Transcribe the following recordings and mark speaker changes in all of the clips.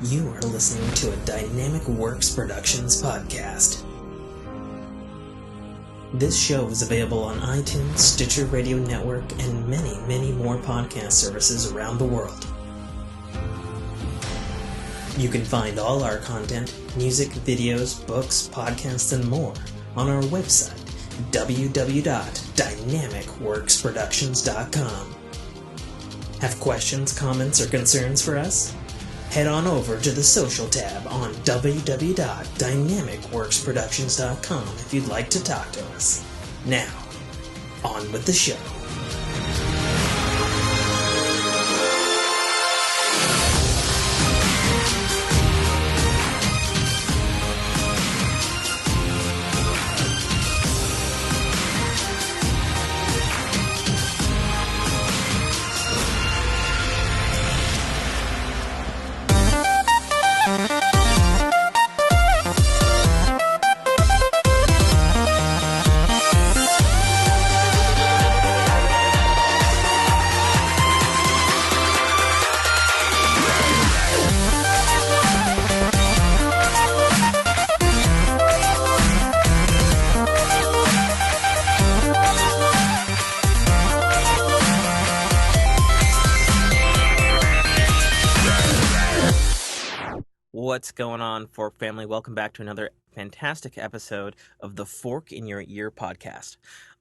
Speaker 1: You are listening to a Dynamic Works Productions podcast. This show is available on iTunes, Stitcher Radio Network, and many, many more podcast services around the world. You can find all our content, music, videos, books, podcasts, and more on our website, www.dynamicworksproductions.com. Have questions, comments, or concerns for us? Head on over to the social tab on www.dynamicworksproductions.com if you'd like to talk to us. Now, on with the show.
Speaker 2: What's going on, Fork family? Welcome back to another fantastic episode of the Fork in Your Ear podcast.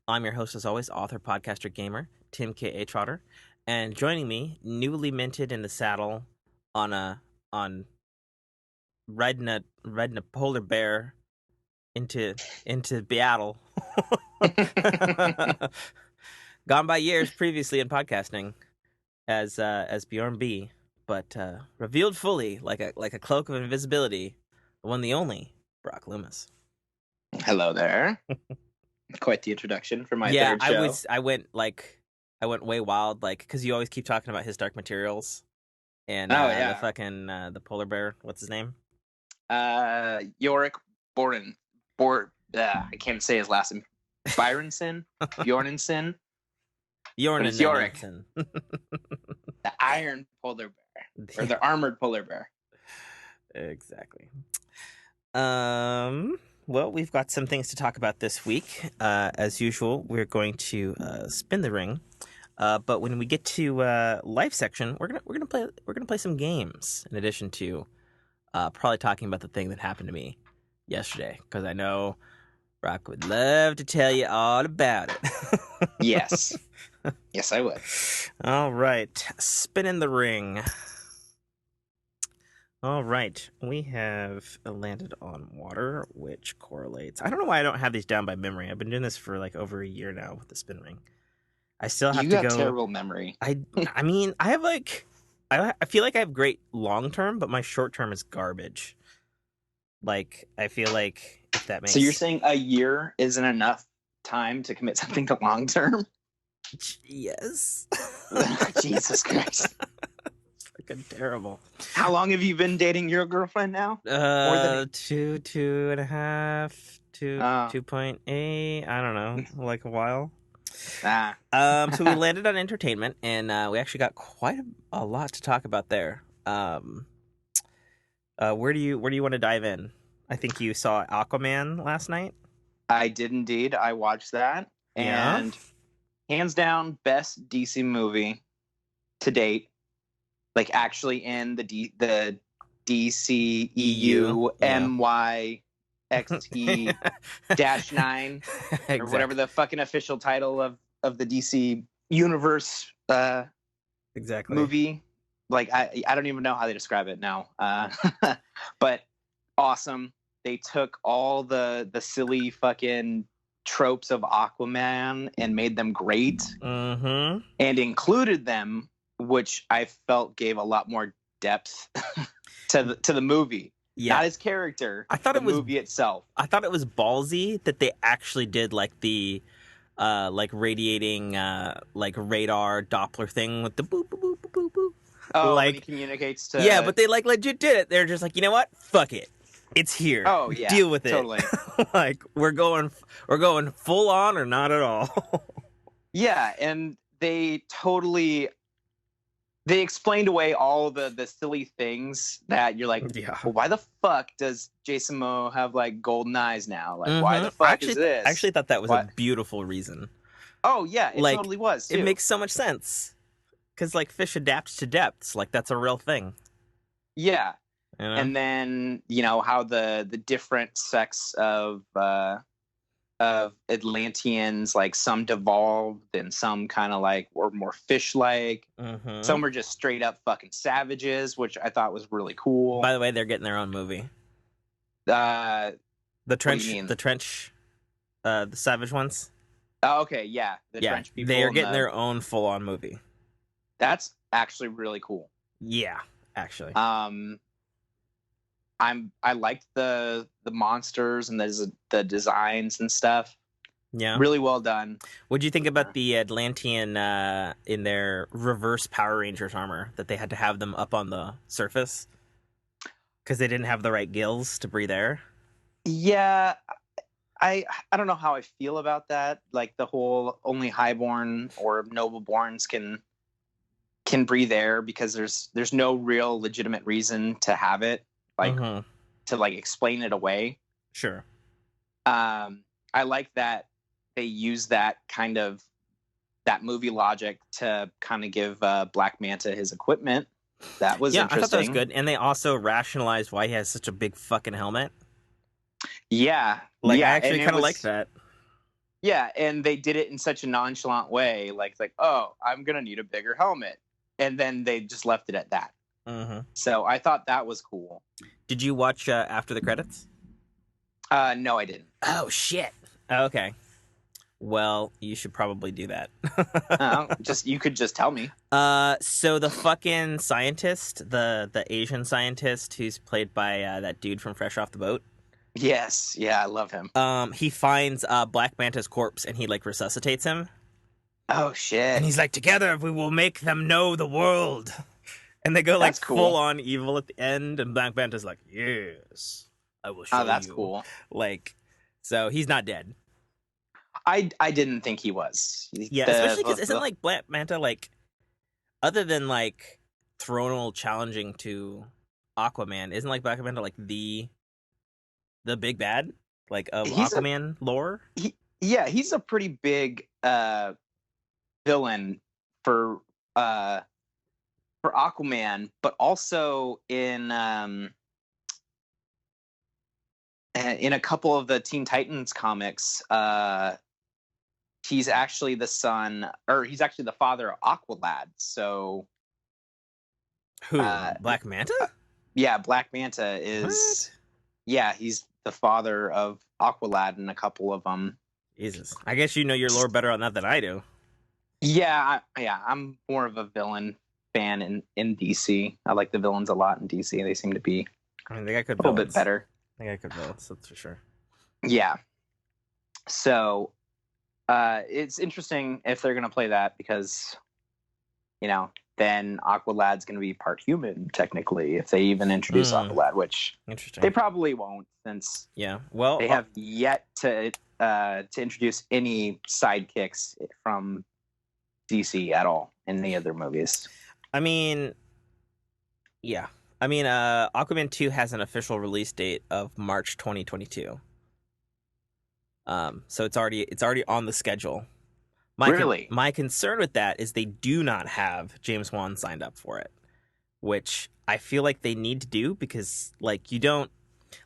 Speaker 2: I'm your host, as always, author, podcaster, gamer, Tim K.A. Trotter, and joining me, newly minted in the saddle on riding a polar bear into Seattle. Gone by years previously in podcasting as Bjorn B. But revealed fully, like a cloak of invisibility, the one, the only, Brock Loomis.
Speaker 3: Hello there. Quite the introduction for my third show.
Speaker 2: I went way wild, because you always keep talking about his Dark Materials, and the fucking the polar bear. What's his name?
Speaker 3: Yorick Borden. I can't say his last name. Byronson. Bjornson.
Speaker 2: Yorick.
Speaker 3: The Iron Polar Bear. Or the Armored Polar Bear.
Speaker 2: Exactly. Well, we've got some things to talk about this week. As usual, we're going to spin the ring. But when we get to life section, we're gonna play some games in addition to probably talking about the thing that happened to me yesterday, because I know Brock would love to tell you all about it.
Speaker 3: Yes. Yes, I would.
Speaker 2: All right. Spin in the ring. All right. We have landed on water, which correlates. I don't know why I don't have these down by memory. I've been doing this for over a year now with the spin ring. I still have to go. You
Speaker 3: got terrible memory.
Speaker 2: I mean, I have I feel like I have great long term, but my short term is garbage. I feel like, if that makes sense.
Speaker 3: So you're saying a year isn't enough time to commit something to long term?
Speaker 2: Yes.
Speaker 3: Jesus Christ.
Speaker 2: It's fucking terrible.
Speaker 3: How long have you been dating your girlfriend now?
Speaker 2: More than 2.5, 2.8. I don't know, a while. So we landed on entertainment, and we actually got quite a lot to talk about there. Where do you want to dive in? I think you saw Aquaman last night.
Speaker 3: I did indeed. I watched that, and hands down, best DC movie to date. Actually in the DCEU MYXE-9 or whatever the fucking official title of the DC universe movie. I don't even know how they describe it now. But awesome. They took all the silly fucking tropes of Aquaman and made them great, and included them, which I felt gave a lot more depth to the movie. Yeah. Not his character.
Speaker 2: I thought
Speaker 3: the movie itself.
Speaker 2: I thought it was ballsy that they actually did the radiating radar Doppler thing with the boop boop boop boop boop.
Speaker 3: Oh, when he communicates to.
Speaker 2: Yeah, but they legit did it. They're just you know what? Fuck it. It's here.
Speaker 3: Oh yeah,
Speaker 2: deal with it.
Speaker 3: Totally.
Speaker 2: We're going full on or not at all.
Speaker 3: Yeah, and they totally they explained away all the silly things that you're like,
Speaker 2: Yeah.
Speaker 3: well, why the fuck does Jason Momoa have like golden eyes now? Like, why the fuck is this?
Speaker 2: I actually thought that was
Speaker 3: What?
Speaker 2: a beautiful reason.
Speaker 3: Oh yeah, it
Speaker 2: Like,
Speaker 3: totally was too.
Speaker 2: It makes so much sense. Because, like, fish adapt to depths. Like, that's a real thing.
Speaker 3: Yeah.
Speaker 2: You know?
Speaker 3: And then, you know, how the different sects of Atlanteans, like some devolved and some kind of like were more fish-like.
Speaker 2: Mm-hmm.
Speaker 3: Some were just straight up fucking savages, which I thought was really cool.
Speaker 2: By the way, they're getting their own movie.
Speaker 3: The
Speaker 2: trench, the savage ones.
Speaker 3: Oh, okay, yeah. The French people.
Speaker 2: They are getting their own full-on movie.
Speaker 3: That's actually really cool.
Speaker 2: Yeah, actually.
Speaker 3: I liked the monsters and the designs and stuff.
Speaker 2: Yeah,
Speaker 3: really well done.
Speaker 2: What do you think about the Atlantean in their reverse Power Rangers armor that they had to have them up on the surface because they didn't have the right gills to breathe air?
Speaker 3: Yeah, I don't know how I feel about that. Like the whole only highborn or nobleborns can breathe air because there's no real legitimate reason to have it. Like to like explain it away.
Speaker 2: Sure.
Speaker 3: I like that they use that movie logic to kind of give Black Manta his equipment. That was interesting.
Speaker 2: I thought that was good. And they also rationalized why he has such a big fucking helmet.
Speaker 3: Yeah.
Speaker 2: I actually kind of like that.
Speaker 3: Yeah, and they did it in such a nonchalant way, like, oh, I'm gonna need a bigger helmet, and then they just left it at that.
Speaker 2: Mm-hmm.
Speaker 3: So I thought that was cool.
Speaker 2: Did you watch After the Credits?
Speaker 3: No, I didn't.
Speaker 2: Oh, shit. Okay. Well, you should probably do that.
Speaker 3: You could just tell me.
Speaker 2: So the fucking scientist, the Asian scientist who's played by that dude from Fresh Off the Boat.
Speaker 3: Yes, yeah, I love him.
Speaker 2: He finds Black Manta's corpse and he like resuscitates him.
Speaker 3: Oh shit!
Speaker 2: And he's like, "Together we will make them know the world." And they go like full on evil at the end, and Black Manta's like, "Yes, I will show you." Oh,
Speaker 3: that's cool.
Speaker 2: Like, so he's not dead.
Speaker 3: I didn't think he was.
Speaker 2: Yeah, especially because isn't like Black Manta like, other than like thronal challenging to Aquaman, isn't like Black Manta like the big bad like of Aquaman lore?
Speaker 3: He's a pretty big villain for Aquaman, but also in a couple of the Teen Titans comics, he's actually the son, or he's actually the father of Aqualad. So,
Speaker 2: who? Black Manta?
Speaker 3: Yeah, Black Manta is. What? Yeah, he's the father of Aqualad in a couple of them.
Speaker 2: Jesus, I guess you know your lore better on that than I do.
Speaker 3: Yeah, I'm more of a villain fan in DC. I like the villains a lot in DC. They seem to be
Speaker 2: they got good
Speaker 3: a little bit better.
Speaker 2: They got good villains, that's for sure.
Speaker 3: Yeah. So, it's interesting if they're going to play that because, you know, then Aqualad's going to be part human, technically, if they even introduce Aqualad, which they probably won't, since they have yet to introduce any sidekicks from DC at all in any of their movies.
Speaker 2: Aquaman 2 has an official release date of March 2022. So it's already on the schedule. My concern with that is they do not have James Wan signed up for it, which I feel like they need to do because, like, you don't...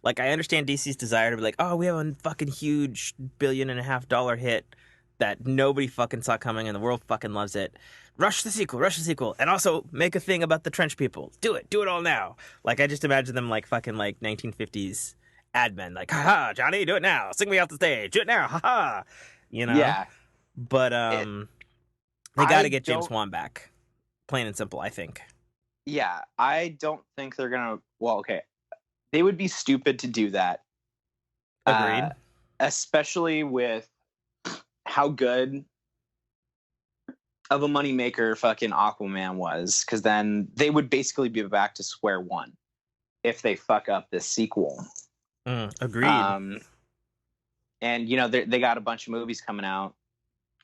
Speaker 2: Like, I understand DC's desire to be like, oh, we have a fucking huge $1.5 billion hit that nobody fucking saw coming and the world fucking loves it. Rush the sequel, and also make a thing about the trench people. Do it all now. Like, I just imagine them like fucking like 1950s ad men, like, haha, Johnny, do it now. Sing me off the stage, do it now, haha. You know? Yeah. But they got to get James Wan back. Plain and simple, I think.
Speaker 3: Yeah, I don't think they're gonna. Well, okay, they would be stupid to do that.
Speaker 2: Agreed.
Speaker 3: Especially with how good of a moneymaker fucking Aquaman was, because then they would basically be back to square one if they fuck up this sequel.
Speaker 2: Agreed.
Speaker 3: And you know they got a bunch of movies coming out.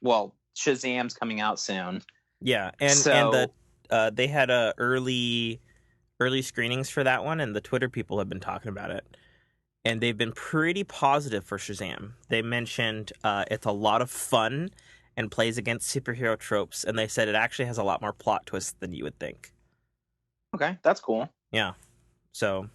Speaker 3: Well, Shazam's coming out soon.
Speaker 2: Yeah, and They had early screenings for that one, and the Twitter people have been talking about it, and they've been pretty positive for Shazam. They mentioned it's a lot of fun and plays against superhero tropes, and they said it actually has a lot more plot twists than you would think.
Speaker 3: Okay, that's cool.
Speaker 2: Yeah. So,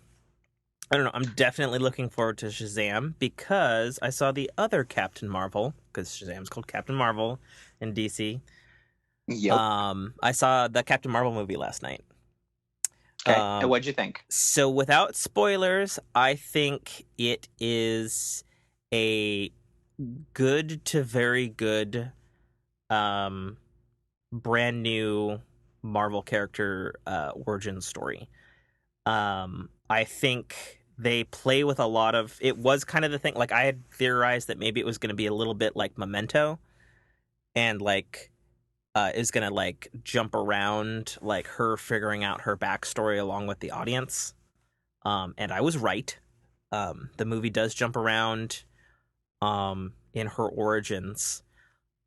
Speaker 2: I don't know. I'm definitely looking forward to Shazam because I saw the other Captain Marvel, because Shazam's called Captain Marvel in DC.
Speaker 3: Yep.
Speaker 2: I saw the Captain Marvel movie last night.
Speaker 3: Okay, and what'd you think?
Speaker 2: So, without spoilers, I think it is a good to very good brand new Marvel character origin story. I think they play with a lot of... It was kind of the thing, like, I had theorized that maybe it was going to be a little bit like Memento, and, like, is going to, like, jump around, like, her figuring out her backstory along with the audience. And I was right. The movie does jump around in her origins.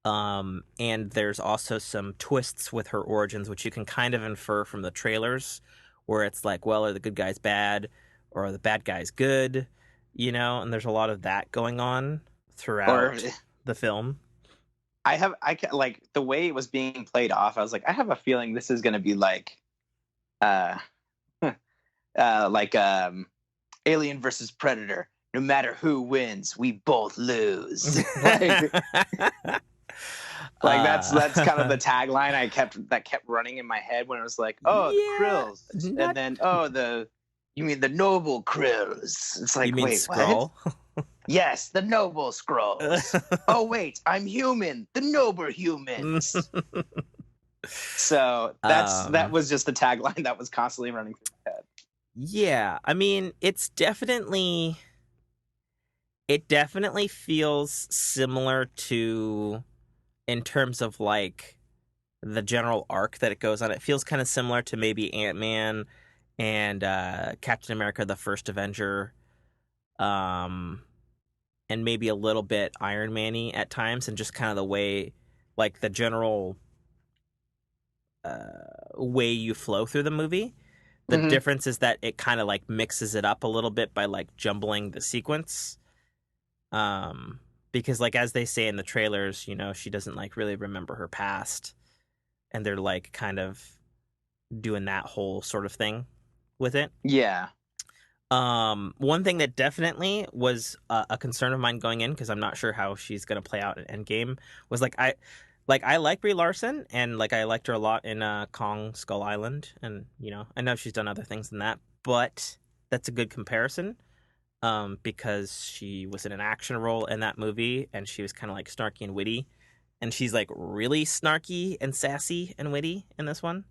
Speaker 2: And there's also some twists with her origins, which you can kind of infer from the trailers, where it's like, well, are the good guys bad, or are the bad guys good? You know, and there's a lot of that going on throughout the film.
Speaker 3: Like the way it was being played off, I was like, I have a feeling this is going to be like, Alien versus Predator. No matter who wins, we both lose. Like that's kind of the tagline that kept running in my head when it was like, oh, the Krills, and then you mean the noble Krills? It's like,
Speaker 2: you mean
Speaker 3: wait,
Speaker 2: Skrull?
Speaker 3: what? Yes, the noble Skrulls. Oh wait, I'm human. The noble humans. So that was just the tagline that was constantly running through my head.
Speaker 2: Yeah, I mean, it definitely feels similar to, in terms of like the general arc that it goes on. It feels kind of similar to maybe Ant-Man and Captain America: The First Avenger, and maybe a little bit Iron Man-y at times, and just kind of the way, like the general way you flow through the movie. The difference is that it kind of like mixes it up a little bit by like jumbling the sequence. Because like, as they say in the trailers, you know, she doesn't like really remember her past, and they're like kind of doing that whole sort of thing with it.
Speaker 3: Yeah.
Speaker 2: One thing that definitely was a concern of mine going in, because I'm not sure how she's going to play out in Endgame, was like I like Brie Larson, and like I liked her a lot in Kong Skull Island, and you know, I know she's done other things than that, but that's a good comparison. Because she was in an action role in that movie, and she was kind of like snarky and witty, and she's like really snarky and sassy and witty in this one.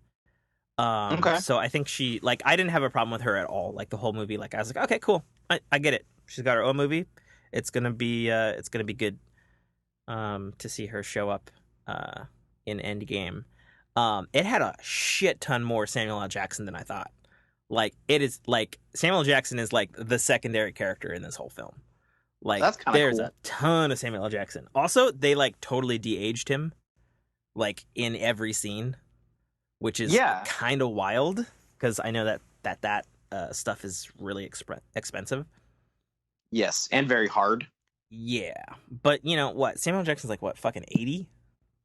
Speaker 3: Okay.
Speaker 2: So I think she, like, I didn't have a problem with her at all. Like the whole movie, like I was like, okay, cool, I get it. She's got her own movie. It's gonna be good. To see her show up in Endgame. It had a shit ton more Samuel L. Jackson than I thought. Like, it is like Samuel L. Jackson is like the secondary character in this whole film. Like,
Speaker 3: that's kind of
Speaker 2: there's
Speaker 3: cool.
Speaker 2: a ton of Samuel L. Jackson. Also, they like totally de-aged him, like in every scene, which is kind of wild, because I know that stuff is really expensive.
Speaker 3: Yes, and very hard.
Speaker 2: Yeah, but you know what? Samuel L. Jackson's like what, fucking 80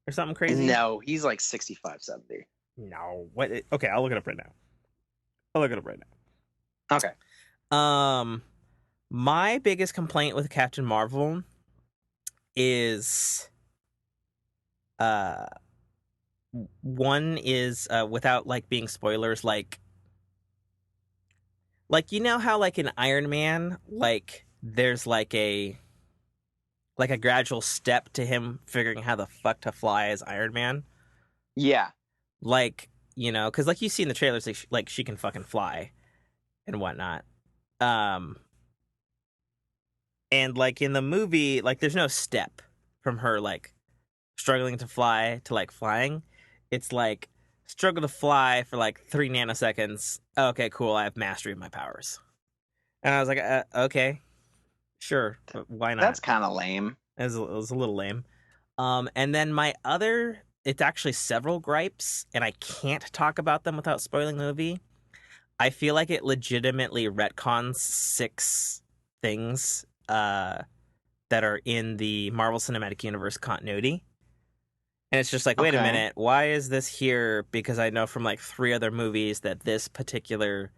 Speaker 2: or something crazy?
Speaker 3: No, he's like 65, 70.
Speaker 2: No, what? Okay, I'll look it up right now.
Speaker 3: Okay.
Speaker 2: My biggest complaint with Captain Marvel is, one is, without like being spoilers, like you know how like in Iron Man, like there's like a gradual step to him figuring how the fuck to fly as Iron Man.
Speaker 3: Yeah.
Speaker 2: Like, you know, because like you see in the trailers, like she can fucking fly and whatnot. And like in the movie, like there's no step from her like struggling to fly to like flying. It's like struggle to fly for like 3 nanoseconds. Okay, cool. I have mastery of my powers. And I was like, okay, sure. Why not?
Speaker 3: That's kind of lame.
Speaker 2: It was a little lame. And then my other it's actually several gripes, and I can't talk about them without spoiling the movie. I feel like it legitimately retcons 6 things that are in the Marvel Cinematic Universe continuity. And it's just like, wait a
Speaker 3: Okay.
Speaker 2: minute, why is this here? Because I know from like 3 other movies that this particular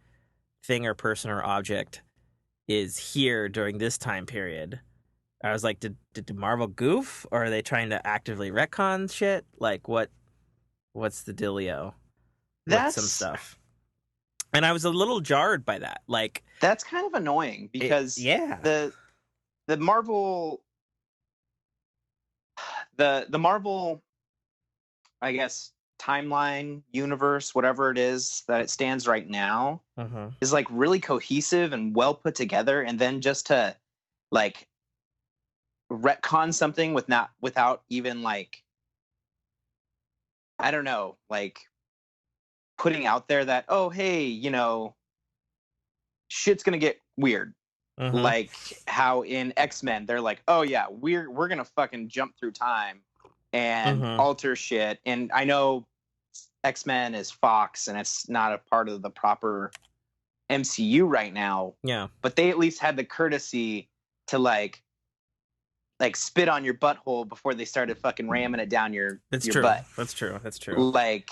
Speaker 2: thing or person or object is here during this time period. I was like, did Marvel goof, or are they trying to actively retcon shit? Like, what's the dealio with some
Speaker 3: That's
Speaker 2: stuff? And I was a little jarred by that. Like,
Speaker 3: that's kind of annoying because
Speaker 2: yeah,
Speaker 3: the Marvel the Marvel, I guess, timeline, universe, whatever it is that it stands right now,
Speaker 2: uh-huh.
Speaker 3: is like really cohesive and well put together, and then just to like retcon something without even like, I don't know, like putting out there that, oh hey, shit's gonna get weird.
Speaker 2: Uh-huh.
Speaker 3: Like how in X-Men they're like, oh yeah, we're gonna fucking jump through time and
Speaker 2: Uh-huh.
Speaker 3: alter shit. And I know X-Men is Fox and it's not a part of the proper MCU right now,
Speaker 2: Yeah,
Speaker 3: but they at least had the courtesy to like spit on your butthole before they started fucking ramming it down your
Speaker 2: that's
Speaker 3: your
Speaker 2: true.
Speaker 3: butt.
Speaker 2: That's true. That's true.
Speaker 3: Like,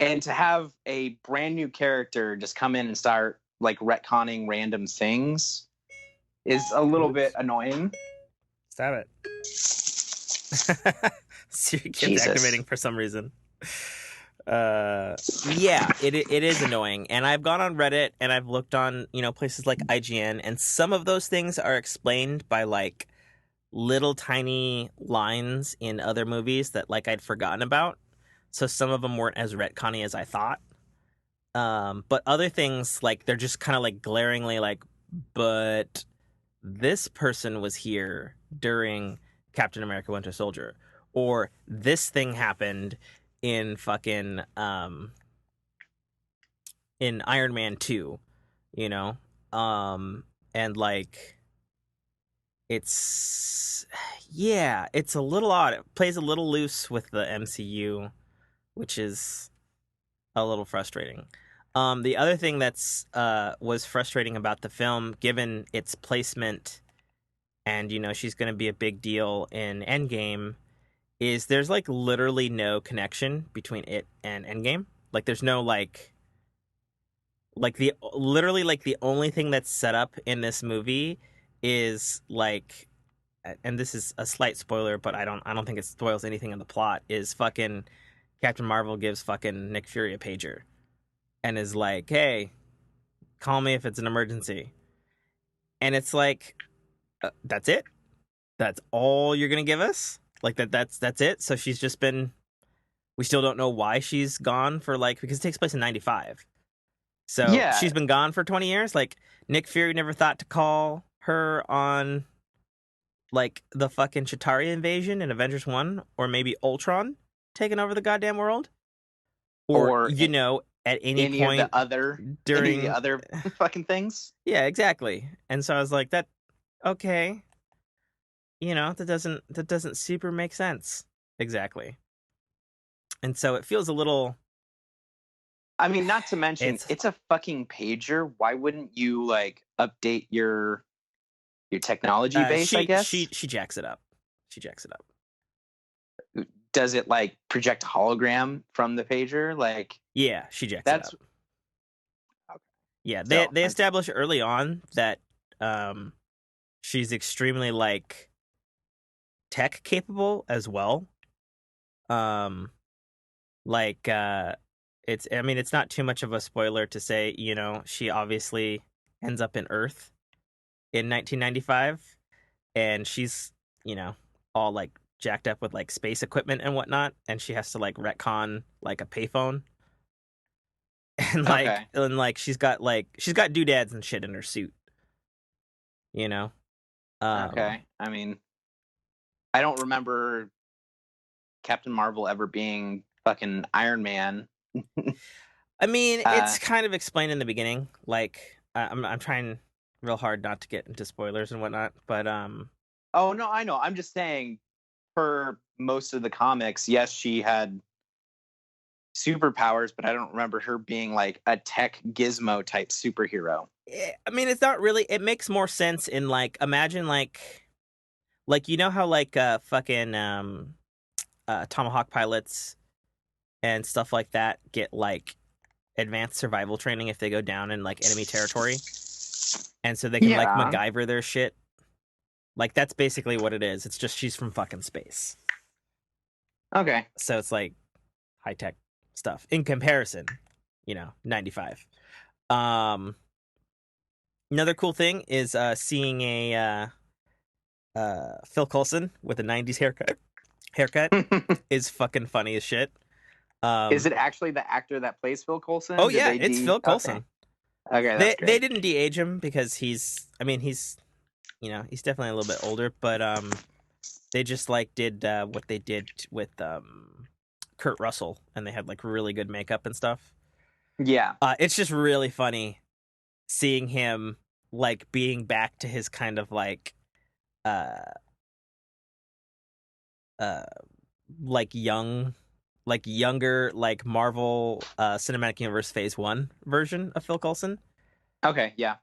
Speaker 3: and to have a brand new character just come in and start like retconning random things is a little bit
Speaker 2: Oops.
Speaker 3: annoying.
Speaker 2: Stop it. Siri kept
Speaker 3: Jesus.
Speaker 2: activating for some reason. Yeah, it is annoying. And I've gone on Reddit and I've looked on, places like IGN, and some of those things are explained by like little tiny lines in other movies that like I'd forgotten about. So some of them weren't as retconny as I thought. But other things like they're just kind of like glaringly like, but this person was here during Captain America Winter Soldier, or this thing happened in fucking in Iron Man 2, you know? And like it's yeah, it's a little odd. It plays a little loose with the MCU, which is a little frustrating. The other thing that's was frustrating about the film, given its placement, and she's going to be a big deal in Endgame, is there's like literally no connection between it and Endgame. Like there's no like the literally like the only thing that's set up in this movie is like, and this is a slight spoiler, but I don't think it spoils anything in the plot, is fucking Captain Marvel gives fucking Nick Fury a pager and is like, "Hey, call me if it's an emergency." And it's like, that's it? That's all you're going to give us? Like that's it? So she's just been, we still don't know why she's gone for like, because it takes place in 95. So
Speaker 3: Yeah,
Speaker 2: she's been gone for 20 years. Like Nick Fury never thought to call her on like the fucking Chitauri invasion in Avengers 1, or maybe Ultron taking over the goddamn world, or
Speaker 3: or
Speaker 2: at any
Speaker 3: any of the
Speaker 2: point
Speaker 3: other
Speaker 2: during
Speaker 3: fucking things.
Speaker 2: yeah, exactly. And so I was like, that okay, that doesn't super make sense. Exactly. And so it feels a little,
Speaker 3: I mean, not to mention,
Speaker 2: it's
Speaker 3: it's a fucking pager. Why wouldn't you like update your technology base, I guess?
Speaker 2: she jacks it up. She jacks it up.
Speaker 3: Does it like project a hologram from the pager? Like
Speaker 2: Yeah, she jacks it
Speaker 3: that's
Speaker 2: up. Yeah, they
Speaker 3: so
Speaker 2: they establish early on that um she's extremely like tech capable as well. Um like it's not too much of a spoiler to say, she obviously ends up in Earth in 1995, and she's, all like jacked up with like space equipment and whatnot, and she has to like retcon like a payphone. And like
Speaker 3: okay.
Speaker 2: she's got doodads and shit in her suit, you know. Um
Speaker 3: Okay. I mean, I don't remember Captain Marvel ever being fucking Iron Man.
Speaker 2: I mean,
Speaker 3: uh
Speaker 2: it's kind of explained in the beginning. Like, I'm trying real hard not to get into spoilers and whatnot, but
Speaker 3: oh no, I know. I'm just saying per most of the comics, yes, she had superpowers, but I don't remember her being like a tech gizmo type superhero.
Speaker 2: I mean, it's not really. It makes more sense in like imagine like you know how like fucking Tomahawk pilots and stuff like that get like advanced survival training if they go down in like enemy territory, and so they can like
Speaker 3: Yeah.
Speaker 2: MacGyver their shit. Like that's basically what it is. It's just she's from fucking space,
Speaker 3: Okay.
Speaker 2: so it's like high tech stuff in comparison. 95. Another cool thing is seeing a Phil Coulson with a 90s haircut is fucking funny as shit.
Speaker 3: Is it actually the actor that plays Phil Coulson?
Speaker 2: Oh yeah, it's Phil Coulson.
Speaker 3: Okay, that's great.
Speaker 2: They didn't de-age him because he's he's definitely a little bit older, but they just like did what they did with Kurt Russell, and they had like really good makeup and stuff.
Speaker 3: Yeah.
Speaker 2: It's just really funny seeing him like being back to his kind of like like younger like Marvel Cinematic Universe Phase 1 version of Phil Coulson.
Speaker 3: Okay, yeah.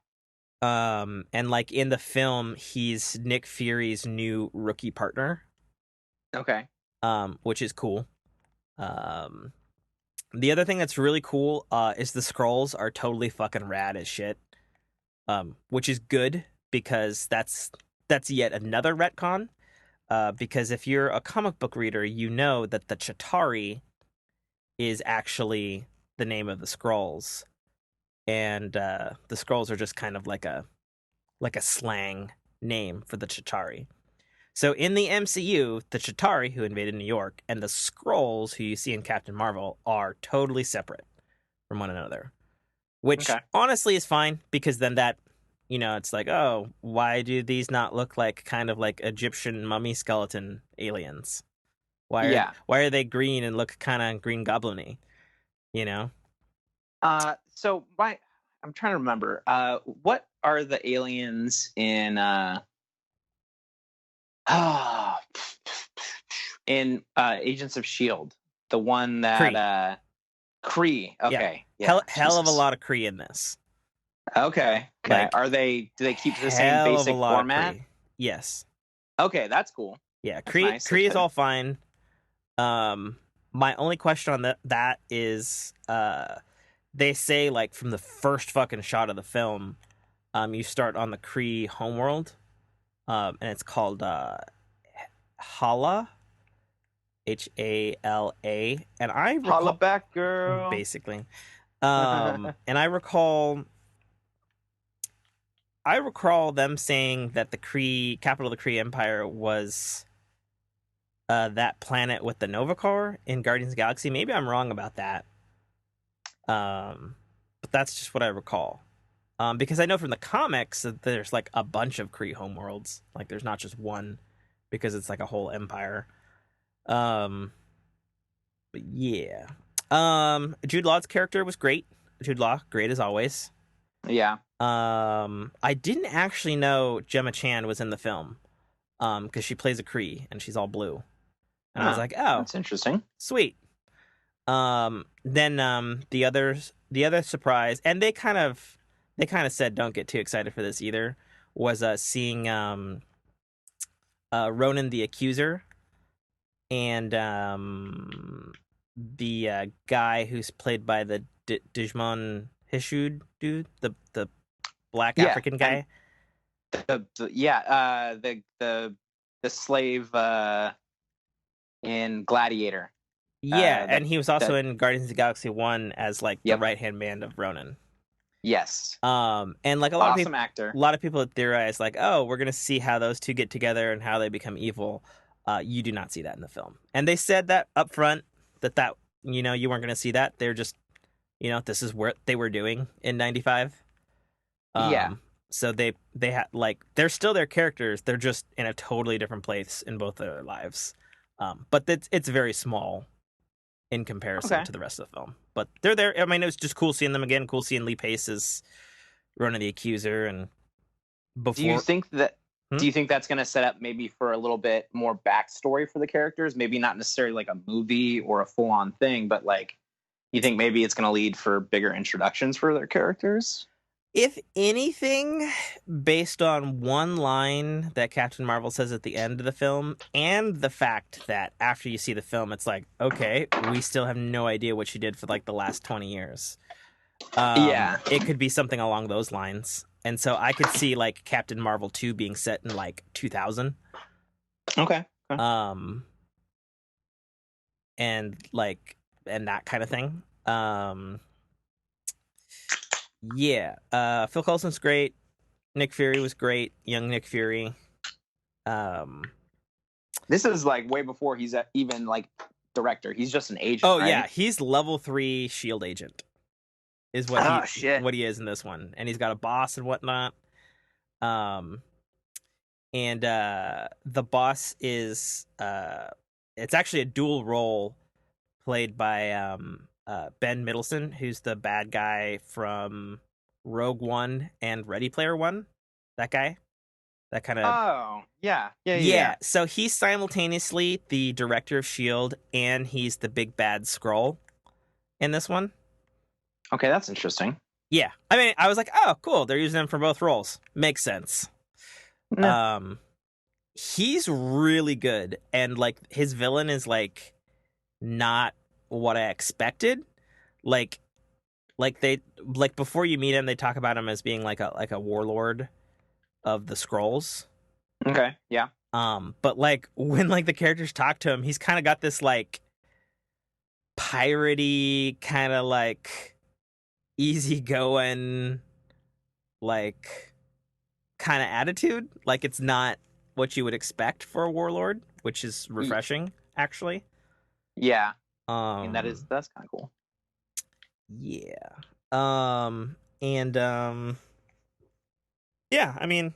Speaker 2: And like in the film he's Nick Fury's new rookie partner.
Speaker 3: Okay.
Speaker 2: Which is cool. The other thing that's really cool is the Skrulls are totally fucking rad as shit. Which is good because that's yet another retcon. Because if you're a comic book reader, you know that the Chitauri is actually the name of the Skrulls, and the Skrulls are just kind of like a slang name for the Chitauri. So in the MCU, the Chitauri, who invaded New York, and the Skrulls, who you see in Captain Marvel, are totally separate from one another. Which honestly is fine, because then that, it's like, oh, why do these not look like kind of like Egyptian mummy skeleton aliens? Why are they green and look kind of Green Goblin-y?
Speaker 3: So I'm trying to remember. What are the aliens in Agents of S.H.I.E.L.D.? The one that Kree. Okay.
Speaker 2: Yeah. Hell of a lot of Kree in this.
Speaker 3: Okay.
Speaker 2: Like,
Speaker 3: do they keep the same basic format?
Speaker 2: Yes.
Speaker 3: Okay, that's cool.
Speaker 2: Yeah,
Speaker 3: That's nice.
Speaker 2: Kree is all fine. My only question on that is they say like from the first fucking shot of the film, you start on the Kree homeworld, and it's called Hala, Hala, and I recall,
Speaker 3: Holla back, girl.
Speaker 2: Basically, and I recall them saying that the Kree capital of the Kree Empire was that planet with the Nova Corps in Guardians of the Galaxy. Maybe I'm wrong about that. But that's just what I recall. Because I know from the comics that there's like a bunch of Kree homeworlds. Like there's not just one, because it's like a whole empire. But yeah. Jude Law's character was great. Jude Law, great as always.
Speaker 3: Yeah.
Speaker 2: I didn't actually know Gemma Chan was in the film. Because she plays a Kree and she's all blue. And I was like, oh,
Speaker 3: that's interesting.
Speaker 2: Sweet. Then the other surprise, and they kind of said don't get too excited for this either, was seeing Ronan the Accuser and the guy who's played by the Digimon Hishud dude, the black African guy.
Speaker 3: The slave in Gladiator.
Speaker 2: Yeah, and he was also in Guardians of the Galaxy 1 as like the right-hand man of Ronan.
Speaker 3: Yes.
Speaker 2: And like a lot of people,
Speaker 3: actor.
Speaker 2: A lot of people theorize like, oh, we're gonna see how those two get together and how they become evil. You do not see that in the film, and they said that up front that you weren't gonna see that. They're just, this is what they were doing in '95. So they had like they're still their characters. They're just in a totally different place in both their lives. But it's very small in comparison to the rest of the film. But they're there. I mean, it was just cool seeing them again. Cool seeing Lee Pace as Ronan the Accuser. And before,
Speaker 3: do you think that Do you think that's going to set up maybe for a little bit more backstory for the characters? Maybe not necessarily like a movie or a full-on thing, but like, you think maybe it's going to lead for bigger introductions for their characters?
Speaker 2: If anything, based on one line that Captain Marvel says at the end of the film, and the fact that after you see the film, it's like, okay, we still have no idea what she did for like the last 20 years.
Speaker 3: Yeah.
Speaker 2: It could be something along those lines. And so I could see like Captain Marvel 2 being set in like 2000.
Speaker 3: Okay.
Speaker 2: And like, and that kind of thing. Yeah, Phil Coulson's great. Nick Fury was great. Young Nick Fury.
Speaker 3: This is like way before he's even like director. He's just an agent.
Speaker 2: Oh
Speaker 3: right?
Speaker 2: yeah, he's level 3 Shield agent. Is what what he is in this one, and he's got a boss and whatnot. And the boss is it's actually a dual role played by Ben Middleton, who's the bad guy from Rogue One and Ready Player One. That guy, that kind of.
Speaker 3: Oh yeah.
Speaker 2: So he's simultaneously the director of Shield, and he's the big bad Skrull in this one.
Speaker 3: Okay, that's interesting.
Speaker 2: Yeah, I mean, I was like, oh, cool. They're using him for both roles. Makes sense.
Speaker 3: Yeah.
Speaker 2: He's really good, and like his villain is like not what I expected. Like they before you meet him, they talk about him as being like a warlord of the Skrulls.
Speaker 3: Okay, yeah.
Speaker 2: But like when like the characters talk to him, he's kind of got this like piratey kind of like easygoing like kind of attitude. Like it's not what you would expect for a warlord, which is refreshing actually.
Speaker 3: Yeah. And that's kind of cool.
Speaker 2: Yeah. Yeah, I mean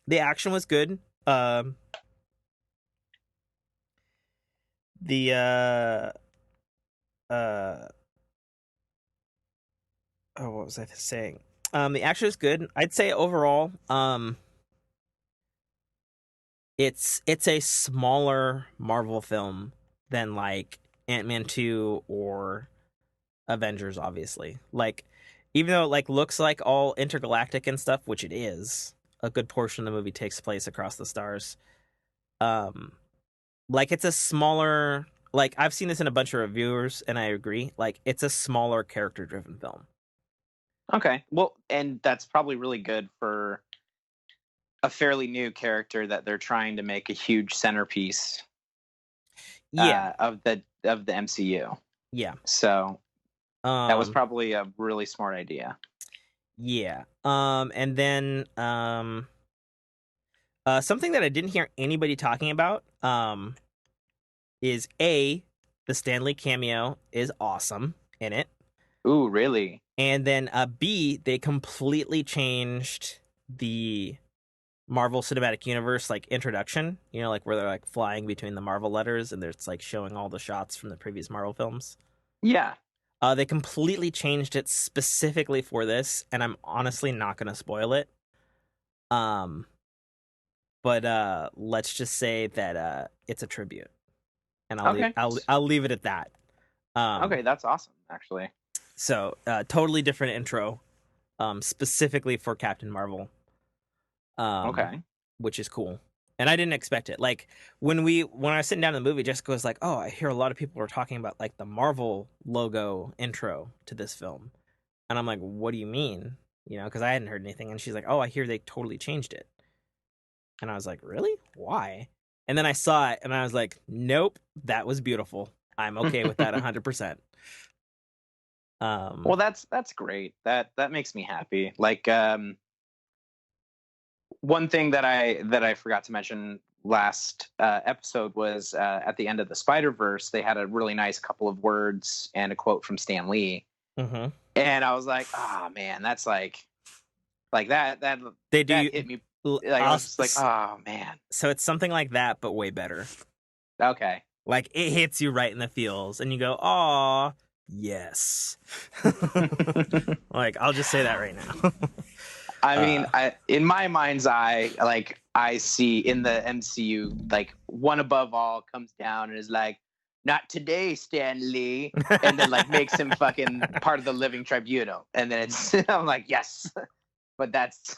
Speaker 2: the action was good. What was I saying? The action is good. I'd say overall, it's a smaller Marvel film than like Ant-Man 2 or Avengers, obviously. Like, even though it like looks like all intergalactic and stuff, which it is, a good portion of the movie takes place across the stars. Like it's a smaller, like I've seen this in a bunch of reviewers and I agree, like it's a smaller character driven film.
Speaker 3: Okay. Well, and that's probably really good for a fairly new character that they're trying to make a huge centerpiece of the MCU.
Speaker 2: Yeah.
Speaker 3: So that was probably a really smart idea.
Speaker 2: Yeah. And then something that I didn't hear anybody talking about is the Stan Lee cameo is awesome in it.
Speaker 3: Ooh, really?
Speaker 2: And then B, they completely changed the Marvel Cinematic Universe like introduction, you know, like where they're like flying between the Marvel letters and it's like showing all the shots from the previous Marvel films.
Speaker 3: Yeah.
Speaker 2: They completely changed it specifically for this, and I'm honestly not going to spoil it. But let's just say that it's a tribute, and I'll leave it at that.
Speaker 3: Okay, that's awesome, actually.
Speaker 2: So, totally different intro, specifically for Captain Marvel.
Speaker 3: Okay,
Speaker 2: which is cool, and I didn't expect it. Like when I was sitting down in the movie, Jessica was like, "Oh, I hear a lot of people are talking about like the Marvel logo intro to this film," and I'm like, "What do you mean?" You know, because I hadn't heard anything, and she's like, "Oh, I hear they totally changed it," and I was like, "Really? Why?" And then I saw it, and I was like, "Nope, that was beautiful. I'm okay with that 100%."
Speaker 3: Well, that's great. That makes me happy. Like, one thing that I forgot to mention last episode was at the end of the Spider-Verse, they had a really nice couple of words and a quote from Stan Lee.
Speaker 2: Mm-hmm.
Speaker 3: And I was like, oh man, that's like that
Speaker 2: they do
Speaker 3: that hit me. Like, I was just like, oh man.
Speaker 2: So it's something like that, but way better.
Speaker 3: Okay.
Speaker 2: Like it hits you right in the feels, and you go, "Aw, yes." Like I'll just say that right now.
Speaker 3: I mean, in my mind's eye, like I see in the MCU, like one above all comes down and is like, "Not today, Stan Lee," and then like makes him fucking part of the living tribunal, and then it's I'm like, yes, but that's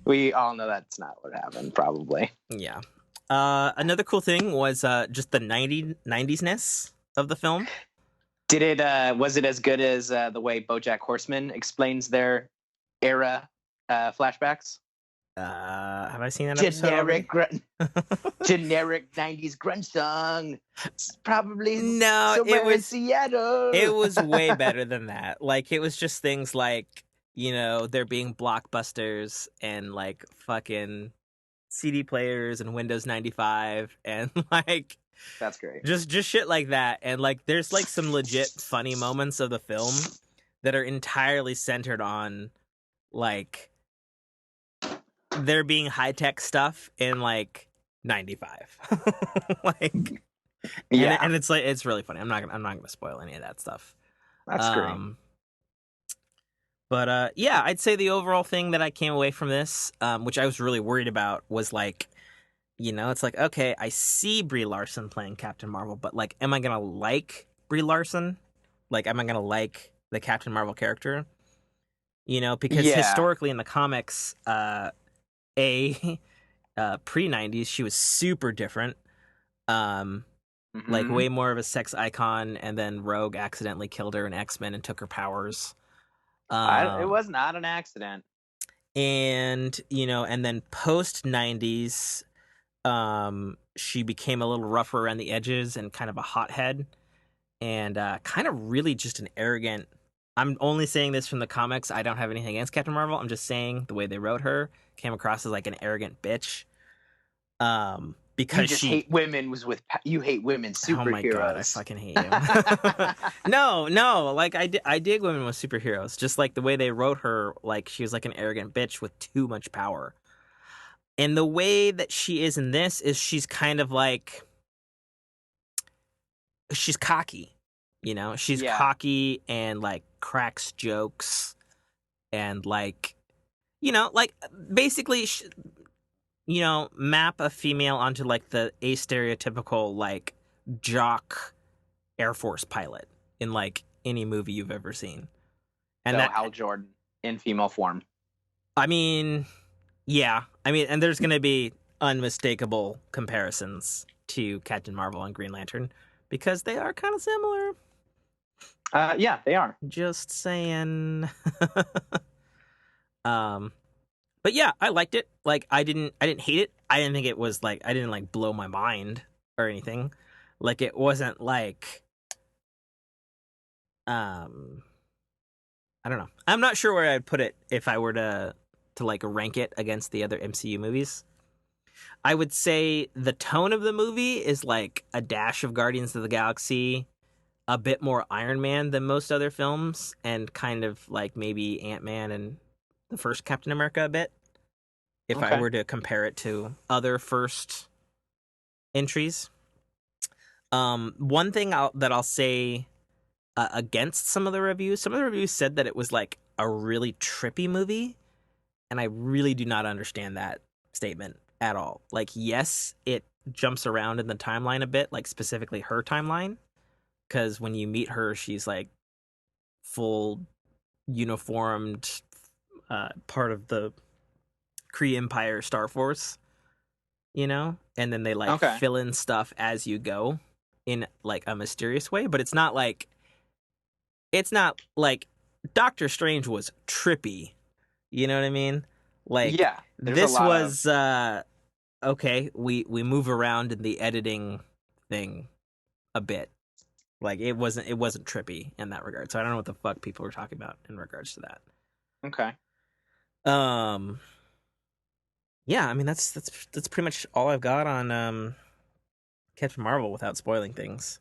Speaker 3: we all know that's not what happened, probably.
Speaker 2: Yeah. Another cool thing was just the 90s-ness of the film.
Speaker 3: Did it? Was it as good as the way BoJack Horseman explains their era flashbacks?
Speaker 2: Have I seen that episode already?
Speaker 3: Generic 90s grunge song. It's probably
Speaker 2: No,
Speaker 3: somewhere in Seattle.
Speaker 2: It was way better than that. Like, it was just things like, you know, there being blockbusters and like fucking CD players and Windows 95 and like
Speaker 3: That's great.
Speaker 2: just shit like that. And like there's like some legit funny moments of the film that are entirely centered on like there being high-tech stuff in like 95. Like
Speaker 3: Yeah,
Speaker 2: and it's like it's really funny. I'm not gonna spoil any of that stuff.
Speaker 3: that's great.
Speaker 2: But yeah, I'd say the overall thing that I came away from this, which I was really worried about, was like, you know, it's like, okay, I see Brie Larson playing Captain Marvel, but like, am I gonna like Brie Larson? Like, am I gonna like the Captain Marvel character? You know, because historically in the comics, pre-90s, she was super different. Like way more of a sex icon, and then Rogue accidentally killed her in X-Men and took her powers.
Speaker 3: It was not an accident.
Speaker 2: And, you know, and then post 90s, she became a little rougher around the edges and kind of a hothead and kind of really just an arrogant. I'm only saying this from the comics. I don't have anything against Captain Marvel. I'm just saying the way they wrote her came across as like an arrogant bitch. Because
Speaker 3: you just hate women you hate women superheroes.
Speaker 2: Oh my god, I fucking hate you. No, like I dig women with superheroes. Just like the way they wrote her, like she was like an arrogant bitch with too much power. And the way that she is in this is she's kind of like she's cocky, you know? She's cocky and like cracks jokes and like, you know, like basically you know, map a female onto like the stereotypical like jock Air Force pilot in like any movie you've ever seen. And
Speaker 3: so
Speaker 2: that
Speaker 3: Hal Jordan in female form.
Speaker 2: I mean, yeah. I mean, and there's going to be unmistakable comparisons to Captain Marvel and Green Lantern because they are kind of similar.
Speaker 3: Yeah, they are.
Speaker 2: Just saying. But yeah, I liked it. Like I didn't hate it. I didn't think it was like I didn't like blow my mind or anything. Like it wasn't like I don't know. I'm not sure where I'd put it if I were to like rank it against the other MCU movies. I would say the tone of the movie is like a dash of Guardians of the Galaxy, a bit more Iron Man than most other films, and kind of like maybe Ant-Man and the first Captain America a bit, if I were to compare it to other first entries. One thing that I'll say against some of the reviews said that it was like a really trippy movie, and I really do not understand that statement at all. Like, yes, it jumps around in the timeline a bit, like specifically her timeline, because when you meet her, she's like full uniformed part of the Kree Empire Star Force, you know, and then they like fill in stuff as you go in like a mysterious way, but it's not like Doctor Strange was trippy, you know what I mean? Like,
Speaker 3: yeah,
Speaker 2: this was okay, we move around in the editing thing a bit. Like it wasn't trippy in that regard. So I don't know what the fuck people were talking about in regards to that.
Speaker 3: Okay.
Speaker 2: Yeah, I mean that's pretty much all I've got on Captain Marvel without spoiling things.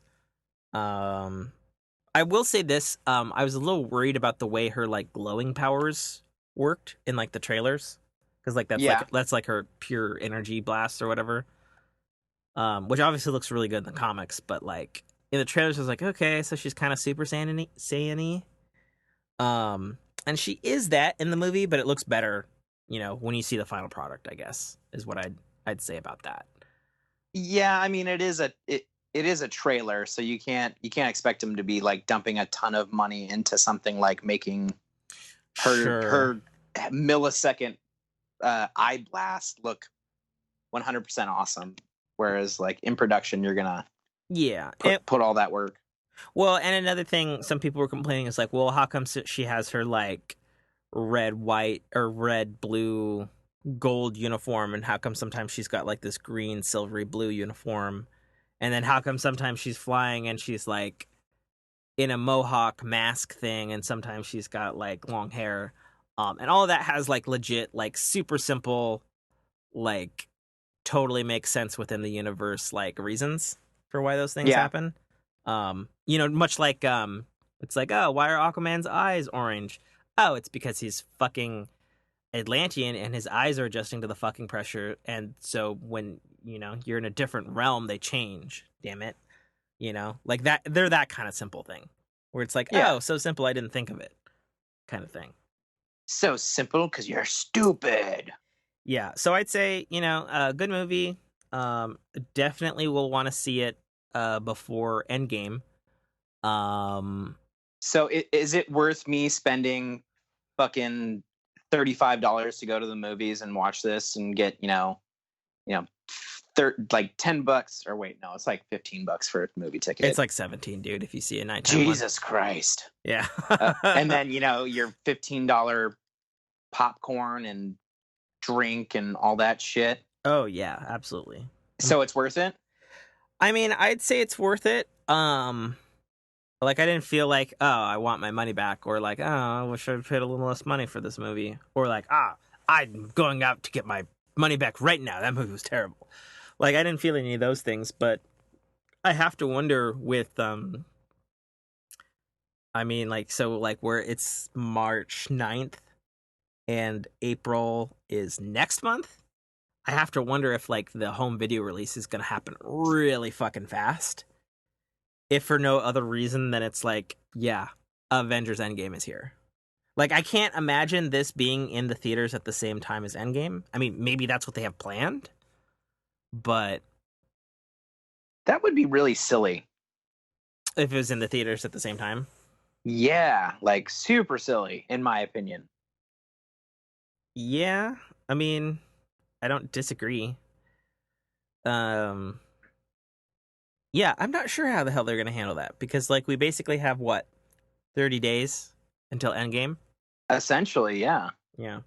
Speaker 2: I will say this, I was a little worried about the way her like glowing powers worked in like the trailers, because like that's like her pure energy blast or whatever. Which obviously looks really good in the comics, but like in the trailers I was like, okay, so she's kind of Super Saiyan-y. And she is that in the movie, but it looks better when you see the final product, I guess, is what I'd say about that.
Speaker 3: Yeah, I mean, it is a trailer, so you can't expect him to be like dumping a ton of money into something like making her millisecond eye blast look 100% awesome. Whereas like in production, you're gonna put all that work.
Speaker 2: Well, and another thing some people were complaining is like, well, how come she has her like red, white, or red, blue, gold uniform, and how come sometimes she's got like this green, silvery blue uniform, and then how come sometimes she's flying and she's like in a mohawk mask thing, and sometimes she's got like long hair, and all of that has like legit, like super simple, like totally makes sense within the universe, like reasons for why those things happen. Much like it's like, oh, why are Aquaman's eyes orange? Oh, it's because he's fucking Atlantean and his eyes are adjusting to the fucking pressure, and so when you're in a different realm, they change. Damn it, like that. They're that kind of simple thing where it's like, oh, so simple, I didn't think of it, kind of thing.
Speaker 3: So simple because you're stupid.
Speaker 2: Yeah, so I'd say a good movie. Definitely will want to see it before Endgame.
Speaker 3: So is it worth me spending fucking $35 to go to the movies and watch this and get like $10, or wait, no, it's like $15 for a movie ticket.
Speaker 2: It's like 17, dude, if you see a nighttime
Speaker 3: Jesus Christ.
Speaker 2: Yeah.
Speaker 3: And then your $15 popcorn and drink and all that shit.
Speaker 2: Oh yeah, absolutely.
Speaker 3: So it's worth it?
Speaker 2: I mean, I'd say it's worth it. Like I didn't feel like, oh, I want my money back, or like, oh, I wish I paid a little less money for this movie, or like, I'm going out to get my money back right now. That movie was terrible. Like I didn't feel any of those things, but I have to wonder with I mean, like, so like where it's March 9th and April is next month, I have to wonder if like the home video release is going to happen really fucking fast. If for no other reason than it's like, yeah, Avengers Endgame is here. Like, I can't imagine this being in the theaters at the same time as Endgame. I mean, maybe that's what they have planned, but
Speaker 3: that would be really silly
Speaker 2: if it was in the theaters at the same time.
Speaker 3: Yeah, like super silly, in my opinion.
Speaker 2: Yeah, I mean, I don't disagree. Yeah, I'm not sure how the hell they're going to handle that, because like we basically have 30 days until Endgame.
Speaker 3: Essentially, yeah.
Speaker 2: Yeah.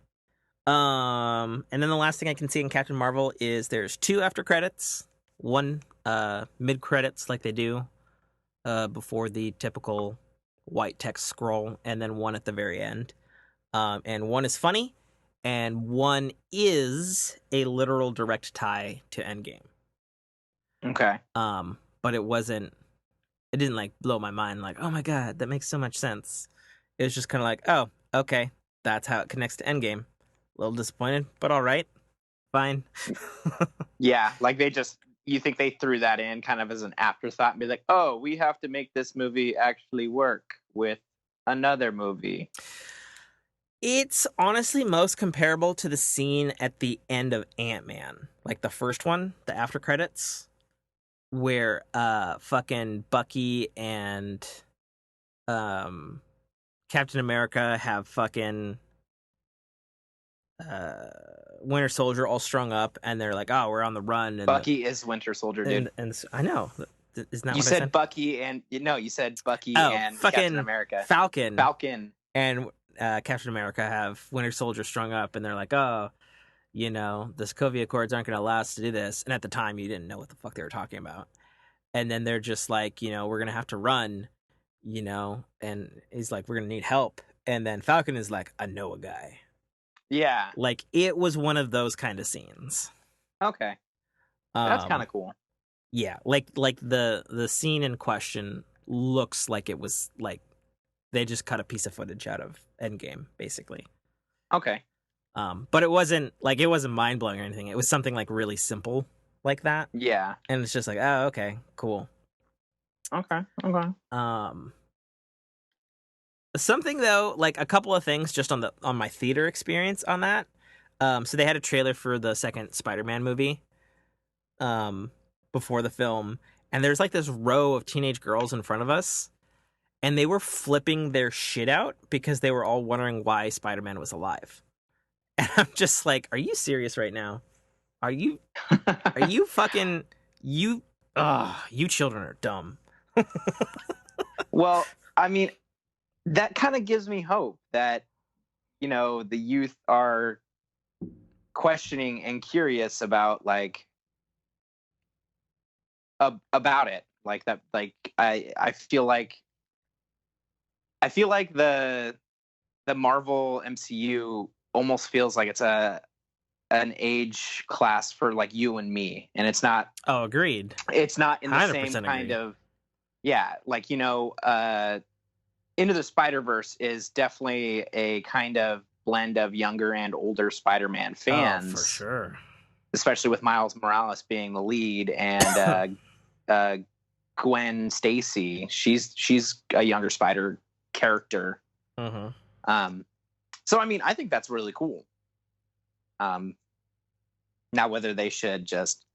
Speaker 2: And then the last thing I can see in Captain Marvel is there's 2 after credits, 1 mid credits like they do before the typical white text scroll, and then 1 at the very end. And 1 is funny, and 1 is a literal direct tie to Endgame.
Speaker 3: Okay.
Speaker 2: But it didn't like blow my mind like, oh my god, that makes so much sense. It was just kind of like, oh, okay, that's how it connects to Endgame. A little disappointed, but all right, fine.
Speaker 3: Yeah, like you think they threw that in kind of as an afterthought and be like, oh, we have to make this movie actually work with another movie.
Speaker 2: It's honestly most comparable to the scene at the end of Ant-Man, like the first one, the after credits, where fucking Bucky and Captain America have fucking Winter Soldier all strung up, and they're like, oh, we're on the run. And
Speaker 3: Bucky is Winter Soldier, dude.
Speaker 2: And I know. Isn't that
Speaker 3: you
Speaker 2: what
Speaker 3: said?
Speaker 2: I said?
Speaker 3: Bucky and you said Bucky and Captain America.
Speaker 2: Falcon. And Captain America have Winter Soldier strung up, and they're like, oh, the Sokovia Accords aren't going to allow us to do this. And at the time, you didn't know what the fuck they were talking about. And then they're just like, we're going to have to run, and he's like, we're going to need help. And then Falcon is like, I know a guy.
Speaker 3: Yeah.
Speaker 2: Like, it was one of those kind of scenes.
Speaker 3: Okay. That's kind of cool.
Speaker 2: Yeah. Like the scene in question looks like it was like they just cut a piece of footage out of Endgame, basically.
Speaker 3: Okay.
Speaker 2: But it wasn't mind blowing or anything. It was something like really simple like that.
Speaker 3: Yeah.
Speaker 2: And it's just like, oh, okay, cool.
Speaker 3: Okay.
Speaker 2: Something though, like a couple of things just on my theater experience on that. So they had a trailer for the second Spider-Man movie before the film, and there's like this row of teenage girls in front of us, and they were flipping their shit out because they were all wondering why Spider-Man was alive. And I'm just like, are you serious right now? Are you fucking you? You children are dumb.
Speaker 3: Well, I mean, that kind of gives me hope that, the youth are questioning and curious about about it, like that. Like I feel like the Marvel MCU almost feels like it's an age class for like you and me, and it's not.
Speaker 2: Oh, agreed.
Speaker 3: It's not in the same
Speaker 2: 100%
Speaker 3: kind
Speaker 2: agree.
Speaker 3: of, yeah, like Into the Spider-Verse is definitely a kind of blend of younger and older Spider-Man fans.
Speaker 2: Oh, for sure.
Speaker 3: Especially with Miles Morales being the lead, and Gwen Stacy, she's a younger Spider character.
Speaker 2: Mm-hmm.
Speaker 3: So I mean, I think that's really cool. Now whether they should just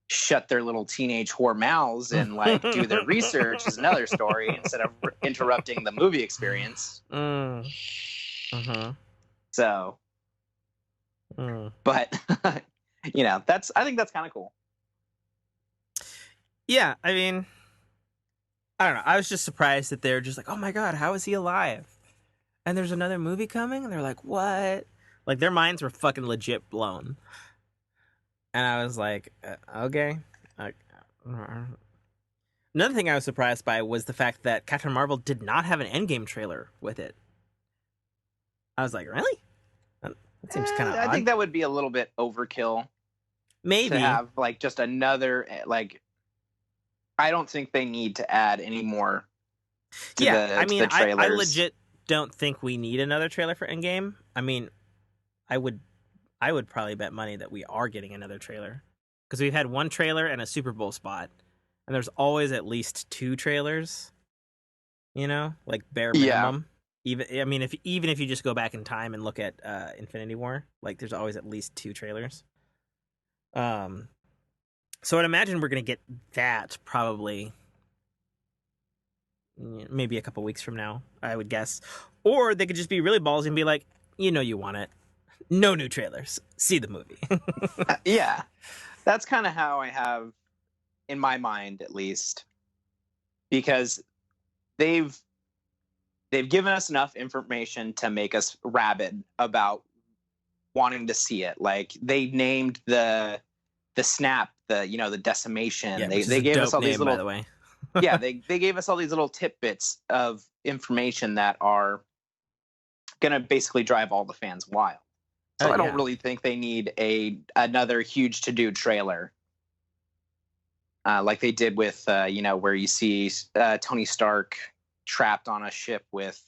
Speaker 3: shut their little teenage whore mouths and like do their research is another story, instead of interrupting the movie experience.
Speaker 2: Mm-hmm.
Speaker 3: So, but I think that's kind of cool.
Speaker 2: Yeah, I mean, I don't know. I was just surprised that they're just like, oh my god, how is he alive? And there's another movie coming, and they're like, what? Like their minds were fucking legit blown. And I was like, okay. Another thing I was surprised by was the fact that Captain Marvel did not have an Endgame trailer with it. I was like, really? That seems kind of odd.
Speaker 3: I think that would be a little bit overkill.
Speaker 2: Maybe
Speaker 3: to have like just another like. I don't think they need to add any more. The trailers.
Speaker 2: I legit don't think we need another trailer for Endgame. I mean, I would probably bet money that we are getting another trailer, because we've had one trailer and a Super Bowl spot, and there's always at least 2 trailers. Like bare minimum. Yeah. Even if you just go back in time and look at Infinity War, like there's always at least 2 trailers. So I'd imagine we're gonna get that probably maybe a couple weeks from now, I would guess. Or they could just be really ballsy and be like, you want it. No new trailers. See the movie.
Speaker 3: Yeah. That's kind of how I have in my mind, at least. Because they've given us enough information to make us rabid about wanting to see it. Like they named the snap, the decimation.
Speaker 2: Yeah,
Speaker 3: they gave us all these little,
Speaker 2: by the way.
Speaker 3: yeah, they gave us all these little tidbits of information that are gonna basically drive all the fans wild. So I don't really think they need another huge to-do trailer, like they did with where you see Tony Stark trapped on a ship with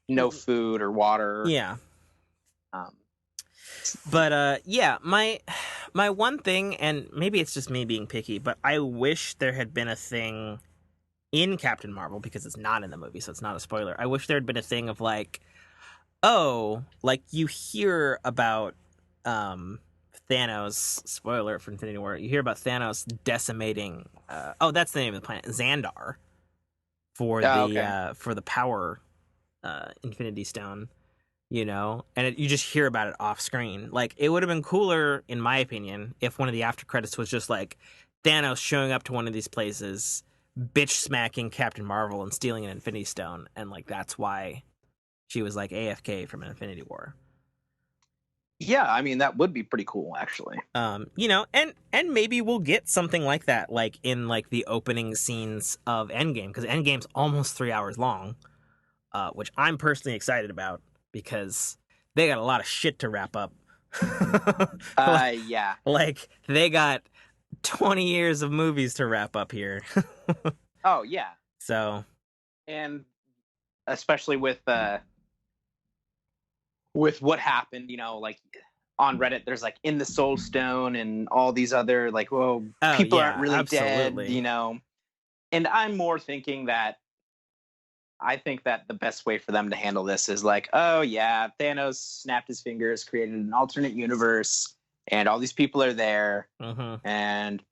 Speaker 3: no food or water.
Speaker 2: Yeah. But my one thing, and maybe it's just me being picky, but I wish there had been a thing in Captain Marvel, because it's not in the movie, so it's not a spoiler. I wish there had been a thing of like, oh, like you hear about Thanos, spoiler for Infinity War, you hear about Thanos decimating that's the name of the planet, Xandar, for the power Infinity Stone, and you just hear about it off screen. Like it would have been cooler, in my opinion, if one of the after credits was just like Thanos showing up to one of these places, bitch smacking Captain Marvel and stealing an Infinity Stone, and like that's why she was like AFK from Infinity War.
Speaker 3: Yeah, I mean that would be pretty cool, actually.
Speaker 2: And maybe we'll get something like that, like in like the opening scenes of Endgame, because Endgame's almost 3 hours long, which I'm personally excited about because they got a lot of shit to wrap up.
Speaker 3: Yeah.
Speaker 2: Like they got 20 years of movies to wrap up here.
Speaker 3: Oh yeah.
Speaker 2: So,
Speaker 3: and especially with what happened, like on Reddit, there's like in the Soul Stone and all these other like, people aren't really
Speaker 2: absolutely
Speaker 3: dead, and I'm more thinking that I think that the best way for them to handle this is like, oh yeah, Thanos snapped his fingers, created an alternate universe, and all these people are there, and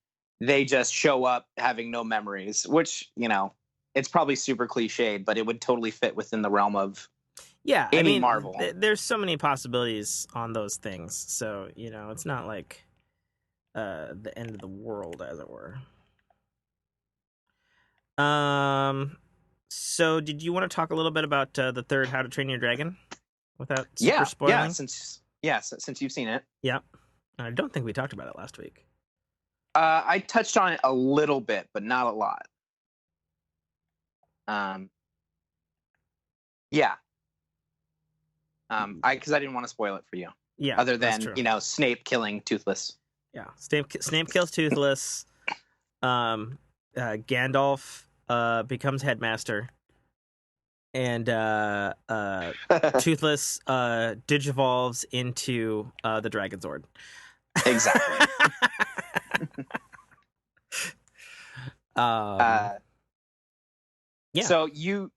Speaker 3: they just show up having no memories, which, you know, it's probably super cliched, but it would totally fit within the realm of any Marvel.
Speaker 2: There's so many possibilities on those things, so, you know, it's not like the end of the world, as it were. So did you want to talk a little bit about the third How to Train Your Dragon without super spoiling?
Speaker 3: Since you've seen it.
Speaker 2: Yeah. I don't think we talked about it last week.
Speaker 3: I touched on it a little bit, but not a lot. Yeah. Because I didn't want to spoil it for you.
Speaker 2: Yeah.
Speaker 3: Other than, you know, Snape killing Toothless.
Speaker 2: Yeah. Snape kills Toothless. Gandalf becomes headmaster, and Toothless digivolves into the Dragon Zord.
Speaker 3: Exactly.
Speaker 2: Yeah.
Speaker 3: So you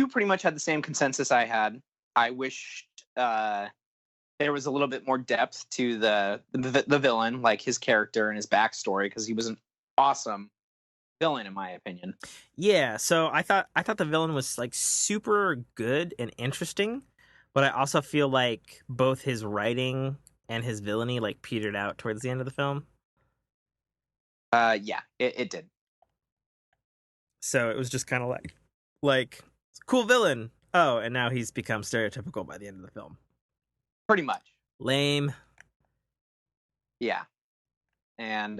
Speaker 3: pretty much had the same consensus I had. I wished there was a little bit more depth to the villain, like his character and his backstory, because he was an awesome villain in my opinion.
Speaker 2: Yeah, so I thought the villain was like super good and interesting, but I also feel like both his writing and his villainy like petered out towards the end of the film.
Speaker 3: Yeah, it did.
Speaker 2: So it was just kind of like cool villain. Oh, and now he's become stereotypical by the end of the film.
Speaker 3: Pretty much.
Speaker 2: Lame.
Speaker 3: Yeah. And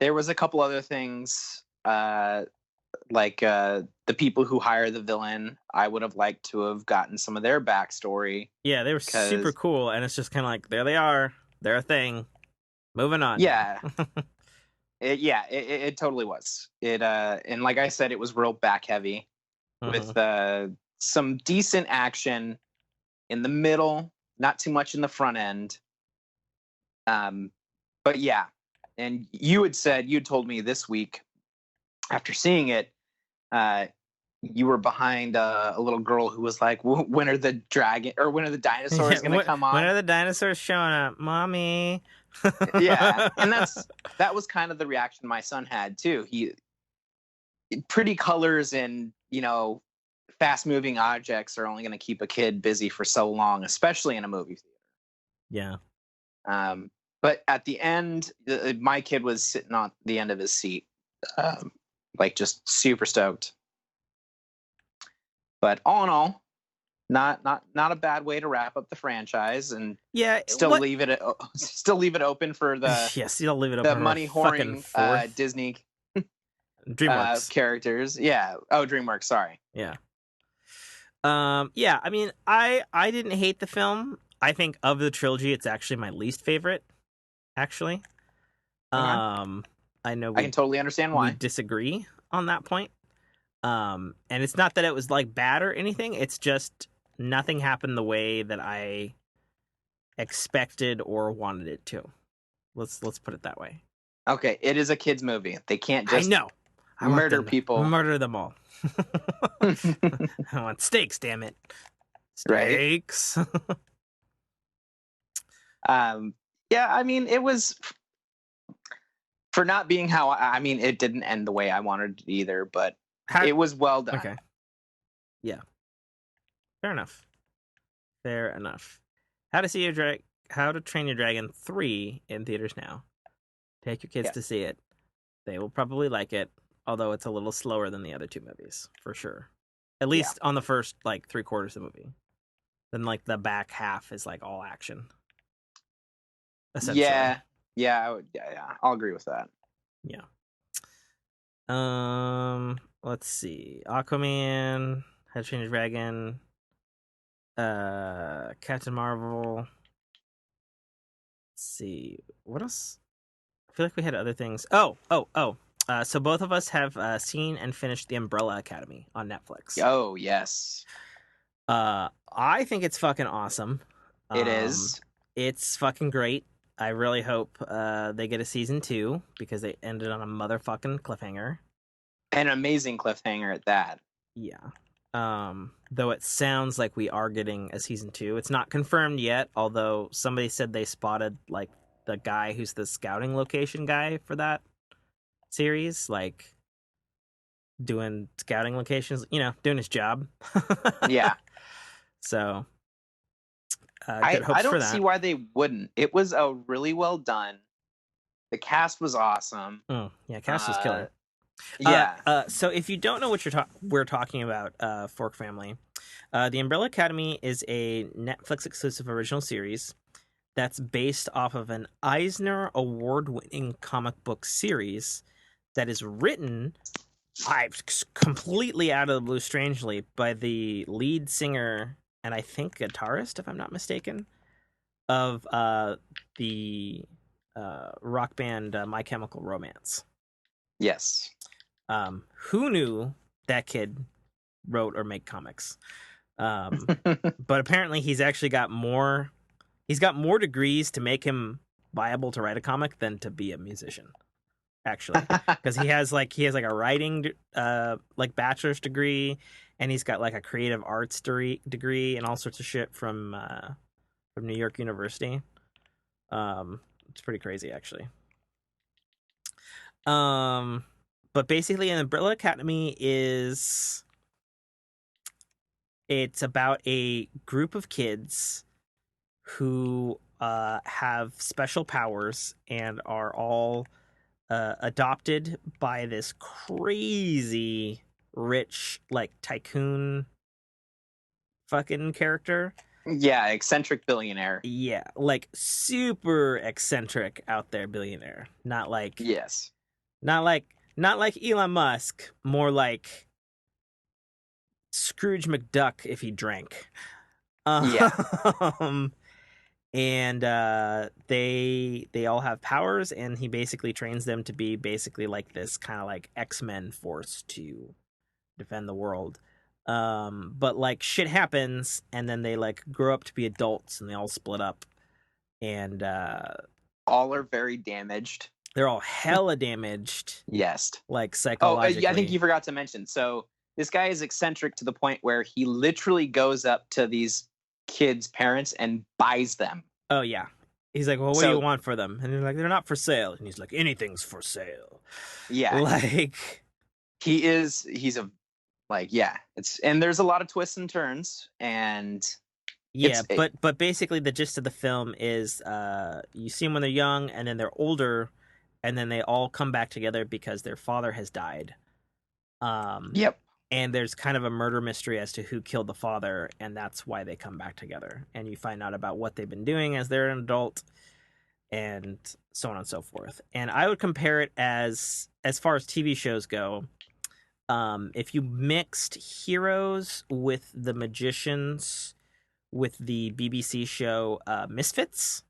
Speaker 3: there was a couple other things, like the people who hire the villain. I would have liked to have gotten some of their backstory.
Speaker 2: Yeah, they were super cool, and it's just kind of like, there they are. They're a thing. Moving on.
Speaker 3: Yeah. It totally was. And like I said, it was real back heavy with some decent action in the middle, not too much in the front end. But yeah. And you'd told me this week after seeing it, you were behind a little girl who was like, when are the dinosaurs going to come on?
Speaker 2: When are the dinosaurs showing up? Mommy.
Speaker 3: Yeah. And that was kind of the reaction my son had too. Pretty colors and, you know, fast moving objects are only going to keep a kid busy for so long, especially in a movie theater.
Speaker 2: Yeah.
Speaker 3: But at the end, my kid was sitting on the end of his seat, like just super stoked. But all in all, not a bad way to wrap up the franchise, and still leave it open for the money whoring Disney
Speaker 2: DreamWorks
Speaker 3: characters. Yeah. Oh, DreamWorks. Sorry.
Speaker 2: Yeah. Yeah. I mean, I didn't hate the film. I think of the trilogy, it's actually my least favorite. Actually,
Speaker 3: Okay.
Speaker 2: I know
Speaker 3: I can totally understand why.
Speaker 2: We disagree on that point. And it's not that it was like bad or anything. It's just nothing happened the way that I expected or wanted it to. Let's put it that way.
Speaker 3: Okay, it is a kids movie. They can't just murder people.
Speaker 2: Murder them all. I want steaks, damn it. Steaks.
Speaker 3: Right? Yeah, I mean, it was, for not being it didn't end the way I wanted it either, but it was well done.
Speaker 2: Okay. Yeah. Fair enough. How to Train Your Dragon 3 in theaters now. Take your kids to see it. They will probably like it, although it's a little slower than the other two movies, for sure. At least on the first, like, 3/4 of the movie. Then, like, the back half is, like, all action.
Speaker 3: Yeah, I'll agree with that.
Speaker 2: Yeah. Let's see. Aquaman, How to Train Your Dragon, Captain Marvel. Let's see. What else? I feel like we had other things. Oh. So both of us have seen and finished The Umbrella Academy on Netflix.
Speaker 3: Oh, yes.
Speaker 2: I think it's fucking awesome.
Speaker 3: It is.
Speaker 2: It's fucking great. I really hope they get a season 2 because they ended on a motherfucking cliffhanger.
Speaker 3: An amazing cliffhanger at that.
Speaker 2: Yeah. Though it sounds like we are getting a season 2. It's not confirmed yet, although somebody said they spotted like the guy who's the scouting location guy for that series, like doing scouting locations, doing his job.
Speaker 3: Yeah.
Speaker 2: So
Speaker 3: I
Speaker 2: good hopes for
Speaker 3: don't
Speaker 2: that.
Speaker 3: see why they wouldn't. It was a really well done. The cast was awesome.
Speaker 2: Yeah, cast was killer.
Speaker 3: Yeah.
Speaker 2: So if you don't know what we're talking about, Fork Family, The Umbrella Academy is a Netflix exclusive original series that's based off of an Eisner Award-winning comic book series that is written, completely out of the blue, strangely, by the lead singer and I think guitarist, if I'm not mistaken, of the rock band My Chemical Romance.
Speaker 3: Yes.
Speaker 2: Who knew that kid wrote or make comics? But apparently he's actually got more. He's got more degrees to make him viable to write a comic than to be a musician. Actually, because he has like a writing like bachelor's degree, and he's got like a creative arts degree and all sorts of shit from New York University. It's pretty crazy, actually. But basically, an Umbrella Academy it's about a group of kids who have special powers and are all adopted by this crazy rich like tycoon fucking character.
Speaker 3: Yeah, eccentric billionaire.
Speaker 2: Yeah, like super eccentric out there billionaire. Not like
Speaker 3: Yes.
Speaker 2: not like Elon Musk, more like Scrooge McDuck if he drank.
Speaker 3: Yeah.
Speaker 2: And they all have powers, and he basically trains them to be basically like this kind of like X-Men force to defend the world. But like shit happens, and then they like grow up to be adults, and they all split up, and
Speaker 3: all are very damaged.
Speaker 2: They're all hella damaged.
Speaker 3: Yes.
Speaker 2: Like psychologically.
Speaker 3: I think you forgot to mention. So this guy is eccentric to the point where he literally goes up to these kids' parents and buys them.
Speaker 2: Oh yeah. He's like, well, what do you want for them? And they're like, they're not for sale. And he's like, anything's for sale.
Speaker 3: Yeah.
Speaker 2: Like
Speaker 3: he's a like, yeah. And there's a lot of twists and turns, and
Speaker 2: yeah, but basically the gist of the film is you see them when they're young, and then they're older, and then they all come back together because their father has died.
Speaker 3: Yep.
Speaker 2: And there's kind of a murder mystery as to who killed the father, and that's why they come back together. And you find out about what they've been doing as they're an adult, and so on and so forth. And I would compare it as far as TV shows go, if you mixed Heroes with The Magicians with the BBC show Misfits.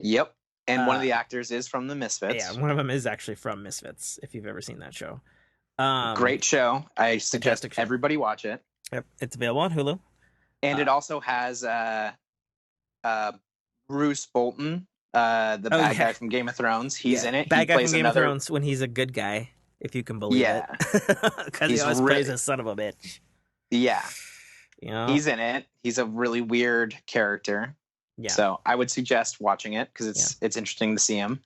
Speaker 3: Yep. And one of the actors is from the Misfits.
Speaker 2: Yeah, one of them is actually from Misfits, if you've ever seen that show.
Speaker 3: Great show. I suggest everybody watch it.
Speaker 2: Yep, it's available on Hulu.
Speaker 3: And it also has Bruce Bolton, the bad guy from Game of Thrones. He's in it.
Speaker 2: Bad guy from Game of Thrones when he's a good guy, if you can believe it. Because he always plays a son of a bitch.
Speaker 3: Yeah.
Speaker 2: You know?
Speaker 3: He's in it. He's a really weird character. Yeah. So I would suggest watching it because it's interesting to see him.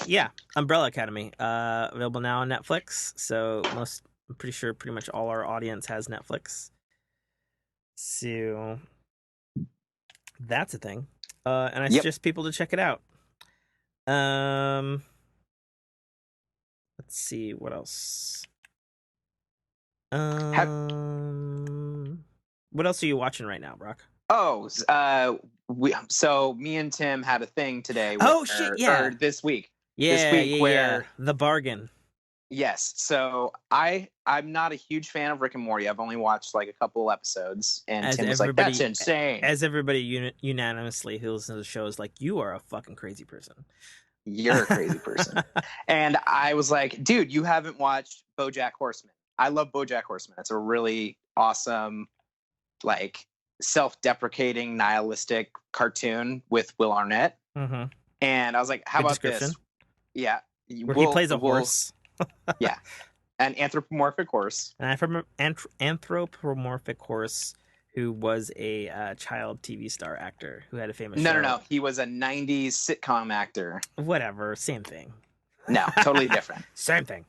Speaker 2: Yeah, Umbrella Academy, available now on Netflix. So I'm pretty sure pretty much all our audience has Netflix. So that's a thing. And I suggest people to check it out. Let's see what else. What else are you watching right now, Brock?
Speaker 3: Oh, so me and Tim had a thing today. Or this week.
Speaker 2: Where The Bargain.
Speaker 3: Yes. So I'm not a huge fan of Rick and Morty. I've only watched like a couple episodes, and Tim was like, "That's insane."
Speaker 2: As everybody unanimously who listens to the show is like, "You are a fucking crazy person.
Speaker 3: You're a crazy person." And I was like, "Dude, you haven't watched BoJack Horseman." I love BoJack Horseman. It's a really awesome, like, self-deprecating, nihilistic cartoon with Will Arnett.
Speaker 2: Mm-hmm.
Speaker 3: And I was like, "How about this?" Yeah,
Speaker 2: where he plays a horse.
Speaker 3: Yeah, an anthropomorphic horse.
Speaker 2: Anthropomorphic horse who was a child TV star actor who had a famous
Speaker 3: No,
Speaker 2: show.
Speaker 3: no. He was a 90s sitcom actor.
Speaker 2: Whatever, same thing.
Speaker 3: No, totally different.
Speaker 2: Same thing.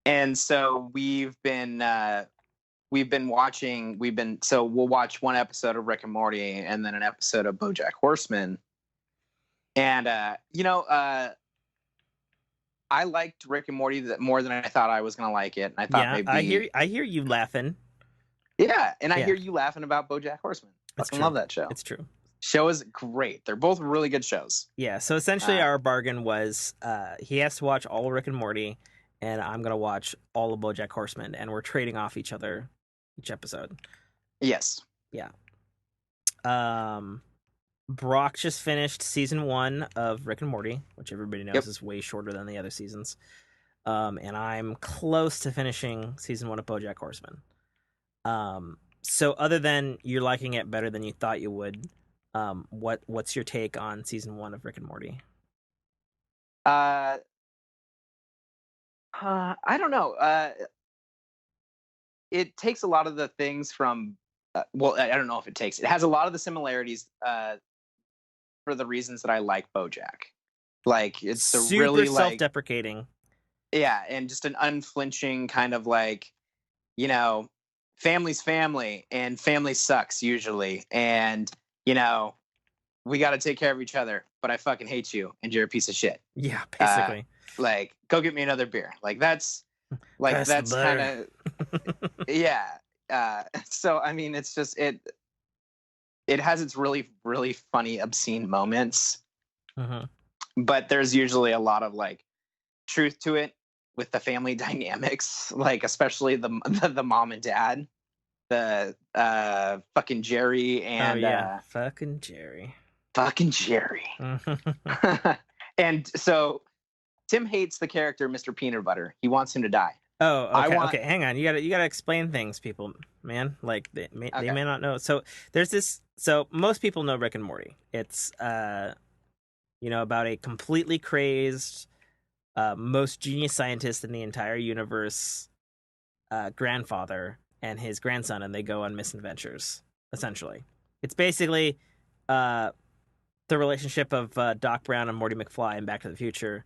Speaker 3: And so we've been watching. So we'll watch one episode of Rick and Morty and then an episode of BoJack Horseman. And I liked Rick and Morty more than I thought I was gonna like it. And I thought maybe
Speaker 2: I hear you laughing.
Speaker 3: Yeah, and I hear you laughing about BoJack Horseman. I love that show.
Speaker 2: It's true.
Speaker 3: Show is great. They're both really good shows.
Speaker 2: Yeah. So essentially, our bargain was he has to watch all of Rick and Morty, and I'm gonna watch all of BoJack Horseman, and we're trading off each other each episode.
Speaker 3: Yes.
Speaker 2: Yeah. Brock just finished season 1 of Rick and Morty, which everybody knows is way shorter than the other seasons. And I'm close to finishing season 1 of BoJack Horseman. So other than you're liking it better than you thought you would, what's your take on season 1 of Rick and Morty?
Speaker 3: I don't know. It takes a lot of the things from. I don't know if it takes. It has a lot of the similarities for the reasons that I like BoJack. Like it's
Speaker 2: super
Speaker 3: really
Speaker 2: self-deprecating.
Speaker 3: Yeah, and just an unflinching kind of family's family, and family sucks usually, and we got to take care of each other, but I fucking hate you and you're a piece of shit.
Speaker 2: Yeah, basically.
Speaker 3: Go get me another beer. That's kind of yeah. So I mean, it's just it has its really, really funny, obscene moments, but there's usually a lot of truth to it with the family dynamics, especially the mom and dad, the fucking Jerry and
Speaker 2: fucking Jerry.
Speaker 3: And so Tim hates the character Mr. Peanut Butter. He wants him to die.
Speaker 2: Oh, okay. Okay, hang on. You gotta explain things, people, man. They may not know. So there's this. So most people know Rick and Morty. It's about a completely crazed, most genius scientist in the entire universe, grandfather and his grandson, and they go on misadventures. Essentially, it's basically the relationship of Doc Brown and Morty McFly in Back to the Future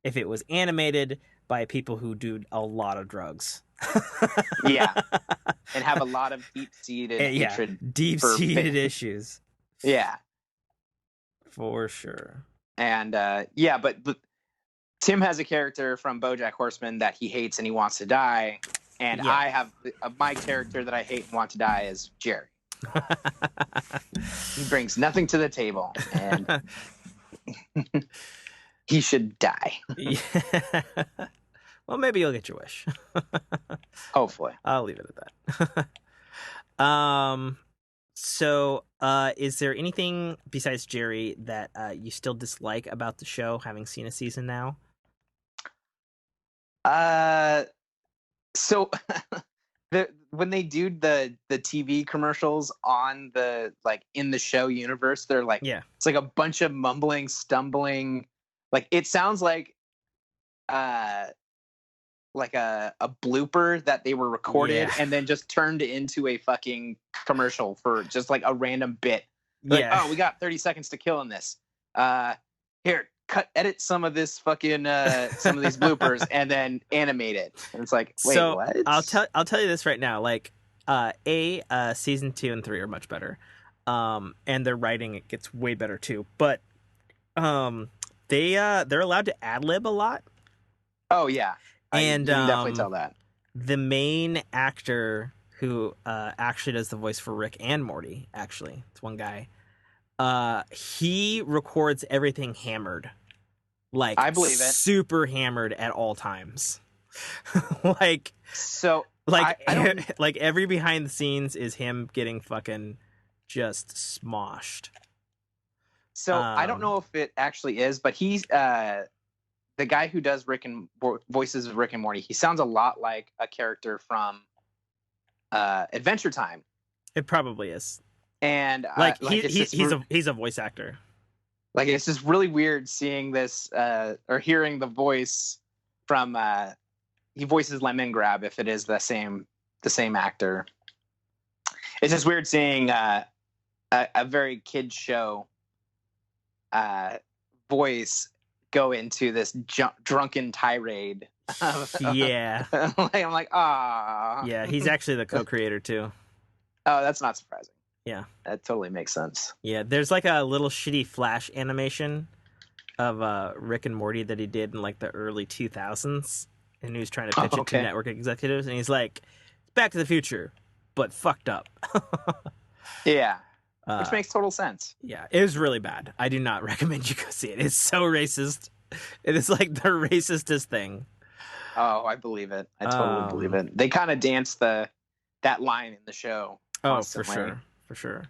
Speaker 2: if it was animated by people who do a lot of drugs.
Speaker 3: Yeah. And have a lot of deep-seated hatred.
Speaker 2: Deep-seated issues.
Speaker 3: Yeah.
Speaker 2: For sure.
Speaker 3: And but Tim has a character from BoJack Horseman that he hates and he wants to die. And I have my character that I hate and want to die is Jerry. He brings nothing to the table, and he should die.
Speaker 2: Well, maybe you'll get your wish.
Speaker 3: Hopefully.
Speaker 2: I'll leave it at that. So is there anything besides Jerry that you still dislike about the show, having seen a season now?
Speaker 3: So when they do the TV commercials on the in the show universe, they're it's like a bunch of mumbling, stumbling, it sounds like a blooper that they were recorded and then just turned into a fucking commercial for just a random bit. Oh, we got 30 seconds to kill in this. Here, edit some of this fucking some of these bloopers and then animate it. And it's wait,
Speaker 2: so
Speaker 3: what?
Speaker 2: I'll tell you this right now. Season 2 and 3 are much better. And their writing, it gets way better too. But they're allowed to ad-lib a lot.
Speaker 3: Oh yeah.
Speaker 2: And
Speaker 3: you can definitely tell that.
Speaker 2: The main actor who actually does the voice for Rick and Morty, actually, it's one guy. He records everything hammered,
Speaker 3: I believe it,
Speaker 2: super hammered at all times. Every behind the scenes is him getting fucking just smoshed.
Speaker 3: So I don't know if it actually is, but he's the guy who does voices of Rick and Morty. He sounds a lot like a character from Adventure Time.
Speaker 2: It probably is.
Speaker 3: And
Speaker 2: he's a voice actor.
Speaker 3: It's just really weird seeing this or hearing the voice from he voices Lemon Grab if it is the same actor. It's just weird seeing a very kid show voice go into this drunken tirade.
Speaker 2: Yeah.
Speaker 3: I'm like, ah.
Speaker 2: Yeah, he's actually the co-creator too.
Speaker 3: Oh, that's not surprising.
Speaker 2: Yeah.
Speaker 3: That totally makes sense.
Speaker 2: Yeah, there's like a little shitty Flash animation of Rick and Morty that he did in like the early 2000s, and he was trying to pitch it to network executives, and he's like, Back to the Future, but fucked up.
Speaker 3: Yeah. Which makes total sense.
Speaker 2: Yeah, it was really bad. I do not recommend you go see it. It's so racist. It is like the racistest thing.
Speaker 3: Oh, I believe it. I totally believe it. They kind of dance that line in the show. Constantly.
Speaker 2: For sure.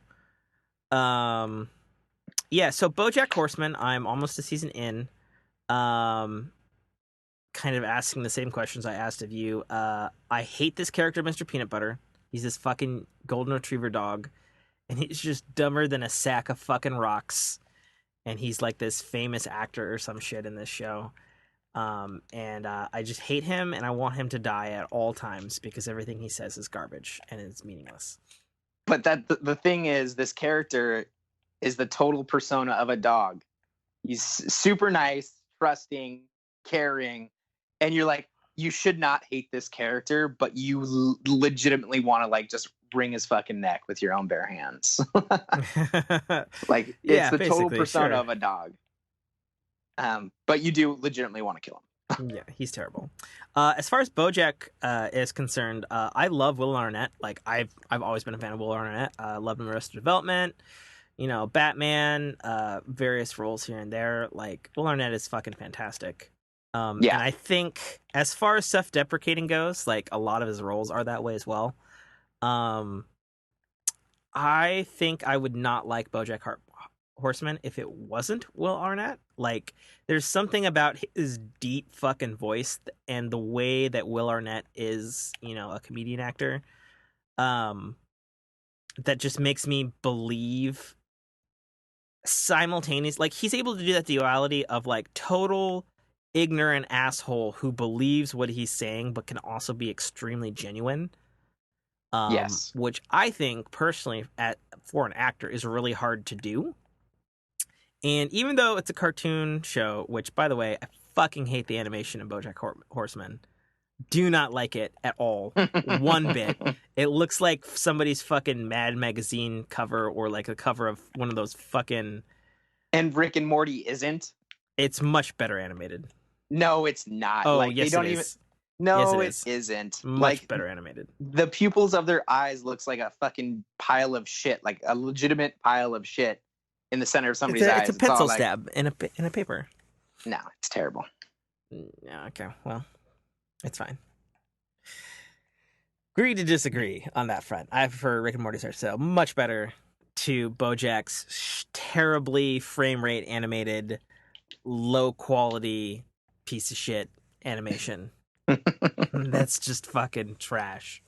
Speaker 2: Yeah, so BoJack Horseman, I'm almost a season in. Kind of asking the same questions I asked of you. I hate this character, Mr. Peanut Butter. He's this fucking golden retriever dog, and he's just dumber than a sack of fucking rocks. And he's like this famous actor or some shit in this show. And I just hate him, and I want him to die at all times because everything he says is garbage and it's meaningless.
Speaker 3: But the thing is, this character is the total persona of a dog. He's super nice, trusting, caring, and you're like, you should not hate this character, but you legitimately want to like just wring his fucking neck with your own bare hands. Like, it's the total persona of a dog. But you do legitimately want to kill him.
Speaker 2: Yeah, he's terrible. As far as BoJack is concerned, I love Will Arnett. Like, I've always been a fan of Will Arnett. Loved him in Arrested Development. You know, Batman, various roles here and there. Like, Will Arnett is fucking fantastic. And I think as far as self-deprecating goes, like, a lot of his roles are that way as well. I think I would not like BoJack Horseman if it wasn't Will Arnett. Like, there's something about his deep fucking voice and the way that Will Arnett is, you know, a comedian actor, that just makes me believe simultaneous. Like, he's able to do that duality of like total ignorant asshole who believes what he's saying but can also be extremely genuine.
Speaker 3: Yes,
Speaker 2: which I think personally, for an actor, is really hard to do. And even though it's a cartoon show, which, by the way, I fucking hate the animation in BoJack Horseman. Do not like it at all. One bit. It looks like somebody's fucking Mad Magazine cover or like a cover of one of those fucking...
Speaker 3: And Rick and Morty isn't?
Speaker 2: It's much better animated.
Speaker 3: No, it's not.
Speaker 2: Oh,
Speaker 3: like,
Speaker 2: yes,
Speaker 3: they don't
Speaker 2: it
Speaker 3: even...
Speaker 2: is.
Speaker 3: No,
Speaker 2: yes,
Speaker 3: it isn't.
Speaker 2: Much
Speaker 3: like,
Speaker 2: better animated.
Speaker 3: The pupils of their eyes looks like a fucking pile of shit. Like a legitimate pile of shit in the center of somebody's eyes.
Speaker 2: It's a pencil stab in a paper.
Speaker 3: No, it's terrible.
Speaker 2: Yeah, okay, well, it's fine. Agree to disagree on that front. I prefer Rick and Morty's art style much better to BoJack's terribly frame rate animated, low quality piece of shit animation. That's just fucking trash.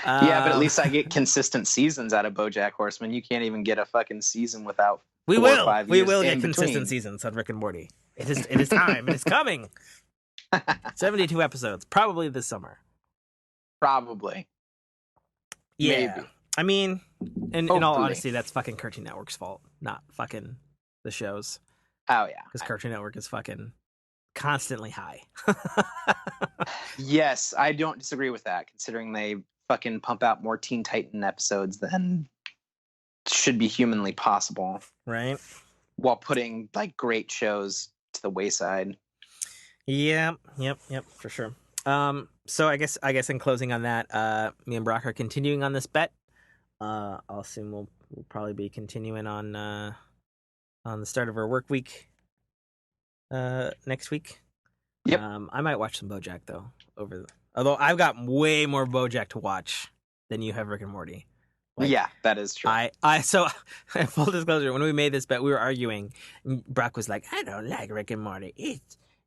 Speaker 3: Yeah, but at least I get consistent seasons out of BoJack Horseman. You can't even get a fucking season without. We will
Speaker 2: get consistent seasons on Rick and Morty. It is time. It is coming. 72 episodes, probably this summer.
Speaker 3: Probably.
Speaker 2: Yeah. Maybe. I mean, in all honesty, that's fucking Cartoon Network's fault, not fucking the shows.
Speaker 3: Oh yeah,
Speaker 2: because Cartoon Network is fucking constantly high.
Speaker 3: Yes, I don't disagree with that, considering they fucking pump out more Teen Titan episodes than should be humanly possible.
Speaker 2: Right.
Speaker 3: While putting like great shows to the wayside.
Speaker 2: Yep, for sure. So I guess in closing on that, me and Brock are continuing on this bet. I'll assume we'll probably be continuing on the start of our work week next week.
Speaker 3: Yep.
Speaker 2: I might watch some BoJack though. Although I've got way more BoJack to watch than you have Rick and Morty. Like,
Speaker 3: yeah, that is true.
Speaker 2: So full disclosure, when we made this bet, we were arguing. And Brock was like, "I don't like Rick and Morty.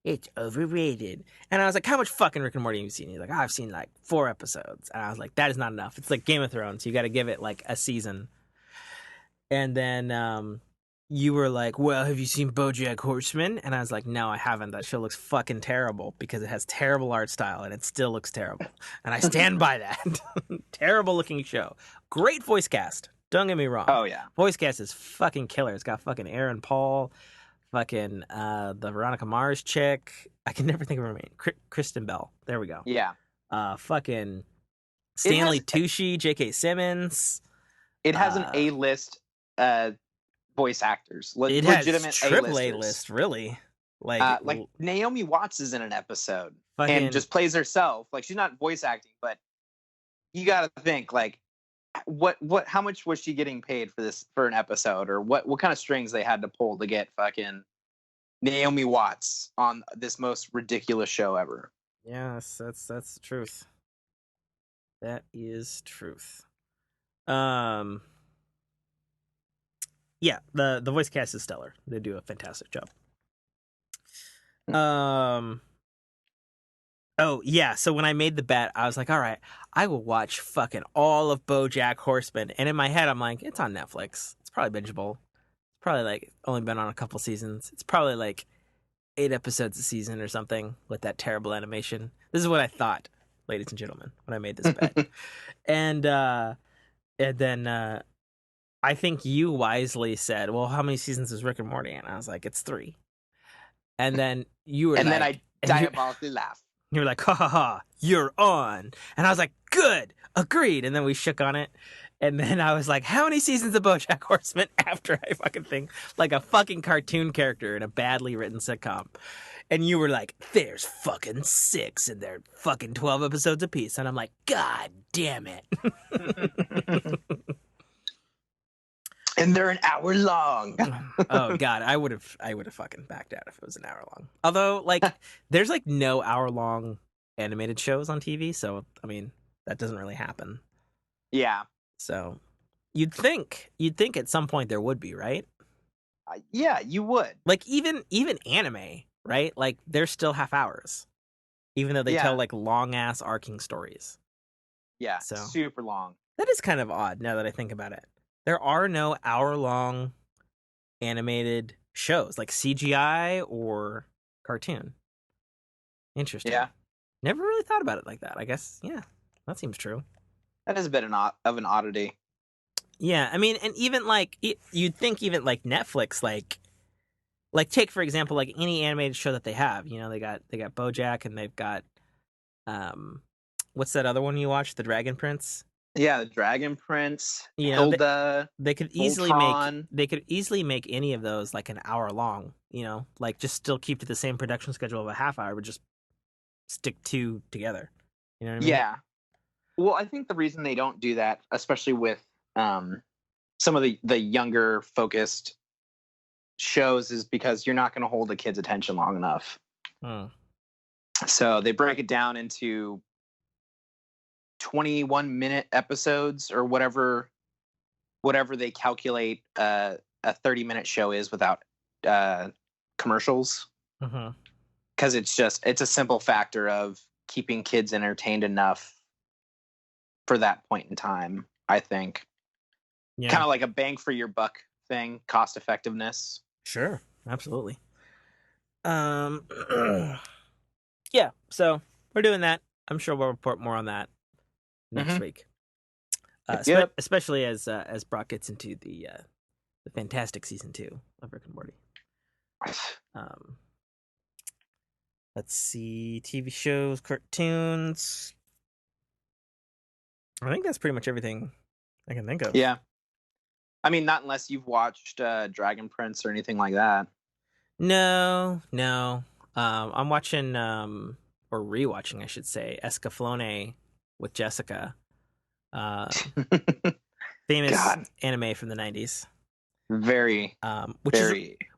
Speaker 2: It's overrated." And I was like, "How much fucking Rick and Morty have you seen?" He's like, "I've seen like 4 episodes." And I was like, "That is not enough. It's like Game of Thrones. You got to give it like a season." And then you were like, well, have you seen BoJack Horseman? And I was like, no, I haven't. That show looks fucking terrible because it has terrible art style and it still looks terrible. And I stand by that. Terrible looking show. Great voice cast. Don't get me wrong.
Speaker 3: Oh yeah.
Speaker 2: Voice cast is fucking killer. It's got fucking Aaron Paul, fucking the Veronica Mars chick. I can never think of her name. Kristen Bell. There we go.
Speaker 3: Yeah.
Speaker 2: Fucking Stanley Tucci, J.K. Simmons.
Speaker 3: It has an A-list voice actors.
Speaker 2: It
Speaker 3: legitimate
Speaker 2: has triple
Speaker 3: A-listers.
Speaker 2: A-list, really. Like
Speaker 3: Naomi Watts is in an episode
Speaker 2: fucking,
Speaker 3: and just plays herself. Like, she's not voice acting, but you got to think, like, how much was she getting paid for an episode, or what kind of strings they had to pull to get fucking Naomi Watts on this most ridiculous show ever.
Speaker 2: Yes, that's the truth. That is truth. Yeah, the voice cast is stellar. They do a fantastic job. Oh yeah, so when I made the bet, I was like, all right, I will watch fucking all of BoJack Horseman. And in my head, I'm like, it's on Netflix. It's probably bingeable. It's probably like only been on a couple seasons. It's probably like 8 episodes a season or something with that terrible animation. This is what I thought, ladies and gentlemen, when I made this bet. And then I think you wisely said, well, how many seasons is Rick and Morty? And I was like, it's 3. And then you were
Speaker 3: and
Speaker 2: like...
Speaker 3: then I diabolically laughed.
Speaker 2: You were like, ha ha ha, you're on. And I was like, good, agreed. And then we shook on it. And then I was like, how many seasons of BoJack Horseman after I fucking think like a fucking cartoon character in a badly written sitcom? And you were like, there's fucking 6 and they're fucking 12 episodes apiece. And I'm like, God damn it.
Speaker 3: And they're an hour long.
Speaker 2: Oh God, I would have fucking backed out if it was an hour long. Although, like, there's like no hour long animated shows on TV, so I mean that doesn't really happen.
Speaker 3: Yeah.
Speaker 2: So you'd think at some point there would be, right?
Speaker 3: Yeah, you would.
Speaker 2: Like even anime, right? Like they're still half hours, even though they tell like long ass arcing stories.
Speaker 3: Yeah,
Speaker 2: so
Speaker 3: super long.
Speaker 2: That is kind of odd now that I think about it. There are no hour-long animated shows, like CGI or cartoon. Interesting.
Speaker 3: Yeah.
Speaker 2: Never really thought about it like that. I guess, yeah, that seems true.
Speaker 3: That is a bit of an oddity.
Speaker 2: Yeah, I mean, and even like, you'd think even like Netflix, like take, for example, like any animated show that they have, you know, they got BoJack and they've got, what's that other one you watched, The Dragon Prince?
Speaker 3: Yeah, the Dragon Prince,
Speaker 2: you know,
Speaker 3: Hilda.
Speaker 2: They could easily make any of those like an hour long. You know, like just still keep to the same production schedule of a half hour, but just stick 2 together. You know what I mean?
Speaker 3: Yeah. Well, I think the reason they don't do that, especially with some of the younger focused shows, is because you're not going to hold a kid's attention long enough. So they break it down into 21-minute episodes or whatever they calculate a 30-minute show is without commercials. Because it's a simple factor of keeping kids entertained enough for that point in time, I think. Yeah. Kind of like a bang for your buck thing, cost effectiveness.
Speaker 2: Sure, absolutely. Yeah, so we're doing that. I'm sure we'll report more on that next week. Especially as Brock gets into the fantastic season 2 of Rick and Morty. Let's see, TV shows, cartoons. I think that's pretty much everything I can think of.
Speaker 3: Yeah. I mean, not unless you've watched Dragon Prince or anything like that.
Speaker 2: No. I'm watching, or rewatching, I should say, Escaflowne with Jessica. Famous anime from the 90s.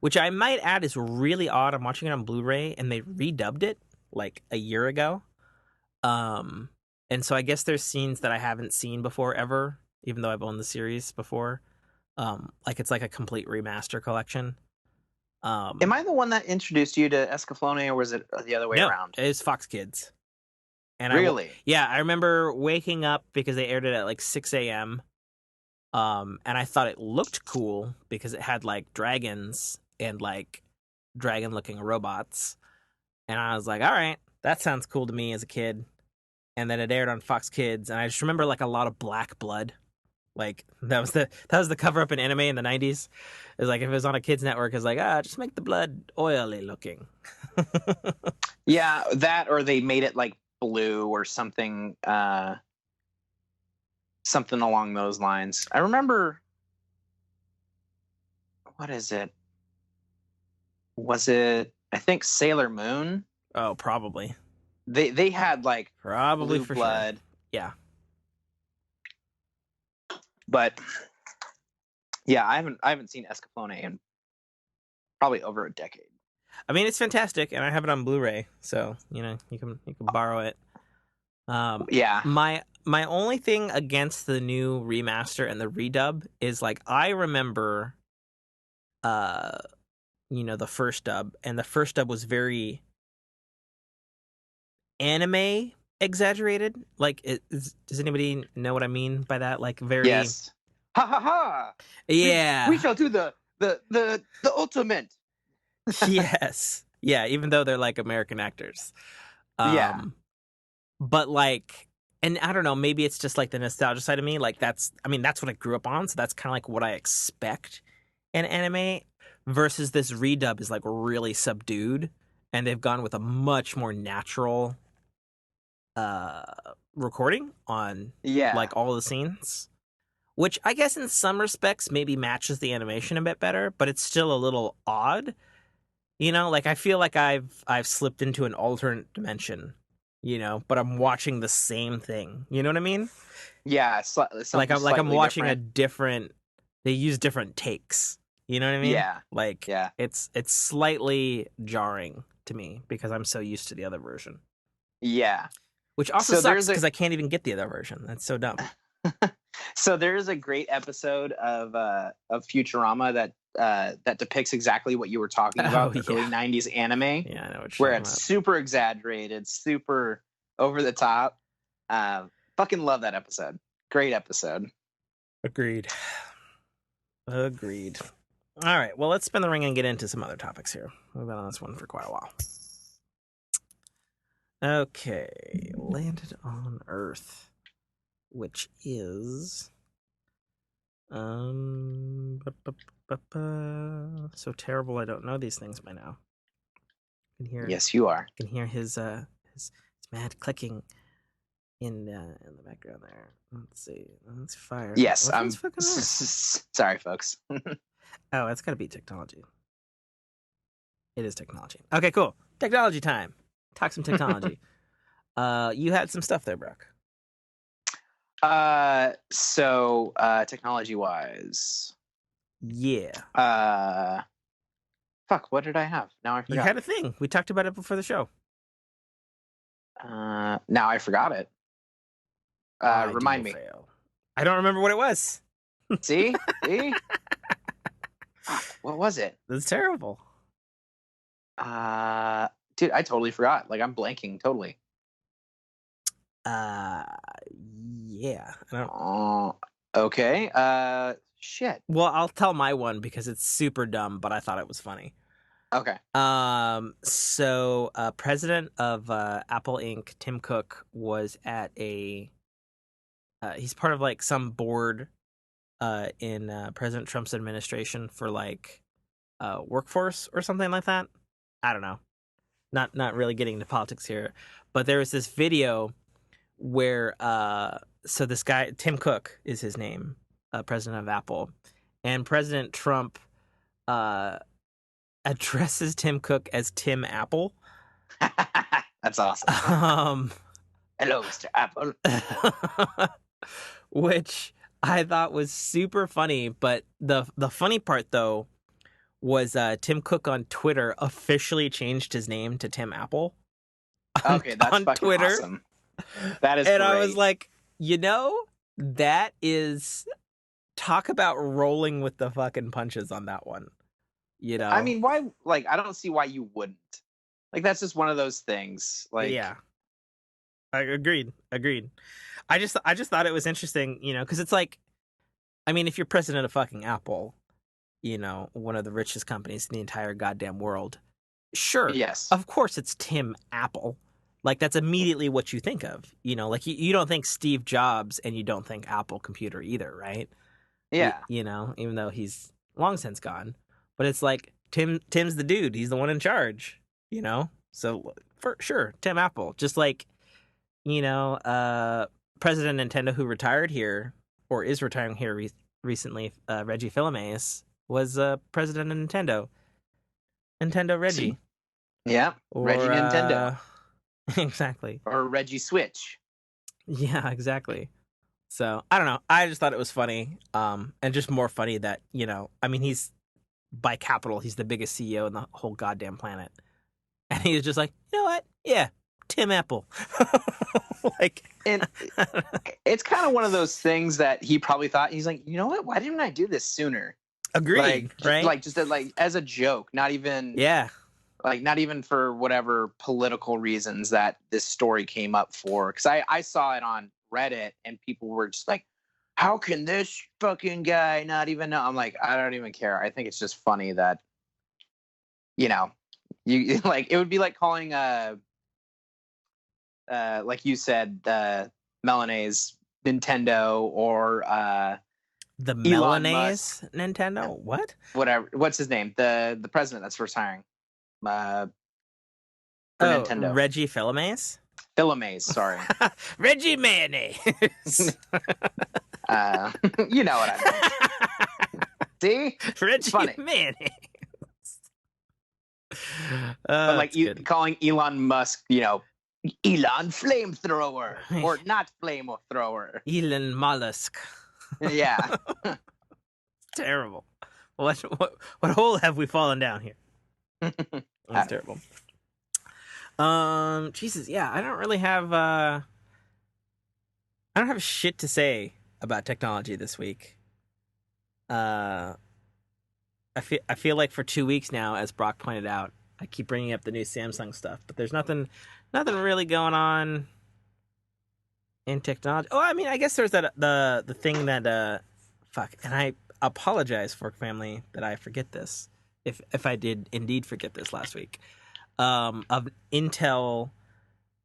Speaker 2: Which I might add is really odd. I'm watching it on Blu-ray and they redubbed it like a year ago. And so I guess there's scenes that I haven't seen before ever, even though I've owned the series before. Like it's like a complete remaster collection.
Speaker 3: Am I the one that introduced you to Escaflowne, or was it the other way around?
Speaker 2: It was Fox Kids. And
Speaker 3: really?
Speaker 2: I remember waking up because they aired it at like 6 a.m. And I thought it looked cool because it had like dragons and like dragon looking robots. And I was like, all right, that sounds cool to me as a kid. And then it aired on Fox Kids, and I just remember like a lot of black blood. Like that was the cover up in anime in the 90s. It was like if it was on a kids network, it's like, just make the blood oily looking.
Speaker 3: Yeah, that, or they made it like blue or something, something along those lines. I remember, what is it? Was it, I think, Sailor Moon?
Speaker 2: Oh, probably.
Speaker 3: They had like
Speaker 2: Probably
Speaker 3: blue
Speaker 2: for
Speaker 3: blood.
Speaker 2: sure. Yeah.
Speaker 3: But yeah, I haven't seen Escaflowne in probably over a decade.
Speaker 2: I mean, it's fantastic, and I have it on Blu-ray, so you can borrow it.
Speaker 3: Yeah.
Speaker 2: My only thing against the new remaster and the redub is like I remember, the first dub, and the first dub was very anime exaggerated. Like, does anybody know what I mean by that? Like, very
Speaker 3: Yes. Ha ha ha.
Speaker 2: Yeah.
Speaker 3: We shall do the ultimate.
Speaker 2: Yes. Yeah. Even though they're like American actors.
Speaker 3: Yeah.
Speaker 2: But like, and I don't know, maybe it's just like the nostalgia side of me. Like that's what I grew up on. So that's kind of like what I expect in anime versus this redub is like really subdued. And they've gone with a much more natural recording on like all the scenes. Which I guess in some respects maybe matches the animation a bit better, but it's still a little odd. Like I feel like I've slipped into an alternate dimension, but I'm watching the same thing. You know what I mean?
Speaker 3: Yeah,
Speaker 2: I'm watching a different. They use different takes. You know what I mean?
Speaker 3: Yeah.
Speaker 2: Like it's slightly jarring to me because I'm so used to the other version.
Speaker 3: Yeah.
Speaker 2: Which also sucks because I can't even get the other version. That's so dumb.
Speaker 3: So there is a great episode of Futurama that depicts exactly what you were talking about, the early 90s anime.
Speaker 2: Yeah, I know what
Speaker 3: where it's super exaggerated, super over the top. Fucking love that episode. Great episode.
Speaker 2: Agreed. All right, well, let's spin the ring and get into some other topics here. We've been on this one for quite a while. Okay, landed on Earth, which is so terrible. I don't know these things by now. I can hear.
Speaker 3: Yes, you are.
Speaker 2: I can hear his mad clicking in the background there. Let's see. Let's fire.
Speaker 3: Yes, I'm sorry, folks.
Speaker 2: Oh, it's got to be technology. It is technology. Okay, cool. Technology time. Talk some technology. You had some stuff there, Brock.
Speaker 3: So technology wise.
Speaker 2: Yeah.
Speaker 3: Fuck, what did I have? Now I forgot.
Speaker 2: You had a thing. We talked about it before the show.
Speaker 3: Now I forgot it. Remind me.
Speaker 2: Fail. I don't remember what it was.
Speaker 3: See? What was it?
Speaker 2: That's terrible.
Speaker 3: Dude, I totally forgot. Like I'm blanking totally.
Speaker 2: Yeah.
Speaker 3: Okay. Shit.
Speaker 2: Well, I'll tell my one because it's super dumb, but I thought it was funny.
Speaker 3: Okay.
Speaker 2: So, president of Apple Inc., Tim Cook, was at he's part of like some board in President Trump's administration for like workforce or something like that. I don't know. Not really getting into politics here, but there was this video where so this guy Tim Cook is his name, president of Apple, and President Trump addresses Tim Cook as Tim Apple.
Speaker 3: That's awesome. Hello, Mr. Apple.
Speaker 2: Which I thought was super funny, but the funny part though was Tim Cook on Twitter officially changed his name to Tim Apple.
Speaker 3: Okay, that's on fucking Twitter. Awesome. That is
Speaker 2: and
Speaker 3: great.
Speaker 2: I was like, that is talk about rolling with the fucking punches on that one.
Speaker 3: I mean, why? Like, I don't see why you wouldn't. Like, that's just one of those things. Like,
Speaker 2: yeah, I agreed. I just thought it was interesting, because it's like, I mean, if you're president of fucking Apple, one of the richest companies in the entire goddamn world, sure,
Speaker 3: Yes.
Speaker 2: of course it's Tim Apple. Like, that's immediately what you think of. Like you don't think Steve Jobs and you don't think Apple computer either, right?
Speaker 3: Yeah.
Speaker 2: Even though he's long since gone. But it's like Tim's the dude. He's the one in charge, So for sure, Tim Apple. Just like, President Nintendo, who retired here or is retiring here recently, Reggie Fils-Aimé, was president of Nintendo. Nintendo Reggie.
Speaker 3: Yeah,
Speaker 2: Or,
Speaker 3: Reggie Nintendo.
Speaker 2: Exactly.
Speaker 3: Or Reggie Switch.
Speaker 2: Yeah, exactly. So, I don't know. I just thought it was funny. And just more funny that, I mean, he's by capital, he's the biggest CEO in the whole goddamn planet. And he was just like, you know what? Yeah, Tim Apple. Like,
Speaker 3: and it's kind of one of those things that he probably thought, he's like, you know what? Why didn't I do this sooner?
Speaker 2: Agreed, right?
Speaker 3: Like, just as a joke, not even.
Speaker 2: Yeah.
Speaker 3: Like, not even for whatever political reasons that this story came up for. Because I saw it on Reddit and people were just like, how can this fucking guy not even know? I'm like, I don't even care. I think it's just funny that, you like, it would be like calling, like you said, Melanaise Nintendo or
Speaker 2: the
Speaker 3: Elon
Speaker 2: Melanaise Nintendo? What?
Speaker 3: Whatever. What's his name? The president that's retiring. For Nintendo.
Speaker 2: Reggie Fils-Aimé?
Speaker 3: Fils-Aimé, sorry.
Speaker 2: Reggie Mayonnaise.
Speaker 3: You know what I mean. See?
Speaker 2: Reggie
Speaker 3: funny.
Speaker 2: Mayonnaise.
Speaker 3: But like calling Elon Musk, Elon Flamethrower or not Flamethrower.
Speaker 2: Elon Mollusk.
Speaker 3: Yeah.
Speaker 2: Terrible. What hole have we fallen down here? That's terrible. Jesus, yeah, I don't really have I don't have shit to say about technology this week. I feel like for 2 weeks now, as Brock pointed out, I keep bringing up the new Samsung stuff, but there's nothing really going on in technology. Oh, I mean, I guess there's the thing that fuck, and I apologize for family that I forget this. If I did indeed forget this last week, of Intel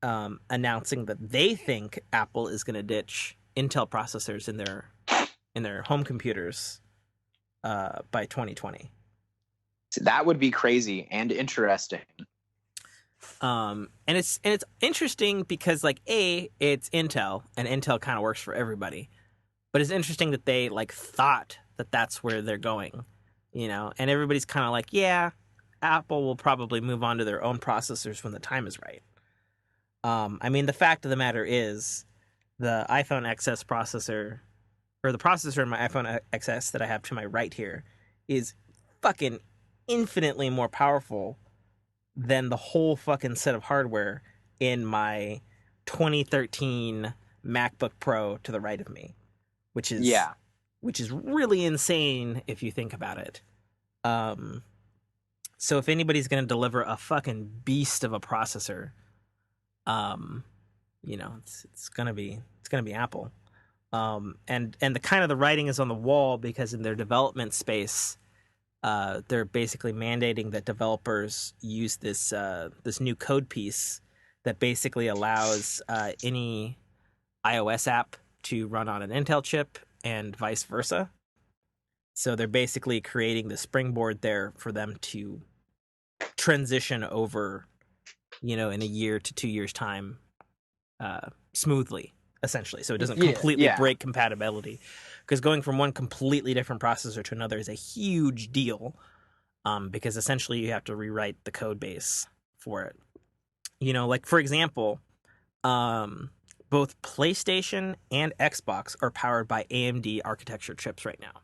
Speaker 2: announcing that they think Apple is going to ditch Intel processors in their home computers by 2020.
Speaker 3: So that would be crazy and interesting.
Speaker 2: And it's interesting because like it's Intel and Intel kind of works for everybody, but it's interesting that they like thought that that's where they're going. And everybody's kind of like, yeah, Apple will probably move on to their own processors when the time is right. I mean, the fact of the matter is the iPhone XS processor, or the processor in my iPhone XS that I have to my right here, is fucking infinitely more powerful than the whole fucking set of hardware in my 2013 MacBook Pro to the right of me, which is really insane if you think about it. So if anybody's going to deliver a fucking beast of a processor, it's going to be Apple. And the kind of the writing is on the wall because in their development space, they're basically mandating that developers use this new code piece that basically allows any iOS app to run on an Intel chip and vice versa. So they're basically creating the springboard there for them to transition over, in a year to 2 years' time, smoothly, essentially. So it doesn't completely break compatibility. Because going from one completely different processor to another is a huge deal, because essentially you have to rewrite the code base for it. Like, for example, both PlayStation and Xbox are powered by AMD architecture chips right now,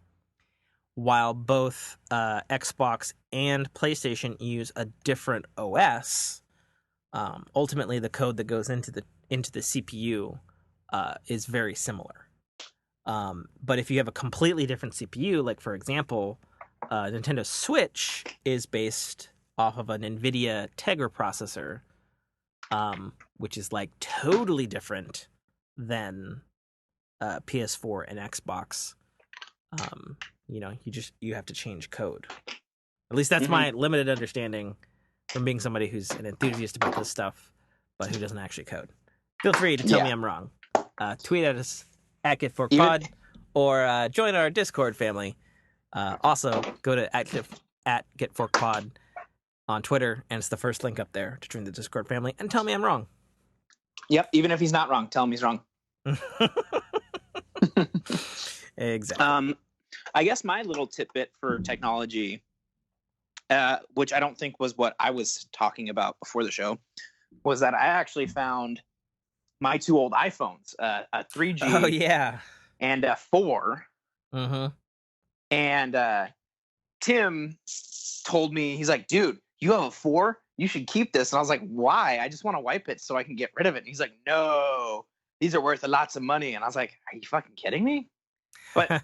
Speaker 2: while both Xbox and PlayStation use a different OS. Ultimately, the code that goes into the CPU is very similar. But if you have a completely different CPU, like for example, Nintendo Switch is based off of an NVIDIA Tegra processor, which is like totally different than PS4 and Xbox. you have to change code. At least that's my limited understanding from being somebody who's an enthusiast about this stuff, but who doesn't actually code. Feel free to tell me I'm wrong. Tweet at us at GetForkPod or join our Discord family. Also, go to at GetForkPod on Twitter, and it's the first link up there to join the Discord family, and tell me I'm wrong.
Speaker 3: Yep, even if he's not wrong, tell him he's wrong.
Speaker 2: Exactly.
Speaker 3: I guess my little tidbit for technology, which I don't think was what I was talking about before the show, was that I actually found my 2 old iPhones, a 3G
Speaker 2: Oh, yeah.
Speaker 3: and a 4.
Speaker 2: Mm-hmm.
Speaker 3: And Tim told me, he's like, dude, you have a 4? You should keep this. And I was like, why? I just want to wipe it so I can get rid of it. And he's like, no, these are worth lots of money. And I was like, are you fucking kidding me? But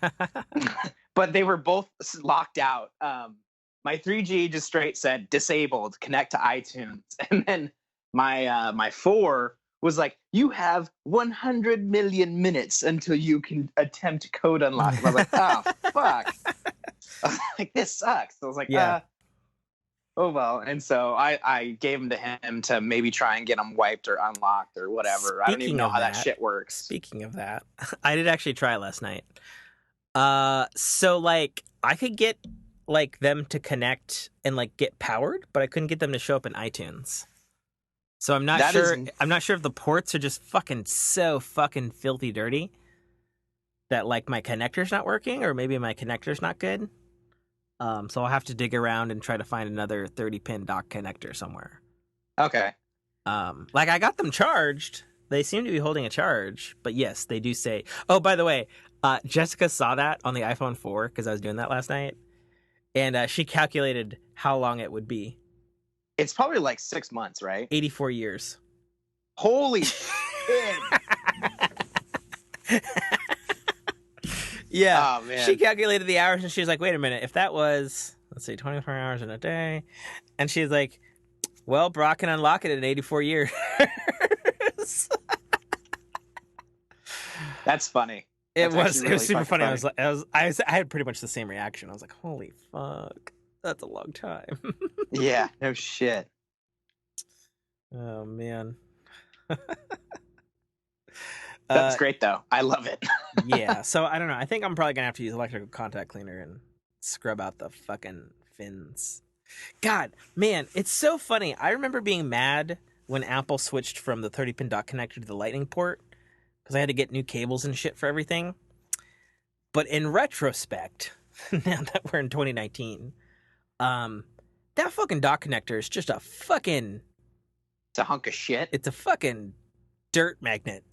Speaker 3: but they were both locked out. My 3G just straight said disabled, connect to iTunes. And then my 4 was like, you have 100 million minutes until you can attempt code unlock. And I was like, oh, fuck. I was like, this sucks. I was like, oh, well. And so I gave them to him to maybe try and get them wiped or unlocked or whatever. I don't even know how that shit works.
Speaker 2: Speaking of that, I did actually try last night. So, like, I could get, like, them to connect and, like, get powered, but I couldn't get them to show up in iTunes. So I'm not sure. I'm not sure if the ports are just so fucking filthy dirty that, like, my connector's not working, or maybe my connector's not good. So I'll have to dig around and try to find another 30-pin dock connector somewhere.
Speaker 3: Okay.
Speaker 2: Like, I got them charged. They seem to be holding a charge, but yes, they do say. Oh, by the way, Jessica saw that on the iPhone 4 because I was doing that last night, and she calculated how long it would be.
Speaker 3: It's probably like 6 months, right?
Speaker 2: 84 years.
Speaker 3: Holy shit.
Speaker 2: Yeah.
Speaker 3: Oh, man.
Speaker 2: She calculated the hours and she was like, wait a minute, if that was, let's see, 24 hours in a day. And she's like, well, Brock can unlock it in 84 years.
Speaker 3: That's funny.
Speaker 2: It was
Speaker 3: Really
Speaker 2: super funny.
Speaker 3: funny.
Speaker 2: I had pretty much the same reaction. I was like, holy fuck. That's a long time.
Speaker 3: Yeah, no shit.
Speaker 2: Oh, man.
Speaker 3: That's great, though. I love it.
Speaker 2: Yeah, so I don't know. I think I'm probably going to have to use electrical contact cleaner and scrub out the fucking fins. God, man, it's so funny. I remember being mad when Apple switched from the 30-pin dock connector to the lightning port because I had to get new cables and shit for everything. But in retrospect, now that we're in 2019... that fucking dock connector is just a fucking...
Speaker 3: It's a hunk of shit.
Speaker 2: It's a fucking dirt magnet.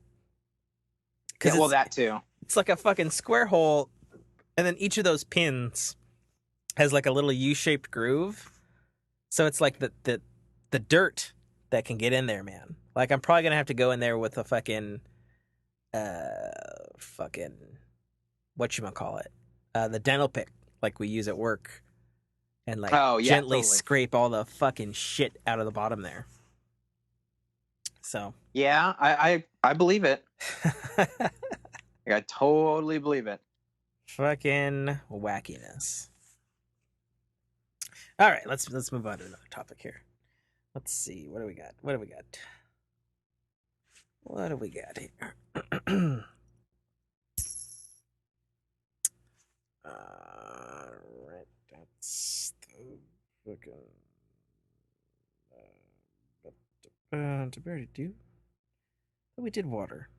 Speaker 3: Yeah, well, that too.
Speaker 2: It's like a fucking square hole, and then each of those pins has like a little U-shaped groove. So it's like the dirt that can get in there, man. Like, I'm probably gonna have to go in there with a fucking whatchamacallit, the dental pick, like we use at work. And, like, gently scrape all the fucking shit out of the bottom there. So.
Speaker 3: Yeah, I believe it. I totally believe it.
Speaker 2: Fucking wackiness. All right, let's move on to another topic here. Let's see. What do we got? What do we got here? Right, that's the fucking. Did we already do? Oh, we did water.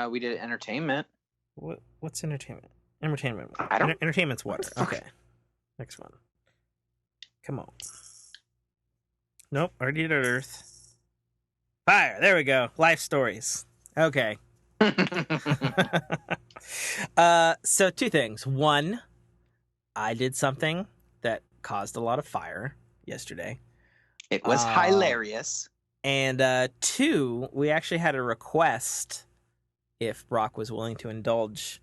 Speaker 3: We did entertainment.
Speaker 2: What's entertainment? Entertainment.
Speaker 3: I don't.
Speaker 2: Entertainment's water. Okay. Next one. Come on. Nope. Already did Earth. Fire. There we go. Life stories. Okay. So 2 things. 1, I did something that caused a lot of fire yesterday.
Speaker 3: It was hilarious.
Speaker 2: And 2, we actually had a request if Brock was willing to indulge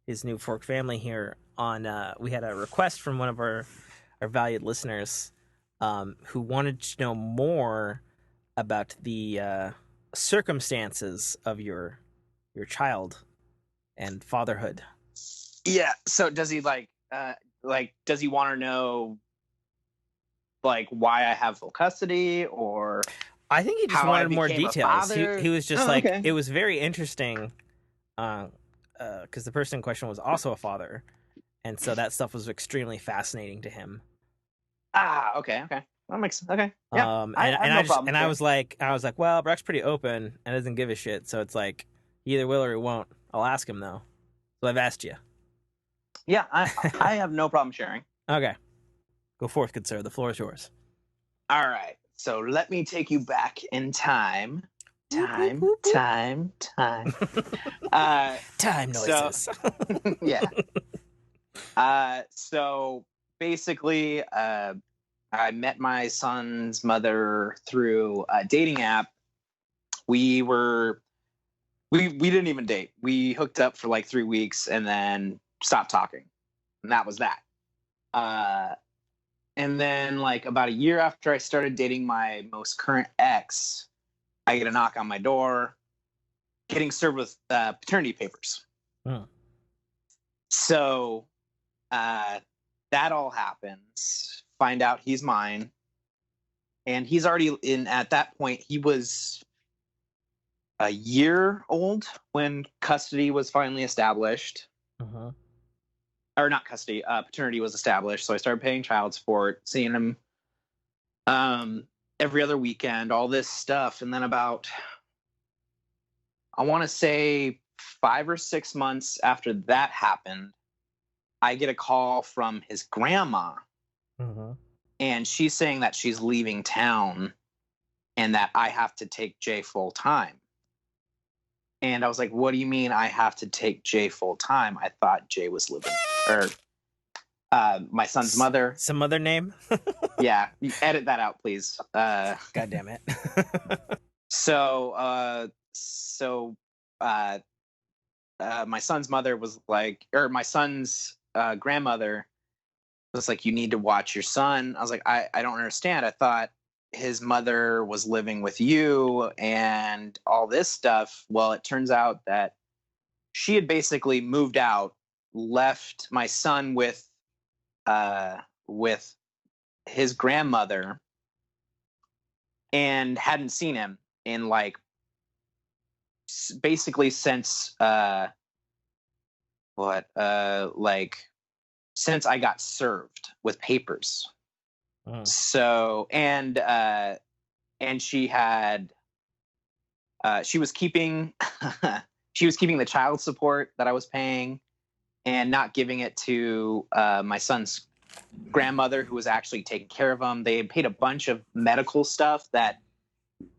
Speaker 2: his new Fork family here on. We had a request from one of our valued listeners who wanted to know more about the circumstances of your child and fatherhood.
Speaker 3: Yeah. So does he does he want to know like why I have full custody or
Speaker 2: I think he just
Speaker 3: how I
Speaker 2: wanted more
Speaker 3: became a
Speaker 2: details.
Speaker 3: father?
Speaker 2: He was just
Speaker 3: Oh,
Speaker 2: like,
Speaker 3: okay.
Speaker 2: it was very interesting, because the person in question was also a father, and so that stuff was extremely fascinating to him.
Speaker 3: Ah, okay. That makes okay. Yeah, I have no problem.
Speaker 2: I was like, well, Breck's pretty open and doesn't give a shit, so it's like he either will or he won't. I'll ask him though. So I've asked you.
Speaker 3: Yeah, I have no problem sharing.
Speaker 2: Okay, go forth, good sir. The floor is yours.
Speaker 3: All right. So let me take you back in time. Time
Speaker 2: noises.
Speaker 3: Yeah. So basically, I met my son's mother through a dating app. We didn't even date. We hooked up for like 3 weeks and then stopped talking, and that was that. And then like about a year after I started dating my most current ex, I get a knock on my door, getting served with paternity papers.
Speaker 2: Oh.
Speaker 3: So that all happens. Find out he's mine. And he's already at that point, he was a year old when custody was finally established.
Speaker 2: Uh-huh.
Speaker 3: Or not custody, paternity was established. So I started paying child support, seeing him every other weekend, all this stuff. And then about, I want to say 5 or 6 months after that happened, I get a call from his grandma.
Speaker 2: Uh-huh.
Speaker 3: And she's saying that she's leaving town and that I have to take Jay full time. And I was like, what do you mean I have to take Jay full time? I thought Jay was living, or my son's mother.
Speaker 2: Some other name?
Speaker 3: Yeah, you edit that out, please.
Speaker 2: God damn it.
Speaker 3: So my son's mother was like, or my son's grandmother was like, you need to watch your son. I was like, I don't understand. I thought his mother was living with you and all this stuff. Well, it turns out that she had basically moved out, left my son with his grandmother, and hadn't seen him in like basically since since I got served with papers. So and she had she was keeping she was keeping the child support that I was paying and not giving it to my son's grandmother, who was actually taking care of him. They had paid a bunch of medical stuff that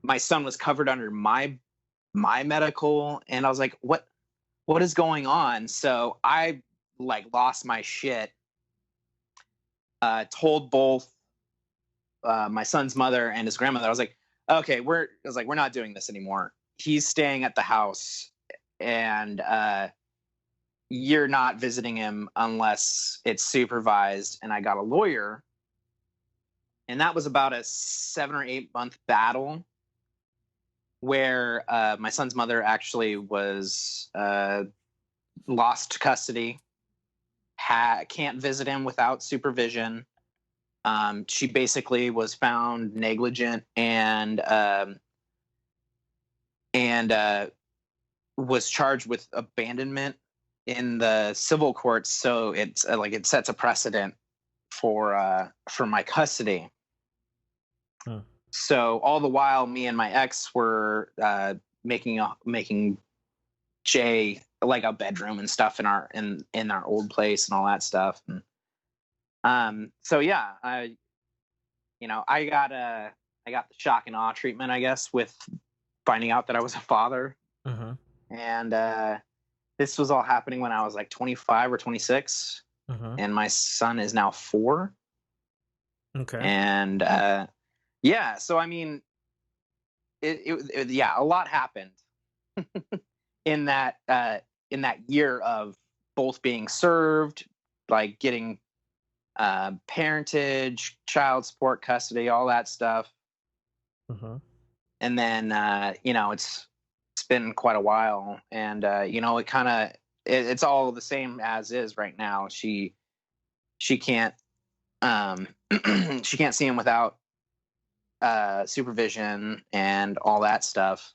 Speaker 3: my son was covered under my medical, and I was like, what is going on? So I like lost my shit. Told both my son's mother and his grandmother. I was like, okay, we're not doing this anymore. He's staying at the house, and you're not visiting him unless it's supervised. And I got a lawyer, and that was about a 7 or 8 month battle where my son's mother actually was lost custody, can't visit him without supervision. She basically was found negligent and was charged with abandonment in the civil courts. So it's like it sets a precedent for my custody. So all the while, me and my ex were making Jay like a bedroom and stuff in our old place and all that stuff. And so yeah, I got the shock and awe treatment, I guess, with finding out that I was a father.
Speaker 2: Uh-huh.
Speaker 3: And this was all happening when I was like 25 or 26, and my son is now 4.
Speaker 2: Okay.
Speaker 3: And yeah, so I mean, it a lot happened in that year of both being served, like getting parentage, child support, custody, all that stuff. And then it's been quite a while, and it kind of it's all the same as is right now. She can't she can't see him without supervision and all that stuff.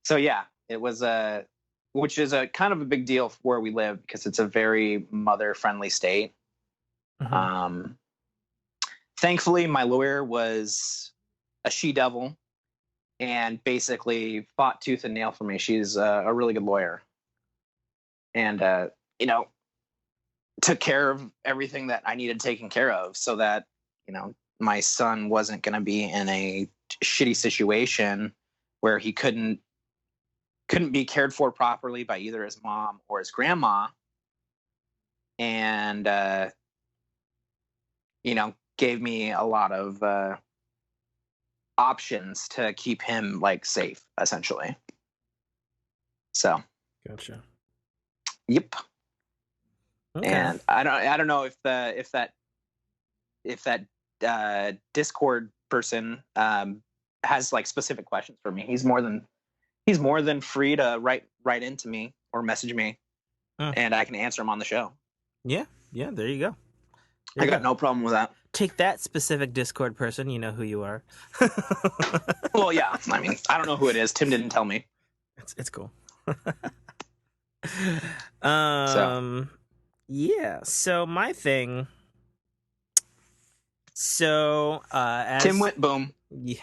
Speaker 3: So yeah, it was which is a kind of a big deal where we live because it's a very mother friendly state.
Speaker 2: Mm-hmm.
Speaker 3: Thankfully, my lawyer was a she devil and basically fought tooth and nail for me. She's a really good lawyer, and you know, took care of everything that I needed taken care of, so that my son wasn't going to be in a shitty situation where he couldn't be cared for properly by either his mom or his grandma, and gave me a lot of options to keep him safe, essentially. So,
Speaker 2: Gotcha.
Speaker 3: Yep.
Speaker 2: Okay.
Speaker 3: And I don't know if that Discord person has specific questions for me. He's more than free to write into me or message me, and I can answer them on the show.
Speaker 2: Yeah. There you go.
Speaker 3: I got no problem with that.
Speaker 2: Take that, specific Discord person. You know who you are.
Speaker 3: Well, yeah. I mean, I don't know who it is. Tim didn't tell me.
Speaker 2: It's cool. Yeah. So my thing. So as
Speaker 3: Tim went boom.
Speaker 2: Yeah.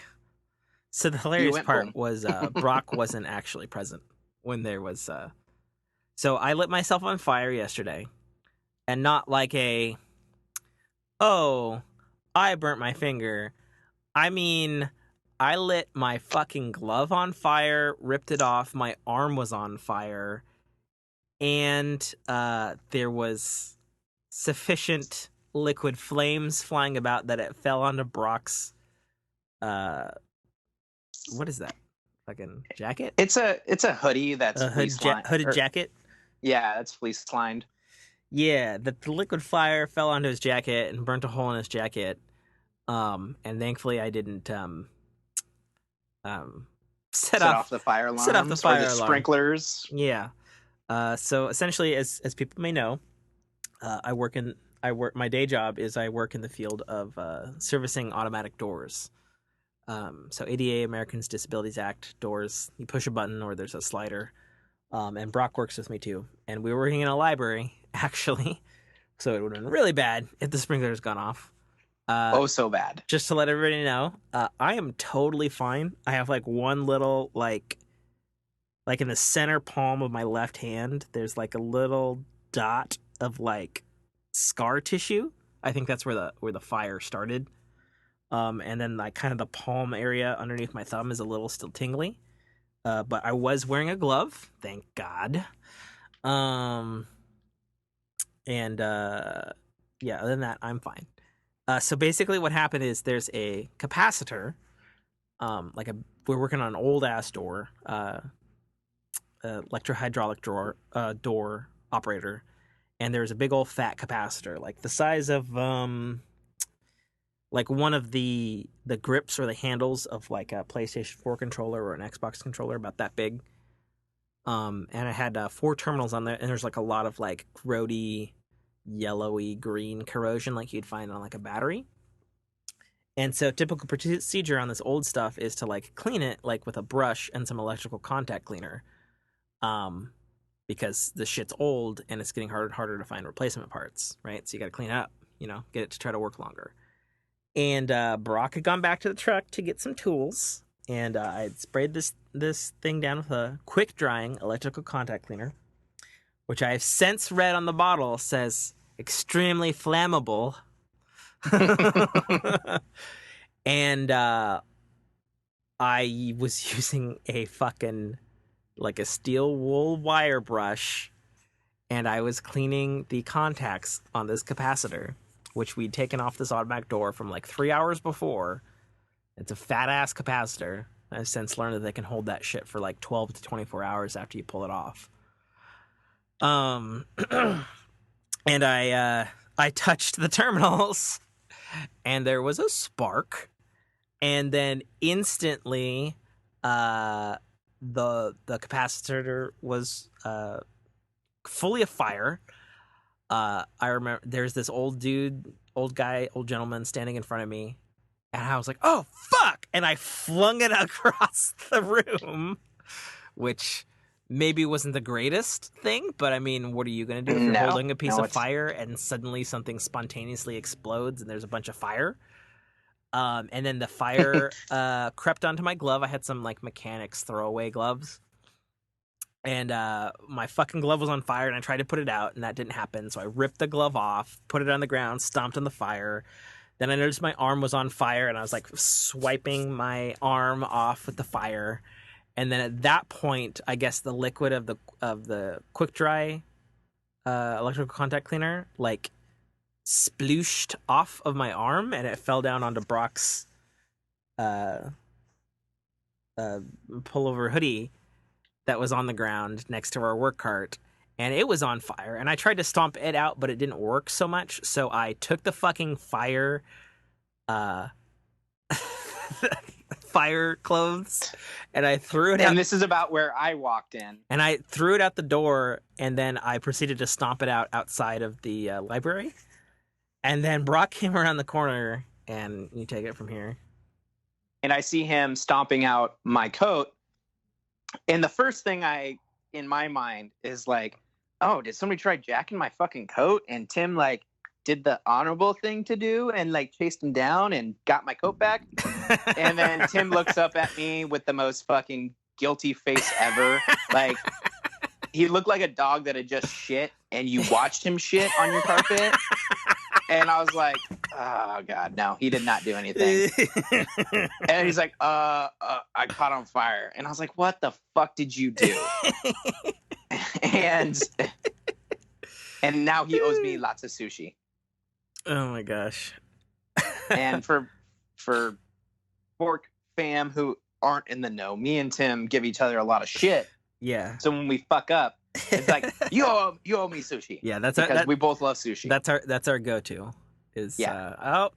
Speaker 2: So the hilarious part
Speaker 3: boom.
Speaker 2: was Brock wasn't actually present when there was. So I lit myself on fire yesterday, and not like I burnt my finger. I mean, I lit my fucking glove on fire, ripped it off. My arm was on fire, and there was sufficient liquid flames flying about that it fell onto Brock's. What is that? Fucking jacket?
Speaker 3: It's a hoodie that's
Speaker 2: hooded jacket.
Speaker 3: Yeah, that's fleece lined.
Speaker 2: Yeah, the liquid fire fell onto his jacket and burnt a hole in his jacket. And thankfully I didn't set off the fire alarm.
Speaker 3: Set off the fire alarm. Sprinklers.
Speaker 2: Yeah. So essentially, as people may know, my day job is I work in the field of servicing automatic doors. So ADA, Americans Disabilities Act doors, you push a button or there's a slider. And Brock works with me too. And we were working in a library, actually. So it would have been really bad if the sprinklers gone off.
Speaker 3: So bad.
Speaker 2: Just to let everybody know, I am totally fine. I have one little, in the center palm of my left hand, there's a little dot of scar tissue. I think that's where the fire started. And then kind of the palm area underneath my thumb is a little still tingly. But I was wearing a glove, thank God. And yeah, other than that, I'm fine. So basically what happened is there's a capacitor, we're working on an old ass door, electrohydraulic door operator, and there's a big old fat capacitor, the size of one of the grips or the handles of a PlayStation 4 controller or an Xbox controller, about that big. And I had 4 terminals on there, and there's a lot of grody, yellowy green corrosion you'd find on a battery. And so typical procedure on this old stuff is to clean it with a brush and some electrical contact cleaner, because the shit's old and it's getting harder and harder to find replacement parts, right? So you got to clean it up, get it to try to work longer. And Brock had gone back to the truck to get some tools, and I had sprayed this thing down with a quick drying electrical contact cleaner, which I have since read on the bottle says extremely flammable. And I was using a fucking a steel wool wire brush, and I was cleaning the contacts on this capacitor, which we'd taken off this automatic door from 3 hours before. It's a fat ass capacitor. I've since learned that they can hold that shit for 12 to 24 hours after you pull it off. And I touched the terminals, and there was a spark, and then instantly the capacitor was fully afire. I remember there's this old gentleman standing in front of me, and I was like, "Oh fuck!" and I flung it across the room, which maybe wasn't the greatest thing, but I mean, what are you gonna do if you're holding a piece of fire and suddenly something spontaneously explodes and there's a bunch of fire? And then the fire crept onto my glove. I had some like mechanics throwaway gloves. And my fucking glove was on fire, and I tried to put it out, and that didn't happen. So I ripped the glove off, put it on the ground, stomped on the fire. Then I noticed my arm was on fire, and I was like swiping my arm off with the fire. And then at that point, I guess the liquid of the quick dry electrical contact cleaner like splooshed off of my arm, and it fell down onto Brock's pullover hoodie that was on the ground next to our work cart, and it was on fire. And I tried to stomp it out, but it didn't work so much. So I took the fucking fire clothes and I threw it out.
Speaker 3: And this is about where I walked in.
Speaker 2: And I threw it out the door, and then I proceeded to stomp it out outside of the library. And then Brock came around the corner, and you take it from here.
Speaker 3: And I see him stomping out my coat. And the first thing in my mind is like, oh, did somebody try jacking my fucking coat? And Tim like did the honorable thing to do and like chased him down and got my coat back. And then Tim looks up at me with the most fucking guilty face ever. Like he looked like a dog that had just shit and you watched him shit on your carpet. And I was like, oh God, no, he did not do anything. And he's like, I caught on fire. And I was like, what the fuck did you do? and now he owes me lots of sushi.
Speaker 2: Oh my gosh.
Speaker 3: And for Pork fam who aren't in the know, me and Tim give each other a lot of shit.
Speaker 2: Yeah.
Speaker 3: So when we fuck up, it's like you owe me sushi.
Speaker 2: Yeah,
Speaker 3: because we both love sushi.
Speaker 2: That's our go-to. Is the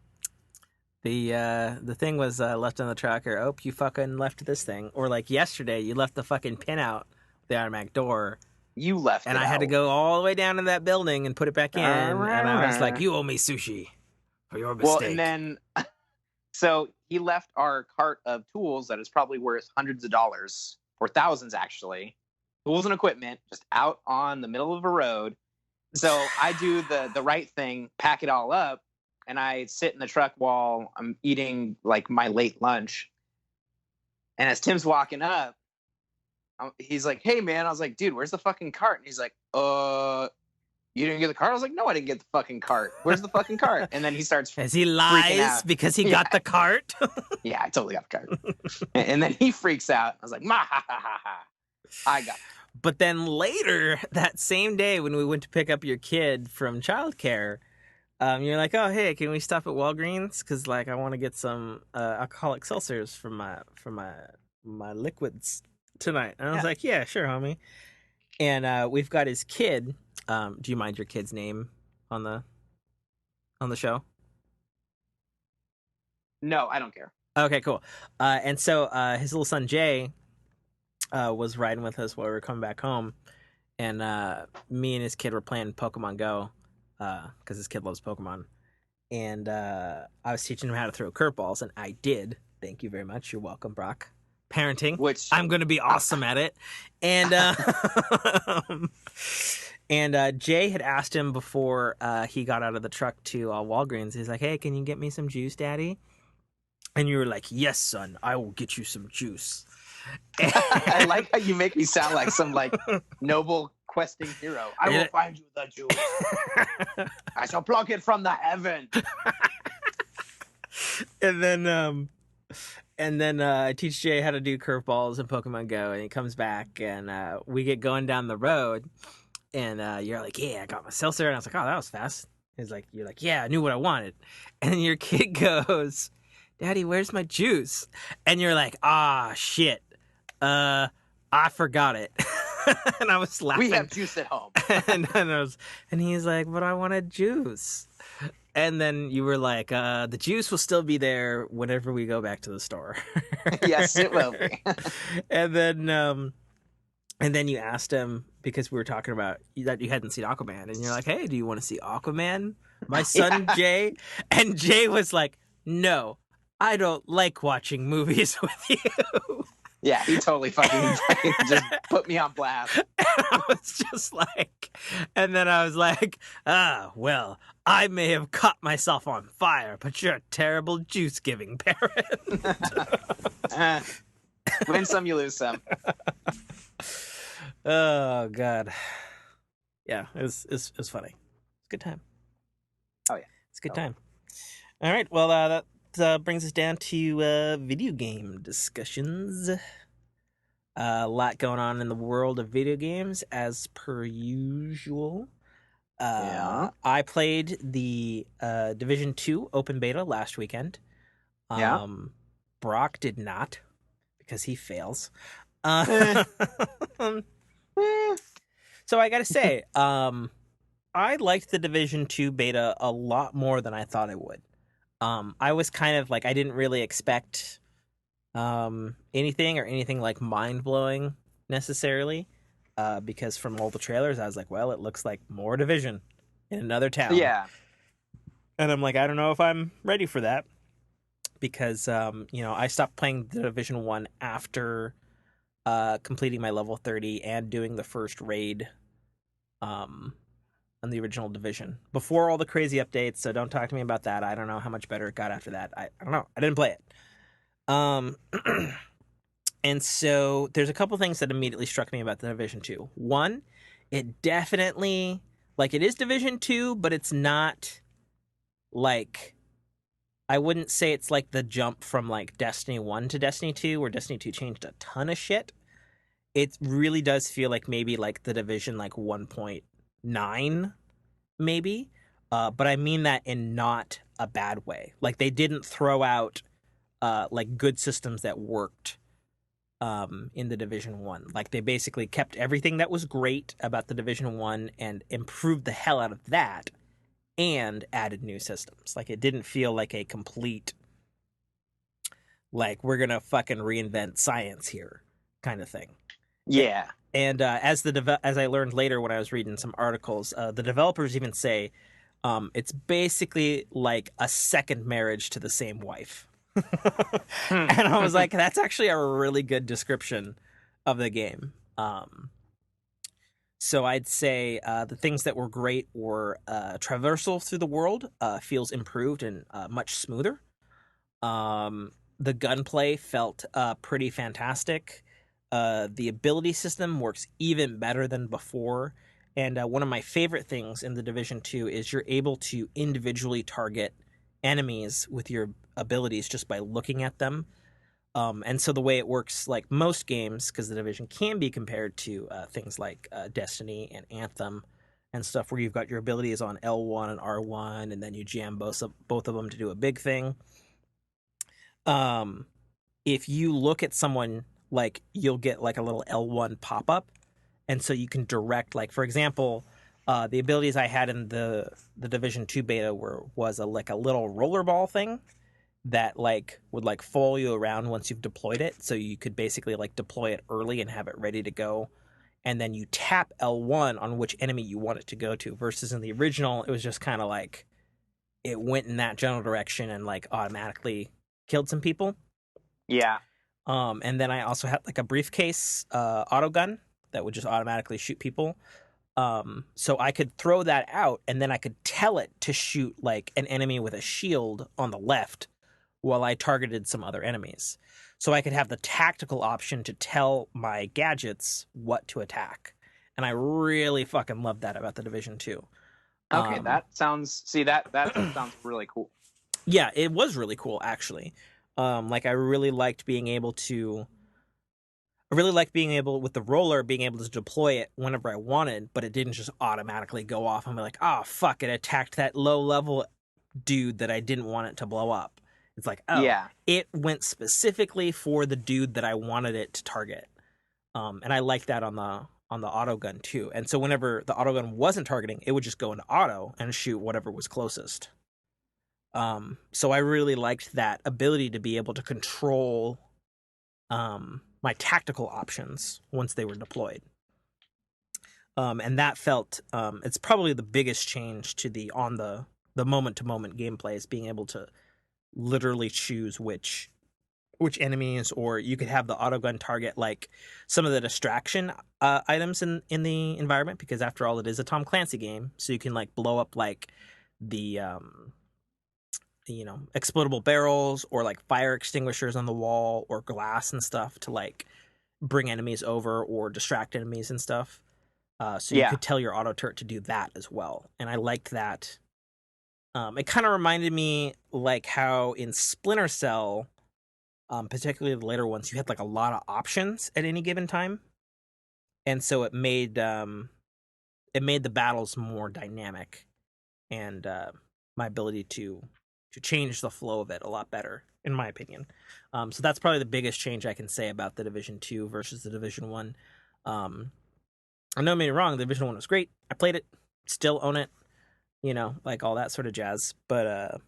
Speaker 2: thing was left on the truck, or you fucking left this thing, or like yesterday you left the fucking pin out the automatic door.
Speaker 3: You left,
Speaker 2: and I had to go all the way down to that building and put it back in, and I was like, you owe me sushi for your mistake.
Speaker 3: Well, and then so he left our cart of tools that is probably worth hundreds of dollars, or thousands actually. Tools and equipment just out on the middle of a road. So I do the right thing, pack it all up, and I sit in the truck while I'm eating like my late lunch. And as Tim's walking up, he's like, hey man, I was like, dude, where's the fucking cart? And he's like, you didn't get the cart? I was like, no, I didn't get the fucking cart. Where's the fucking cart? And then he starts
Speaker 2: as he lies because he got the cart.
Speaker 3: Yeah, I totally got the cart. And then he freaks out. I was like, ha ha ha ha. I got it.
Speaker 2: But then later that same day when we went to pick up your kid from childcare, you're like, oh, hey, can we stop at Walgreens? Because like I want to get some alcoholic seltzers for my liquids tonight. And I was like, yeah, sure, homie. And we've got his kid. Do you mind your kid's name on the show?
Speaker 3: No, I don't care.
Speaker 2: Okay, cool. And so his little son Jay was riding with us while we were coming back home, and me and his kid were playing Pokemon Go because his kid loves Pokemon, and I was teaching him how to throw curveballs, and I did. Thank you very much. You're welcome, Brock. Parenting, which I'm going to be awesome at it, and Jay had asked him before he got out of the truck to Walgreens. He's like, "Hey, can you get me some juice, Daddy?" And you were like, "Yes, son, I will get you some juice."
Speaker 3: I like how you make me sound like some like noble questing hero. I will find you the juice. I shall pluck it from the heaven.
Speaker 2: And then I teach Jay how to do curveballs in Pokemon Go, and he comes back, and we get going down the road, and you're like, yeah, I got my seltzer, and I was like, oh, that was fast. He's like, you're like, yeah, I knew what I wanted. And then your kid goes, Daddy, where's my juice? And you're like, ah, shit. I forgot it. And I was laughing.
Speaker 3: We have juice at home.
Speaker 2: and he's like, but I wanted juice. And then you were like, the juice will still be there whenever we go back to the store.
Speaker 3: Yes, it will be.
Speaker 2: And then And then you asked him, because we were talking about that you hadn't seen Aquaman, and you're like, "Hey, do you want to see Aquaman, my son
Speaker 3: Yeah.
Speaker 2: Jay?" And Jay was like, "No, I don't like watching movies with you."
Speaker 3: Yeah, he totally fucking just put me on blast.
Speaker 2: And I was just like, and then I was like, well, I may have caught myself on fire, but you're a terrible juice-giving parent.
Speaker 3: Win some, you lose some.
Speaker 2: Oh God, yeah, it was funny. It's a good time.
Speaker 3: Oh yeah,
Speaker 2: it's a good time. All right, well, that brings us down to video game discussions. A lot going on in the world of video games, as per usual.
Speaker 3: Yeah.
Speaker 2: I played the Division 2 open beta last weekend.
Speaker 3: Yeah.
Speaker 2: Brock did not, because he fails. So I gotta say, I liked the Division 2 beta a lot more than I thought I would. I was kind of like, I didn't really expect anything like mind-blowing necessarily, because from all the trailers I was like, well, it looks like more Division in another town.
Speaker 3: Yeah.
Speaker 2: And I'm like, I don't know if I'm ready for that, because I stopped playing the Division 1 after completing my level 30 and doing the first raid on the original Division before all the crazy updates. So don't talk to me about that. I don't know how much better it got after that. I don't know. I didn't play it. And so there's a couple things that immediately struck me about the Division 2. One, it definitely, like, it is Division 2, but it's not, like, I wouldn't say it's like the jump from, like, Destiny 1 to Destiny 2, where Destiny 2 changed a ton of shit. It really does feel like maybe, like, the Division, like, 1.9, maybe. But I mean that in not a bad way. Like, they didn't throw out, like, good systems that worked in the Division 1. Like, they basically kept everything that was great about the Division 1 and improved the hell out of that and added new systems. Like, it didn't feel like a complete, like, we're gonna fucking reinvent science here kind of thing.
Speaker 3: Yeah.
Speaker 2: And as I learned later when I was reading some articles, the developers even say it's basically like a second marriage to the same wife. And I was like, that's actually a really good description of the game. So I'd say the things that were great were traversal through the world feels improved and much smoother. The gunplay felt pretty fantastic. The ability system works even better than before. And one of my favorite things in the Division 2 is you're able to individually target enemies with your abilities just by looking at them. And so the way it works, like most games, because the Division can be compared to things like Destiny and Anthem and stuff, where you've got your abilities on L1 and R1, and then you jam both of them to do a big thing. If you look at someone, like, you'll get like a little L1 pop-up, and so you can direct, like, for example, the abilities I had in the Division 2 beta was a little rollerball thing that, like, would, like, follow you around once you've deployed it. So you could basically, like, deploy it early and have it ready to go. And then you tap L1 on which enemy you want it to go to, versus in the original, it was just kind of like it went in that general direction and, like, automatically killed some people.
Speaker 3: Yeah.
Speaker 2: And then I also had, like, a briefcase auto gun that would just automatically shoot people. So I could throw that out, and then I could tell it to shoot, like, an enemy with a shield on the left while I targeted some other enemies. So I could have the tactical option to tell my gadgets what to attack. And I really fucking love that about the Division 2.
Speaker 3: Okay, that sounds really cool.
Speaker 2: Yeah, it was really cool, actually. Like, I really liked being able, with the roller, being able to deploy it whenever I wanted, but it didn't just automatically go off and be like, oh, fuck, it attacked that low-level dude that I didn't want it to blow up. It's like, oh, yeah, it went specifically for the dude that I wanted it to target. And I liked that on the auto gun too. And so whenever the auto gun wasn't targeting, it would just go into auto and shoot whatever was closest. So I really liked that ability to be able to control my tactical options once they were deployed. And that felt it's probably the biggest change to the moment to moment gameplay, is being able to literally choose which enemies, or you could have the autogun target like some of the distraction items in the environment, because after all, it is a Tom Clancy game, so you can like blow up like the explodable barrels or like fire extinguishers on the wall or glass and stuff to like bring enemies over or distract enemies and stuff. So you could tell your auto turret to do that as well, and I liked that. It kind of reminded me like how in Splinter Cell, particularly the later ones, you had like a lot of options at any given time, and so it made the battles more dynamic, and my ability to change the flow of it a lot better, in my opinion. So that's probably the biggest change I can say about the Division 2 versus the Division 1. I know, me wrong, the Division 1 was great. I played it, still own it, like all that sort of jazz. But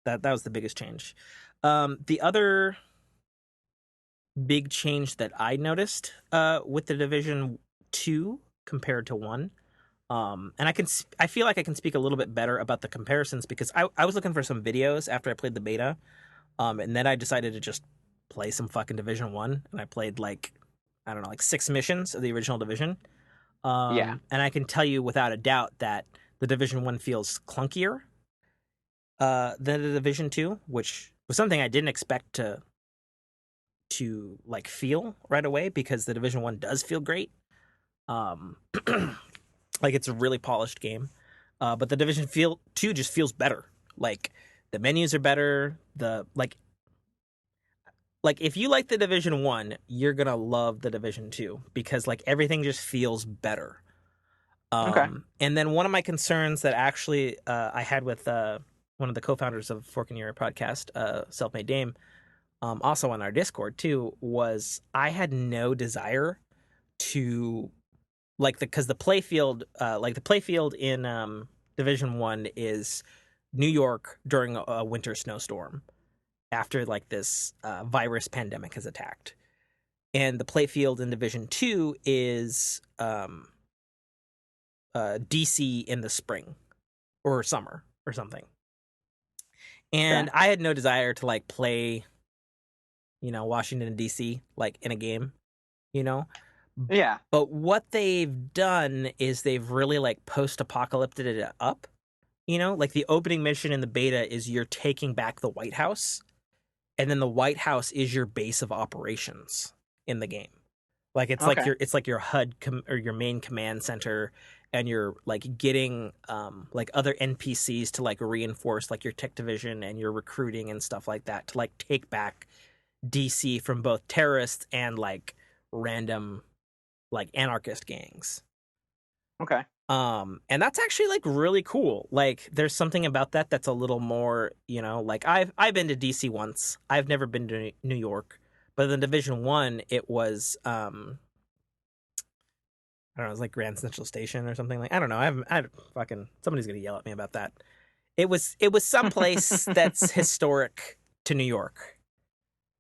Speaker 2: that was the biggest change. The other big change that I noticed with the Division 2 compared to 1, and I feel like I can speak a little bit better about the comparisons, because I was looking for some videos after I played the beta, and then I decided to just play some fucking Division 1, and I played like, I don't know, like 6 missions of the original Division. And I can tell you without a doubt that the Division 1 feels clunkier than the Division 2, which was something I didn't expect to like feel right away, because the Division 1 does feel great. Like it's a really polished game. But the Division 2 just feels better. Like the menus are better. Like if you like the Division 1, you're going to love the Division 2, because like everything just feels better. And then one of my concerns that actually I had with one of the co-founders of Fork and Ear podcast, Selfmade Dame, also on our Discord too, was I had no desire to because the playfield, in Division 1 is New York during a winter snowstorm after like this virus pandemic has attacked, and the playfield in Division 2 is DC in the spring or summer or something. And I had no desire to like play, Washington DC like in a game,
Speaker 3: Yeah.
Speaker 2: But what they've done is they've really like post-apocalyptic it up. Like the opening mission in the beta is you're taking back the White House, and then the White House is your base of operations in the game. Like it's like your HUD or your main command center, and you're like getting like other NPCs to like reinforce like your tech division and your recruiting and stuff like that, to like take back DC from both terrorists and like random like anarchist gangs.
Speaker 3: Okay.
Speaker 2: And that's actually like really cool. Like there's something about that that's a little more, like I've been to DC once. I've never been to New York, but in Division 1 it was I don't know, it was like Grand Central Station or something. Like I don't know. I fucking, somebody's going to yell at me about that. It was someplace that's historic to New York.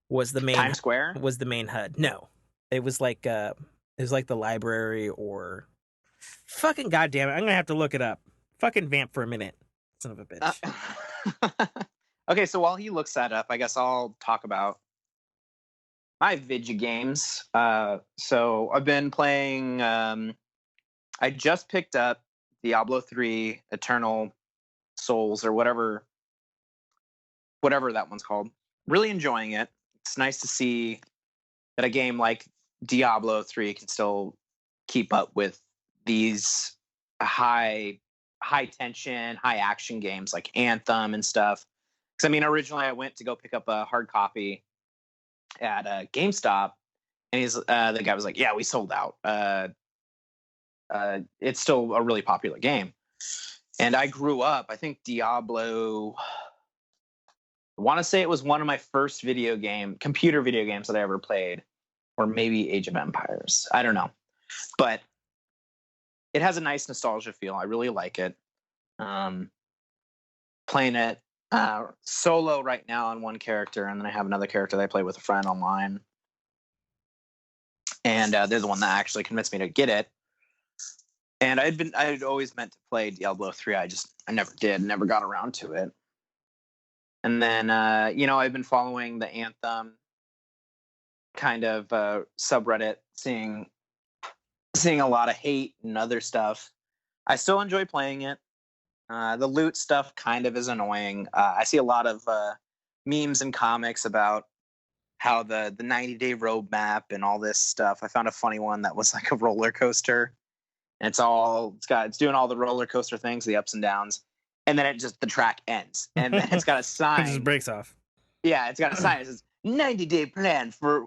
Speaker 2: Was the main
Speaker 3: Times Square?
Speaker 2: Was the main HUD. No. It was like the library, or fucking goddamn it, I'm gonna have to look it up. Fucking vamp for a minute, son of a bitch.
Speaker 3: Okay, so while he looks that up, I guess I'll talk about my video games. So I've been playing. I just picked up Diablo 3 Eternal Souls, or whatever that one's called. Really enjoying it. It's nice to see that a game like Diablo 3 can still keep up with these high tension, high action games like Anthem and stuff. Because I mean, originally I went to go pick up a hard copy at GameStop, and the guy was like, "Yeah, we sold out. It's still a really popular game." And I grew up. I think Diablo, I want to say it was one of my first computer video games that I ever played, or maybe Age of Empires. I don't know. But it has a nice nostalgia feel. I really like it. Playing it solo right now on one character, and then I have another character that I play with a friend online. and they're the one that actually convinced me to get it. And I'd always meant to play Diablo 3. I never did, never got around to it. And then, I've been following the Anthem kind of subreddit, seeing a lot of hate and other stuff. I still enjoy playing it. The loot stuff kind of is annoying. I see a lot of memes and comics about how the 90-day roadmap and all this stuff. I found a funny one that was like a roller coaster. And it's doing all the roller coaster things, the ups and downs, and then the track ends, and then it's got a sign.
Speaker 2: It just breaks off.
Speaker 3: Yeah, it's got a sign. It says 90-day plan for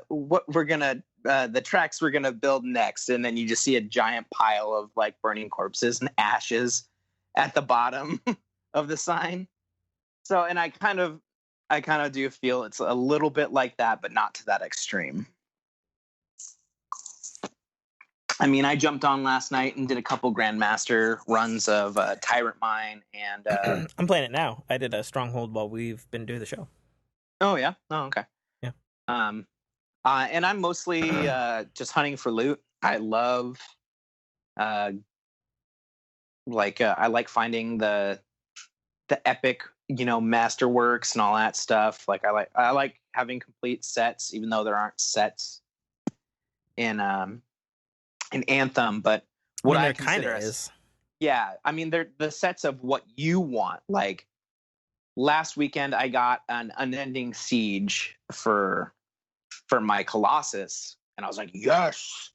Speaker 3: what we're gonna the tracks we're gonna build next, and then you just see a giant pile of like burning corpses and ashes at the bottom of the sign. So, and I kind of do feel it's a little bit like that, but not to that extreme. I mean, I jumped on last night and did a couple Grandmaster runs of Tyrant Mine, and
Speaker 2: I'm playing it now. I did a Stronghold while we've been doing the show.
Speaker 3: Oh yeah, oh okay,
Speaker 2: yeah.
Speaker 3: And I'm mostly just hunting for loot. I love, I like finding the epic, masterworks and all that stuff. Like I like having complete sets, even though there aren't sets in Anthem, but what I consider
Speaker 2: is,
Speaker 3: yeah, I mean they're the sets of what you want. Like last weekend, I got an unending siege for my Colossus, and I was like, yes,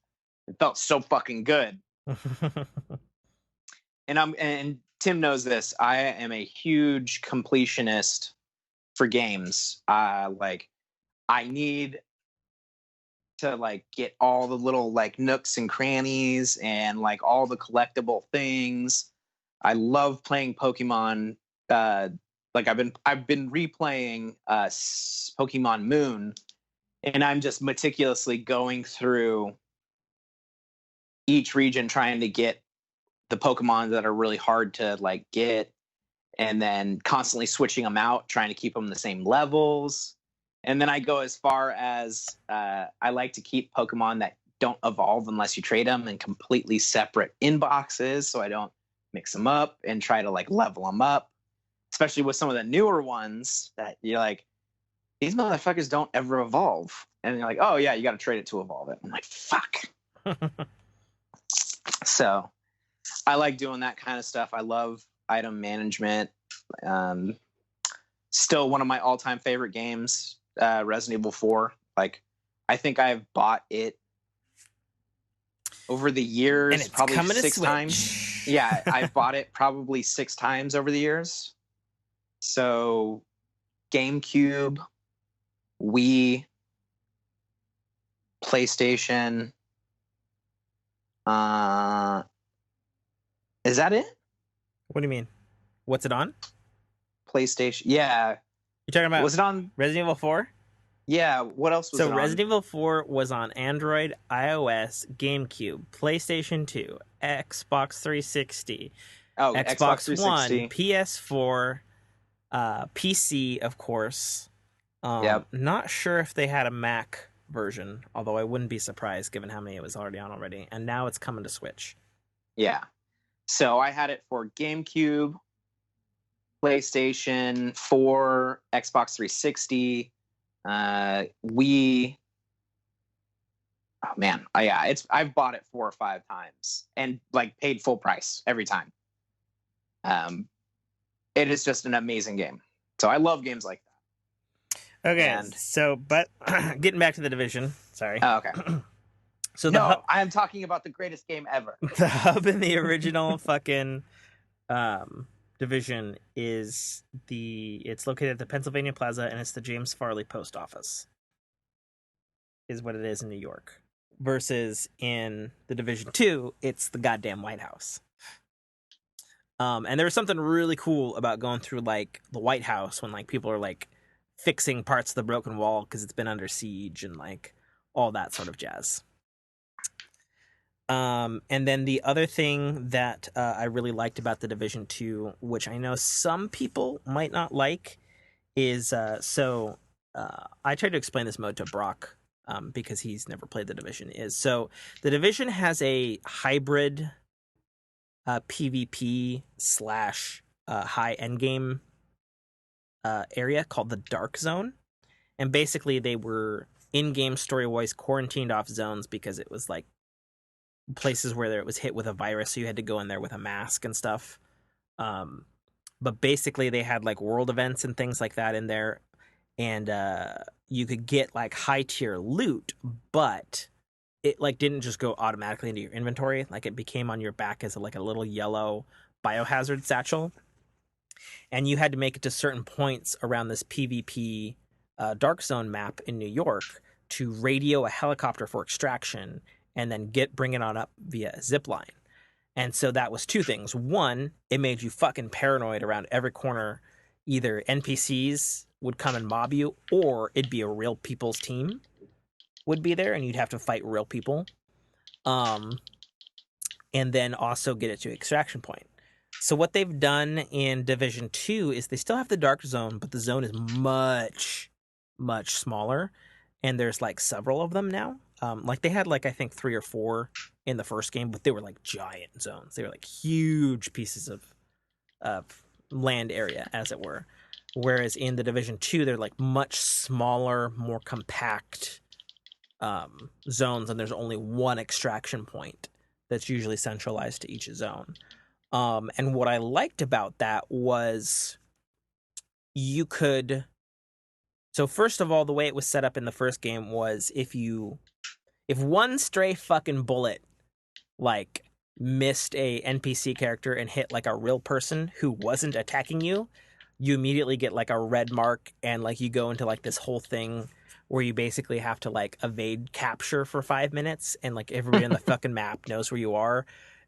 Speaker 3: it felt so fucking good. And Tim knows this. I am a huge completionist for games. I need to like get all the little like nooks and crannies and like all the collectible things. I love playing Pokemon. Like I've been replaying Pokemon Moon, and I'm just meticulously going through each region trying to get the Pokemon that are really hard to like get, and then constantly switching them out, trying to keep them the same levels. And then I go as far as I like to keep Pokemon that don't evolve unless you trade them in completely separate inboxes, so I don't mix them up and try to like level them up, especially with some of the newer ones that you're like, these motherfuckers don't ever evolve. And you're like, oh yeah, you got to trade it to evolve it. I'm like, fuck. So I like doing that kind of stuff. I love item management. Still one of my all-time favorite games, Resident Evil 4. Like, I think I've bought it over the years,
Speaker 2: and it's
Speaker 3: probably
Speaker 2: coming to
Speaker 3: 6 times. Yeah, I've bought it probably 6 times over the years. So, GameCube, Wii, PlayStation. Is that it?
Speaker 2: What do you mean? What's it on?
Speaker 3: PlayStation. Yeah.
Speaker 2: You talking about?
Speaker 3: Was it on
Speaker 2: Resident Evil 4?
Speaker 3: Yeah. What else was it on?
Speaker 2: So Resident Evil 4 was on Android, iOS, GameCube, PlayStation 2, Xbox 360, Xbox 360. One, PS4, PC, of course.
Speaker 3: Yep.
Speaker 2: Not sure if they had a Mac version, although I wouldn't be surprised given how many it was already on already. And now it's coming to Switch.
Speaker 3: Yeah. So I had it for GameCube, PlayStation 4, Xbox 360, Wii. Oh man, I've bought it 4 or 5 times and like paid full price every time. It is just an amazing game. So I love games like that.
Speaker 2: Okay, but getting back to the Division. Sorry.
Speaker 3: Oh, okay.
Speaker 2: So
Speaker 3: I am talking about the greatest game ever.
Speaker 2: The hub in the original fucking Division it's located at the Pennsylvania Plaza, and it's the James Farley Post Office. Is what it is in New York. Versus in the Division 2, it's the goddamn White House. And there was something really cool about going through like the White House when like people are like fixing parts of the broken wall because it's been under siege and like all that sort of jazz. And then the other thing that I really liked about the Division 2, which I know some people might not like, is I tried to explain this mode to Brock because he's never played The Division, is. So The Division has a hybrid PvP slash high endgame area called the Dark Zone. And basically they were in-game story-wise quarantined off zones because it was like places where it was hit with a virus, so you had to go in there with a mask and stuff. But basically they had like world events and things like that in there, and you could get like high tier loot, but it like didn't just go automatically into your inventory. Like it became on your back as a little yellow biohazard satchel, and you had to make it to certain points around this PvP Dark Zone map in New York to radio a helicopter for extraction and then bring it on up via a zip line. And so that was two things. One, it made you fucking paranoid around every corner. Either NPCs would come and mob you, or it'd be a real people's team would be there, and you'd have to fight real people. And then also get it to extraction point. So what they've done in Division 2 is they still have the Dark Zone, but the zone is much, much smaller. And there's like several of them now. Like they had like, I think 3 or 4 in the first game, but they were like giant zones. They were like huge pieces of land area, as it were. Whereas in the Division 2, they're like much smaller, more compact zones, and there's only one extraction point that's usually centralized to each zone. And what I liked about that was you could... So first of all, the way it was set up in the first game was if one stray fucking bullet like missed a NPC character and hit like a real person who wasn't attacking you, you immediately get like a red mark, and like you go into like this whole thing where you basically have to like evade capture for 5 minutes, and like everybody on the fucking map knows where you are,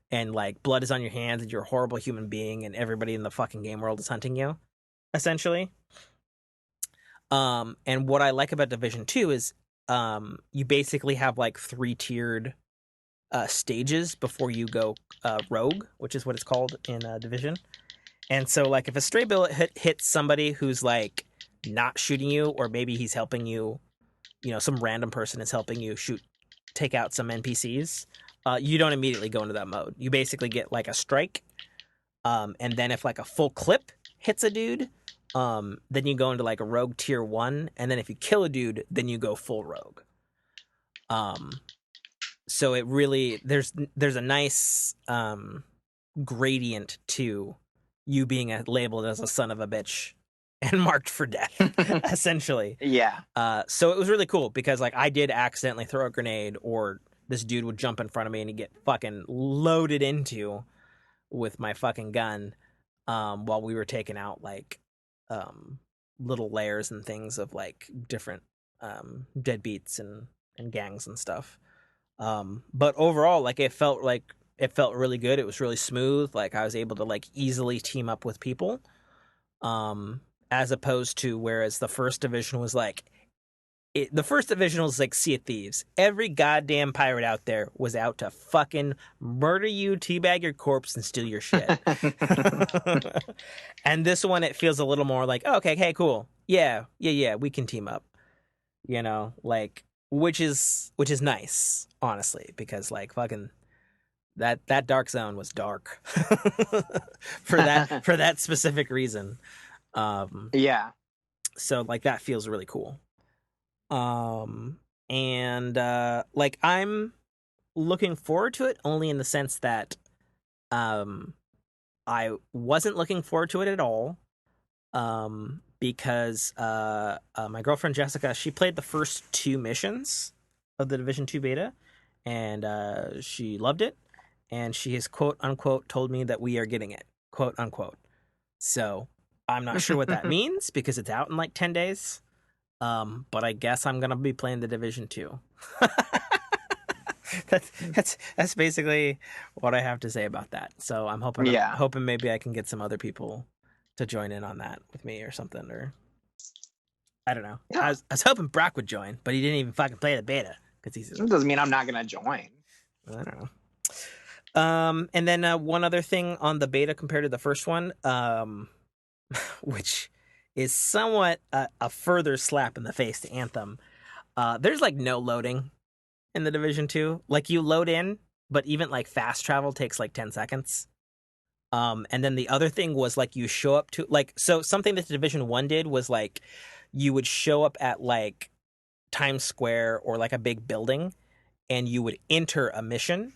Speaker 2: and like blood is on your hands and you're a horrible human being and everybody in the fucking game world is hunting you, essentially. And what I like about Division 2 is you basically have like 3-tiered stages before you go rogue, which is what it's called in Division. And so like if a stray bullet hits somebody who's like not shooting you, or maybe he's helping you, some random person is helping you take out some NPCs, you don't immediately go into that mode. You basically get like a strike, and then if like a full clip hits a dude, then you go into like a rogue tier 1, and then if you kill a dude, then you go full rogue. So it really there's a nice gradient to you being labeled as a son of a bitch and marked for death, essentially.
Speaker 3: Yeah.
Speaker 2: So it was really cool because like I did accidentally throw a grenade, or this dude would jump in front of me and he'd get fucking loaded into with my fucking gun, while we were taking out like little layers and things of like different deadbeats and gangs and stuff. But overall, like it felt really good. It was really smooth. Like I was able to like easily team up with people, as opposed to whereas the first division was like Sea of Thieves. Every goddamn pirate out there was out to fucking murder you, teabag your corpse, and steal your shit. And this one, it feels a little more like, oh, okay, cool. Yeah, we can team up. Like, which is nice, honestly, because like fucking that Dark Zone was dark for that specific reason.
Speaker 3: Yeah.
Speaker 2: So like that feels really cool. And like I'm looking forward to it only in the sense that I wasn't looking forward to it at all, because my girlfriend Jessica, she played the first 2 missions of the Division 2 beta, and she loved it, and she has quote unquote told me that we are getting it, quote unquote. So I'm not sure what that means because it's out in like 10 days. But I guess I'm gonna be playing the Division 2. That's basically what I have to say about that. So I'm hoping maybe I can get some other people to join in on that with me or something, or I don't know. Yeah. I was hoping Brock would join, but he didn't even fucking play the beta because
Speaker 3: That doesn't mean I'm not gonna join.
Speaker 2: I don't know. And then one other thing on the beta compared to the first one, which is somewhat a further slap in the face to Anthem. There's like no loading in the Division 2. Like you load in, but even like fast travel takes like 10 seconds. And then the other thing was like you show up to like, so something that the Division 1 did was like you would show up at like Times Square or like a big building and you would enter a mission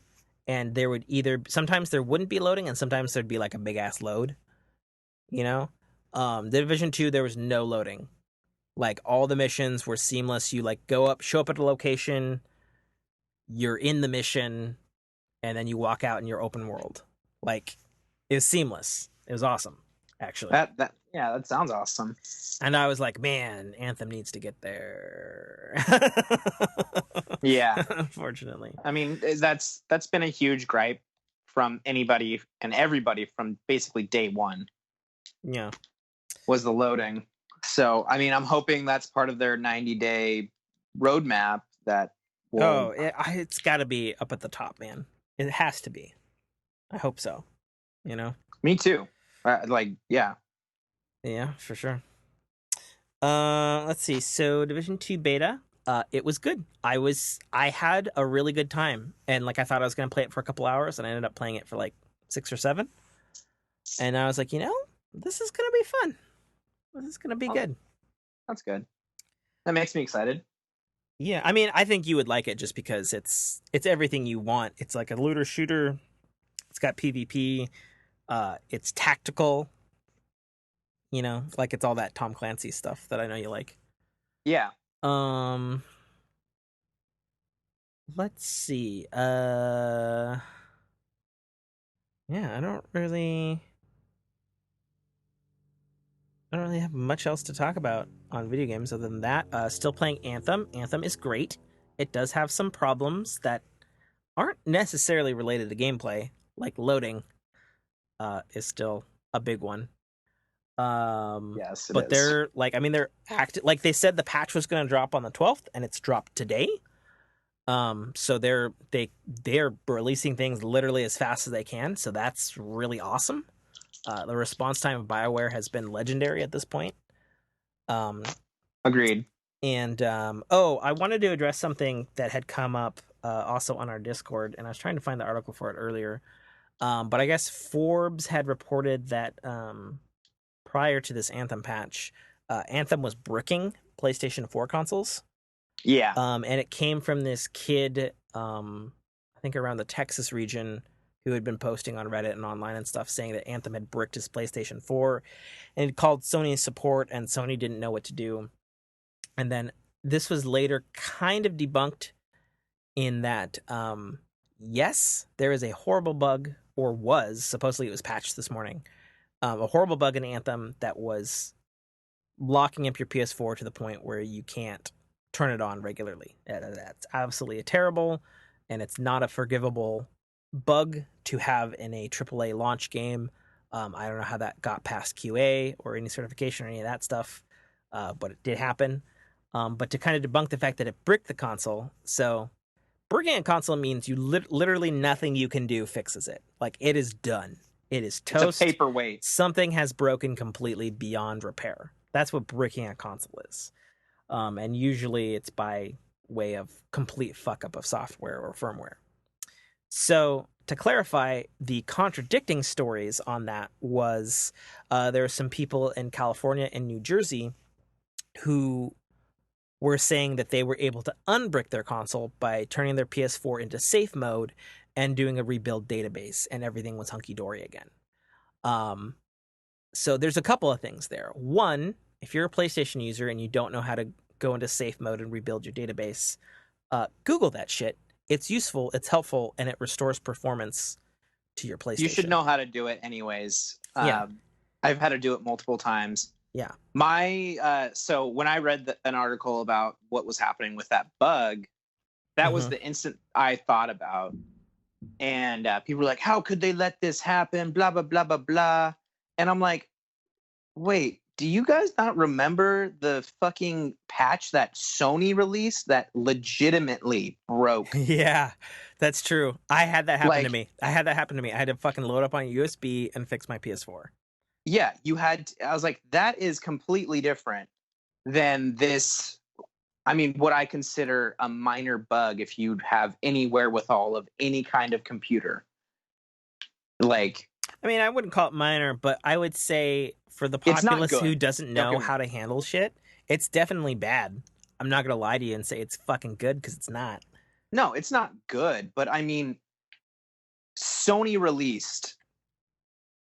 Speaker 2: and there would either sometimes there wouldn't be loading and sometimes there'd be like a big ass load, you know? The Division 2 there was no loading. Like all the missions were seamless. You like go up, show up at a location, you're in the mission, and then you walk out in your open world. Like it was seamless. It was awesome, actually.
Speaker 3: That sounds awesome.
Speaker 2: And I was like, man, Anthem needs to get there.
Speaker 3: Yeah.
Speaker 2: Unfortunately.
Speaker 3: I mean, that's been a huge gripe from anybody and everybody from basically day one.
Speaker 2: Yeah.
Speaker 3: Was the loading. So, I mean, I'm hoping that's part of their 90-day roadmap that will...
Speaker 2: it's got to be up at the top, man. It has to be. I hope so. You know?
Speaker 3: Me too. Yeah.
Speaker 2: Yeah, for sure. Let's see. So, Division 2 beta, it was good. I had a really good time. And, like, I thought I was going to play it for a couple hours, and I ended up playing it for, like, 6 or 7. And I was like, this is going to be fun. This is going to be good.
Speaker 3: That's good. That makes me excited.
Speaker 2: Yeah, I mean, I think you would like it just because it's everything you want. It's like a looter shooter. It's got PvP. It's tactical. Like it's all that Tom Clancy stuff that I know you like.
Speaker 3: Yeah.
Speaker 2: Let's see. Yeah, I don't really have much else to talk about on video games other than that. Still playing Anthem. Anthem is great. It does have some problems that aren't necessarily related to gameplay, like loading is still a big one.
Speaker 3: Yes,
Speaker 2: but they're like they said the patch was going to drop on the 12th and it's dropped today. So they're releasing things literally as fast as they can, so that's really awesome. The response time of BioWare has been legendary at this point.
Speaker 3: Agreed.
Speaker 2: And I wanted to address something that had come up also on our Discord, and I was trying to find the article for it earlier. But I guess Forbes had reported that prior to this Anthem patch, Anthem was bricking PlayStation 4 consoles.
Speaker 3: Yeah.
Speaker 2: And it came from this kid, I think around the Texas region, who had been posting on Reddit and online and stuff saying that Anthem had bricked his PlayStation 4 and he called Sony support and Sony didn't know what to do. And then this was later kind of debunked in that, yes, there is a horrible bug, or was, supposedly it was patched this morning, a horrible bug in Anthem that was locking up your PS4 to the point where you can't turn it on regularly. That's absolutely terrible, and it's not a forgivable bug to have in a AAA launch game. I don't know how that got past QA or any certification or any of that stuff, but it did happen. But to kind of debunk the fact that it bricked the console, so bricking a console means you literally nothing you can do fixes it. Like, it is done. It is toast.
Speaker 3: It's a paperweight.
Speaker 2: Something has broken completely beyond repair. That's what bricking a console is. And usually it's by way of complete fuck up of software or firmware. So to clarify, the contradicting stories on that was there are some people in California and New Jersey who were saying that they were able to unbrick their console by turning their PS4 into safe mode and doing a rebuild database, and everything was hunky-dory again. So there's a couple of things there. One, if you're a PlayStation user and you don't know how to go into safe mode and rebuild your database, Google that shit. It's useful, it's helpful, and it restores performance to your PlayStation.
Speaker 3: You should know how to do it anyways.
Speaker 2: Yeah.
Speaker 3: I've had to do it multiple times.
Speaker 2: Yeah.
Speaker 3: So when I read an article about what was happening with that bug, that was the instant I thought about. And people were like, how could they let this happen? Blah, blah, blah, blah, blah. And I'm like, wait, do you guys not remember the fucking patch that Sony released that legitimately broke?
Speaker 2: Yeah, that's true. I had that happen to me. I had to fucking load up on a USB and fix my PS4.
Speaker 3: Yeah, I was like, that is completely different than this I mean, what I consider a minor bug if you have any wherewithal of any kind of computer. Like,
Speaker 2: I mean, I wouldn't call it minor, but I would say for the
Speaker 3: it's not
Speaker 2: populace who
Speaker 3: good.
Speaker 2: doesn't
Speaker 3: Don't
Speaker 2: know
Speaker 3: get me
Speaker 2: how
Speaker 3: wrong.
Speaker 2: to handle shit, it's definitely bad. I'm not gonna lie to you and say it's fucking good because it's not.
Speaker 3: No, it's not good, but I mean, Sony released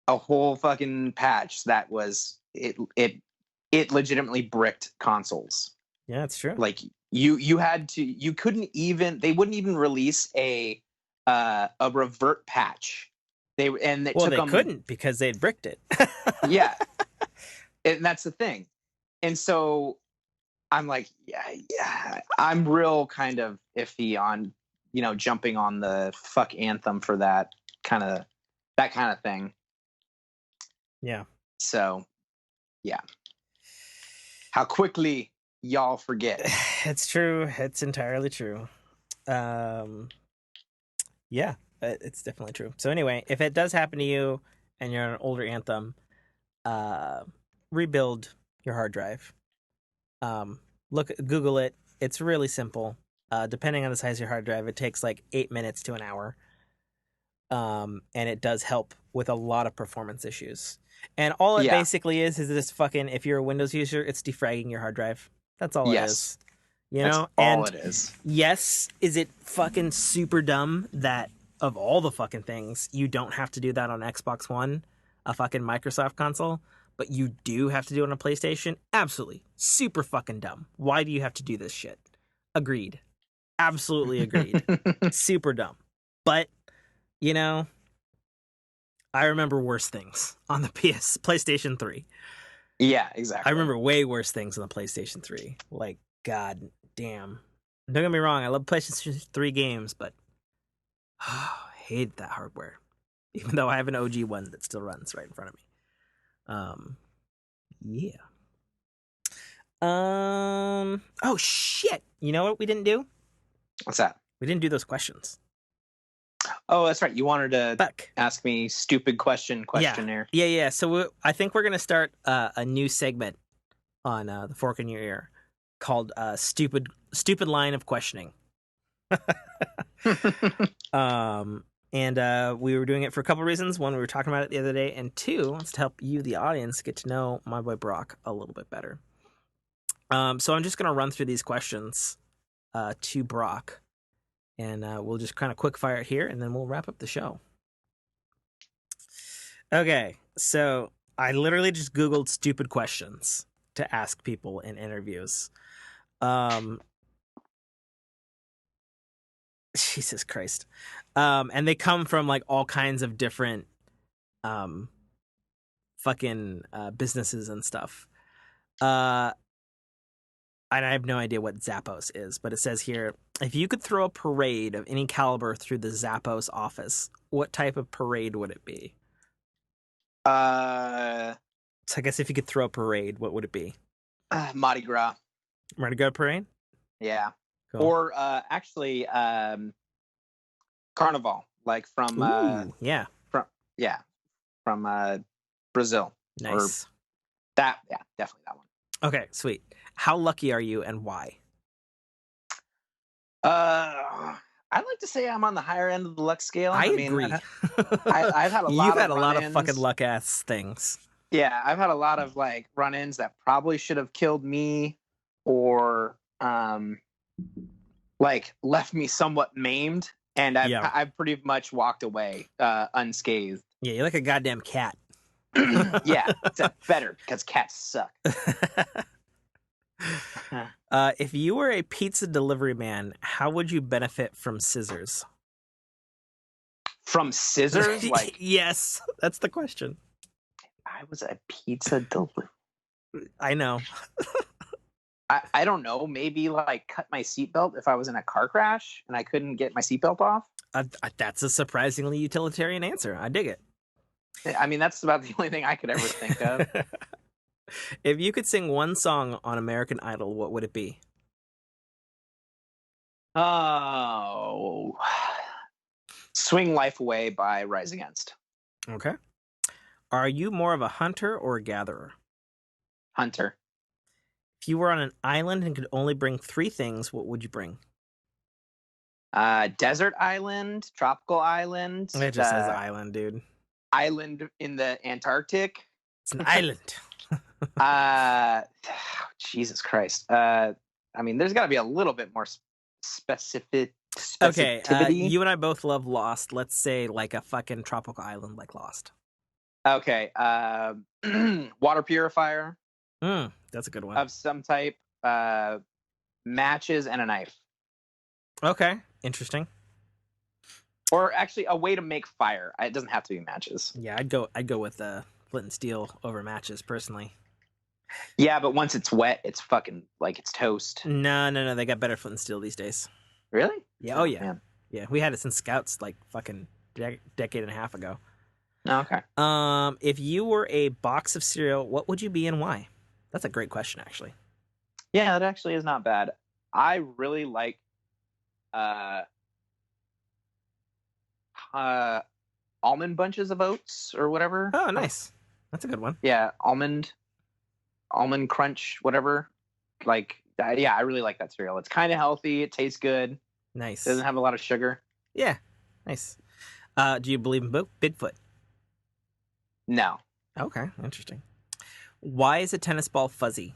Speaker 3: a whole fucking patch that was it legitimately bricked consoles.
Speaker 2: Yeah, it's true.
Speaker 3: Like you couldn't even, they wouldn't even release a revert patch. They
Speaker 2: Well,
Speaker 3: took
Speaker 2: they
Speaker 3: them.
Speaker 2: couldn't because they'd bricked it.
Speaker 3: Yeah, and that's the thing. And so I'm like, yeah, I'm real kind of iffy on, jumping on the fuck Anthem for that kind of thing.
Speaker 2: Yeah.
Speaker 3: So, yeah. How quickly y'all forget.
Speaker 2: It's true. It's entirely true. Yeah, it's definitely true. So anyway, if it does happen to you and you're on an older Anthem, rebuild your hard drive. Google it. It's really simple. Depending on the size of your hard drive, it takes like 8 minutes to an hour. And it does help with a lot of performance issues. And all it basically is this fucking, if you're a Windows user, it's defragging your hard drive. That's all it is.
Speaker 3: That's all
Speaker 2: and
Speaker 3: it is.
Speaker 2: yes, is it fucking super dumb that of all the fucking things, you don't have to do that on Xbox One, a fucking Microsoft console, but you do have to do it on a PlayStation? Absolutely. Super fucking dumb. Why do you have to do this shit? Agreed. Absolutely agreed. Super dumb. But, I remember worse things on the PlayStation 3.
Speaker 3: Yeah, exactly.
Speaker 2: I remember way worse things on the PlayStation 3. Like, god damn. Don't get me wrong, I love PlayStation 3 games, but I hate that hardware. Even though I have an OG one that still runs right in front of me. Yeah. Oh shit. You know what we didn't do?
Speaker 3: What's that?
Speaker 2: We didn't do those questions.
Speaker 3: Oh, that's right. You wanted to
Speaker 2: Fuck.
Speaker 3: ask me stupid questionnaire.
Speaker 2: Yeah. So I think we're gonna start a new segment on the Fork in Your Ear called "Stupid Line of Questioning." And we were doing it for a couple reasons. One, we were talking about it the other day, and two, it's to help you, the audience, get to know my boy Brock a little bit better. So I'm just gonna run through these questions to Brock, and we'll just kind of quick fire it here, and then we'll wrap up the show. Okay, so I literally just Googled stupid questions to ask people in interviews. Jesus Christ. And they come from like all kinds of different fucking businesses and stuff. And I have no idea what Zappos is, but it says here, if you could throw a parade of any caliber through the Zappos office, what type of parade would it be? So I guess if you could throw a parade, what would it be?
Speaker 3: Mardi Gras.
Speaker 2: Mardi Gras parade?
Speaker 3: Yeah.
Speaker 2: Cool.
Speaker 3: Or actually Carnival, like from from Brazil.
Speaker 2: Nice.
Speaker 3: Definitely that one.
Speaker 2: Okay, sweet. How lucky are you and why?
Speaker 3: I'd like to say I'm on the higher end of the luck scale.
Speaker 2: I agree.
Speaker 3: I've had a lot.
Speaker 2: You've had
Speaker 3: of
Speaker 2: a lot of
Speaker 3: run-ins.
Speaker 2: fucking luck ass things.
Speaker 3: Yeah, I've had a lot of like run-ins that probably should have killed me, or like left me somewhat maimed, and I've pretty much walked away unscathed.
Speaker 2: Yeah, you're like a goddamn cat.
Speaker 3: Yeah, better because cats suck.
Speaker 2: If you were a pizza delivery man, how would you benefit from scissors?
Speaker 3: From scissors? Like,
Speaker 2: yes, that's the question.
Speaker 3: I was a pizza delivery.
Speaker 2: I know.
Speaker 3: I don't know. Maybe like cut my seatbelt if I was in a car crash and I couldn't get my seatbelt off.
Speaker 2: That's a surprisingly utilitarian answer. I dig it.
Speaker 3: I mean, that's about the only thing I could ever think of.
Speaker 2: If you could sing one song on American Idol, what would it be?
Speaker 3: Oh, Swing Life Away by Rise Against.
Speaker 2: Okay. Are you more of a hunter or a gatherer?
Speaker 3: Hunter.
Speaker 2: If you were on an island and could only bring 3 things, what would you bring?
Speaker 3: Desert island, tropical island,
Speaker 2: It just says island, dude.
Speaker 3: island in the Antarctic.
Speaker 2: It's an island.
Speaker 3: Jesus Christ. I mean, there's got to be a little bit more specific.
Speaker 2: Okay,
Speaker 3: specificity.
Speaker 2: you and I both love Lost. Let's say like a fucking tropical island like Lost.
Speaker 3: Okay. Water purifier
Speaker 2: That's a good one.
Speaker 3: of some type. Matches and a knife.
Speaker 2: Okay, interesting.
Speaker 3: Or actually, a way to make fire. It doesn't have to be matches.
Speaker 2: Yeah, I'd go with flint and steel over matches personally.
Speaker 3: Yeah, but once it's wet, it's fucking like it's toast.
Speaker 2: No. They got better flint and steel these days.
Speaker 3: Really?
Speaker 2: Yeah. Oh yeah.
Speaker 3: Man.
Speaker 2: Yeah, we had it since Scouts like fucking decade and a half ago.
Speaker 3: Oh, okay.
Speaker 2: If you were a box of cereal, what would you be and why? That's a great question, actually.
Speaker 3: Yeah, that actually is not bad. I really like almond bunches of oats or whatever.
Speaker 2: Oh, nice. That's a good one.
Speaker 3: Yeah, almond crunch, whatever. Like, yeah, I really like that cereal. It's kind of healthy. It tastes good.
Speaker 2: Nice.
Speaker 3: Doesn't have a lot of sugar.
Speaker 2: Yeah, nice. Do you believe in Bigfoot?
Speaker 3: No.
Speaker 2: Okay, interesting. Why is a tennis ball fuzzy?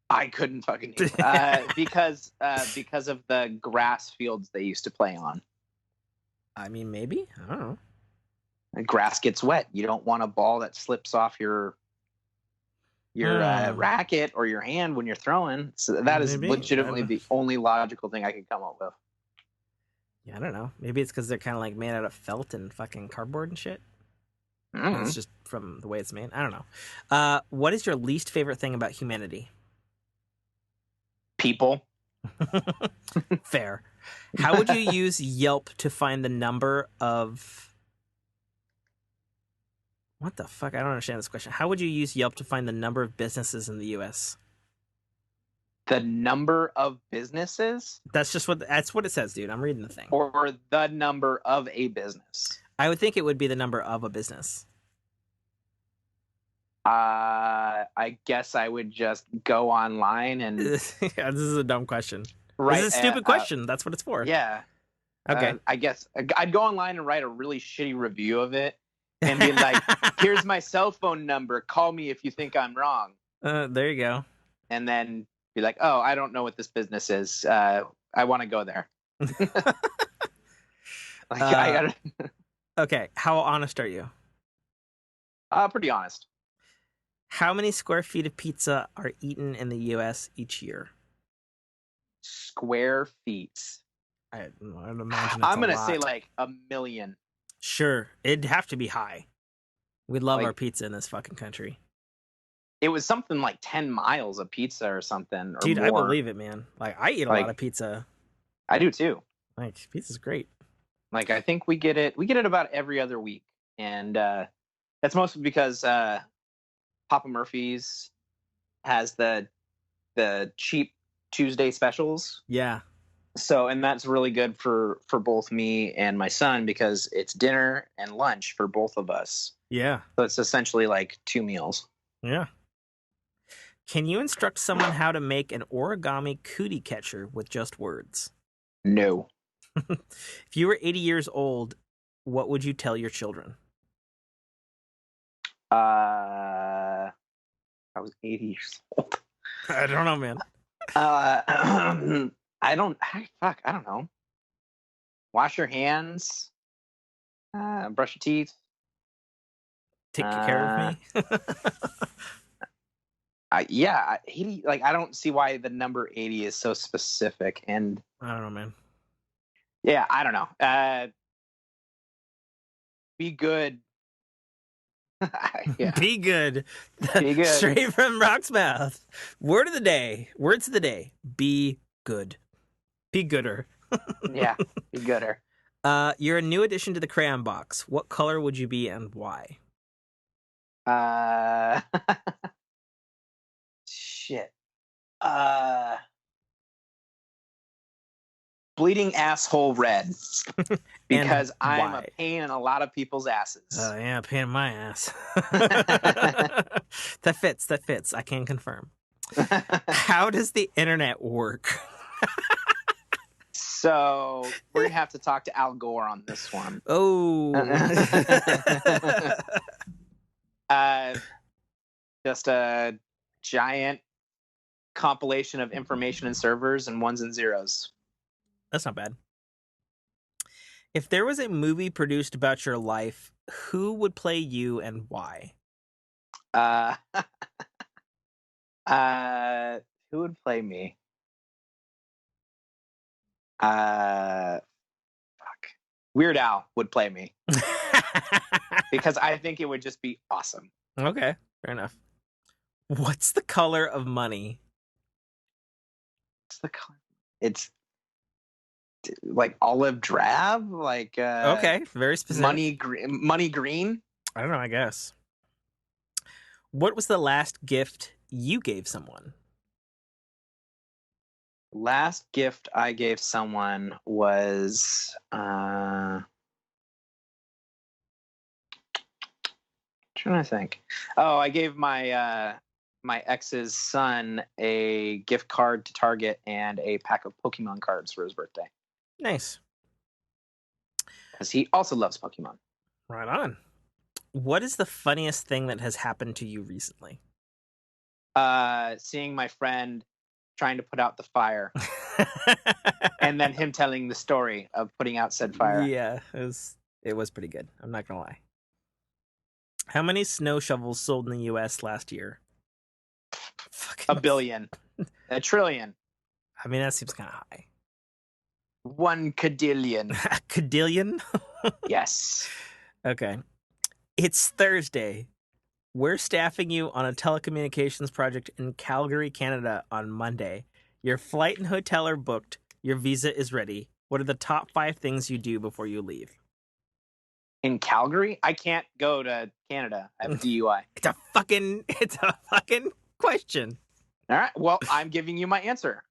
Speaker 3: I couldn't fucking do it. because of the grass fields they used to play on.
Speaker 2: I mean, maybe. I don't know.
Speaker 3: The grass gets wet. You don't want a ball that slips off your racket or your hand when you're throwing. So that is legitimately the only logical thing I could come up with.
Speaker 2: Yeah, I don't know. Maybe it's because they're kind of like made out of felt and fucking cardboard and shit.
Speaker 3: Mm-hmm.
Speaker 2: It's just from the way it's made. I don't know. What is your least favorite thing about humanity?
Speaker 3: People.
Speaker 2: Fair. How would you use Yelp to find the number of... What the fuck? I don't understand this question. How would you use Yelp to find the number of businesses in the U.S.?
Speaker 3: The number of businesses?
Speaker 2: That's what it says, dude. I'm reading the thing.
Speaker 3: Or the number of a business?
Speaker 2: I would think it would be the number of a business.
Speaker 3: I guess I would just go online and...
Speaker 2: Yeah, this is a dumb question.
Speaker 3: Right,
Speaker 2: this is a stupid question. That's what it's for.
Speaker 3: Yeah.
Speaker 2: Okay.
Speaker 3: I guess I'd go online and write a really shitty review of it and be like, here's my cell phone number. Call me if you think I'm wrong.
Speaker 2: There you go.
Speaker 3: And then be like, oh, I don't know what this business is. I want to go there. I gotta...
Speaker 2: Okay. How honest are you?
Speaker 3: Pretty honest.
Speaker 2: How many square feet of pizza are eaten in the U.S. each year?
Speaker 3: Square feet.
Speaker 2: I'd imagine
Speaker 3: I'm
Speaker 2: going
Speaker 3: to say like 1 million.
Speaker 2: Sure. It'd have to be high. We love
Speaker 3: Like,
Speaker 2: our pizza in this fucking country.
Speaker 3: It was something like 10 miles of pizza or something. Or
Speaker 2: Dude,
Speaker 3: more.
Speaker 2: I believe it, man. Like, I eat a lot of pizza.
Speaker 3: I do too.
Speaker 2: Like, pizza's great.
Speaker 3: Like, I think we get it about every other week. And that's mostly because Papa Murphy's has the cheap Tuesday specials.
Speaker 2: Yeah.
Speaker 3: So, and that's really good for both me and my son because it's dinner and lunch for both of us.
Speaker 2: Yeah.
Speaker 3: So it's essentially like 2 meals.
Speaker 2: Yeah. Can you instruct someone how to make an origami cootie catcher with just words?
Speaker 3: No.
Speaker 2: If you were 80 years old, what would you tell your children?
Speaker 3: I was 80 years old.
Speaker 2: I don't know, man.
Speaker 3: I don't know. Wash your hands. Brush your teeth.
Speaker 2: Take care of me.
Speaker 3: Yeah, 80. Like, I don't see why the number 80 is so specific. And
Speaker 2: I don't know, man.
Speaker 3: Yeah, I don't know. Be good. Yeah.
Speaker 2: Be good.
Speaker 3: Be good.
Speaker 2: Straight from Rock's mouth. Words of the day. Be good. Be gooder.
Speaker 3: Yeah, be gooder.
Speaker 2: You're a new addition to the crayon box. What color would you be and why?
Speaker 3: Shit. Bleeding asshole red. Because I'm a pain in a lot of people's asses.
Speaker 2: Oh, yeah, pain in my ass. That fits. I can confirm. How does the internet work?
Speaker 3: So we're gonna have to talk to Al Gore on this one.
Speaker 2: Oh.
Speaker 3: Just a giant compilation of information and servers and ones and zeros.
Speaker 2: That's not bad. If there was a movie produced about your life, who would play you and why?
Speaker 3: Who would play me? Fuck. Weird Al would play me because I think it would just be awesome.
Speaker 2: Okay, fair enough. What's the color of money?
Speaker 3: What's the color? It's like olive drab, like
Speaker 2: Okay, very specific.
Speaker 3: money green.
Speaker 2: I don't know, I guess. What was the last gift you gave someone?
Speaker 3: Last gift I gave someone was trying to think. Oh, I gave my my ex's son a gift card to Target and a pack of Pokemon cards for his birthday.
Speaker 2: Nice.
Speaker 3: Because he also loves Pokemon.
Speaker 2: Right on. What is the funniest thing that has happened to you recently?
Speaker 3: Seeing my friend trying to put out the fire and then him telling the story of putting out said fire.
Speaker 2: Yeah, it was pretty good. I'm not gonna lie. How many snow shovels sold in the U.S. last year?
Speaker 3: A billion. A trillion.
Speaker 2: I mean, that seems kind of high.
Speaker 3: 1 cadillion.
Speaker 2: A cadillion?
Speaker 3: Yes.
Speaker 2: Okay. It's Thursday. We're staffing you on a telecommunications project in Calgary, Canada on Monday. Your flight and hotel are booked. Your visa is ready. What are the top 5 things you do before you leave?
Speaker 3: In Calgary? I can't go to Canada. I have a DUI.
Speaker 2: It's a fucking question.
Speaker 3: All right. Well, I'm giving you my answer.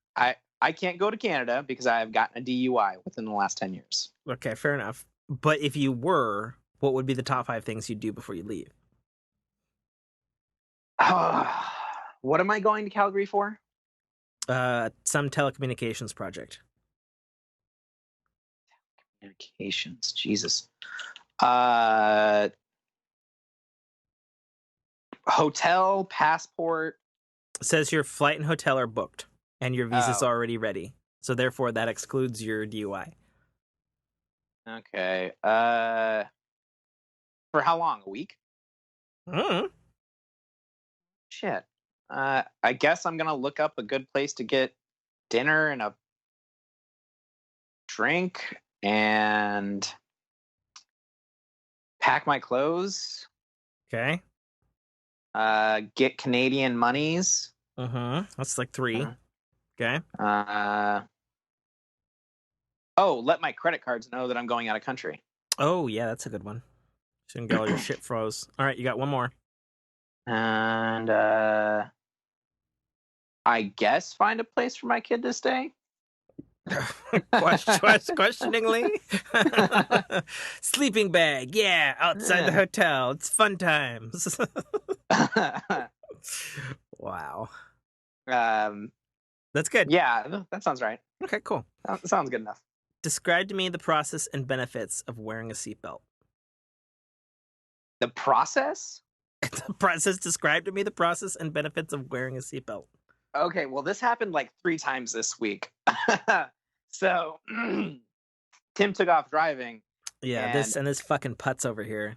Speaker 3: I can't go to Canada because I have gotten a DUI within the last 10 years.
Speaker 2: Okay, fair enough. But if you were, what would be the top 5 things you'd do before you leave?
Speaker 3: What am I going to Calgary for?
Speaker 2: Some telecommunications project.
Speaker 3: Communications. Jesus. Hotel, passport.
Speaker 2: It says your flight and hotel are booked and your visa's already ready. So therefore that excludes your DUI.
Speaker 3: Okay. For how long? A week? Shit. I guess I'm gonna look up a good place to get dinner and a drink and pack my clothes.
Speaker 2: Okay.
Speaker 3: Get Canadian monies.
Speaker 2: That's like 3. Okay.
Speaker 3: Let my credit cards know that I'm going out of country.
Speaker 2: Oh, yeah, that's a good one. Shouldn't get all your shit froze. All right, you got one more.
Speaker 3: And I guess find a place for my kid to stay.
Speaker 2: Questioningly. Sleeping bag, yeah, outside the hotel. It's fun times. Wow. That's good.
Speaker 3: Yeah, that sounds right.
Speaker 2: Okay, cool.
Speaker 3: That sounds good enough.
Speaker 2: Describe to me the process and benefits of wearing a seatbelt.
Speaker 3: The process?
Speaker 2: Describe to me the process and benefits of wearing a seatbelt.
Speaker 3: Okay, well, this happened like 3 times this week. So Tim took off driving.
Speaker 2: Yeah, this fucking putz over here.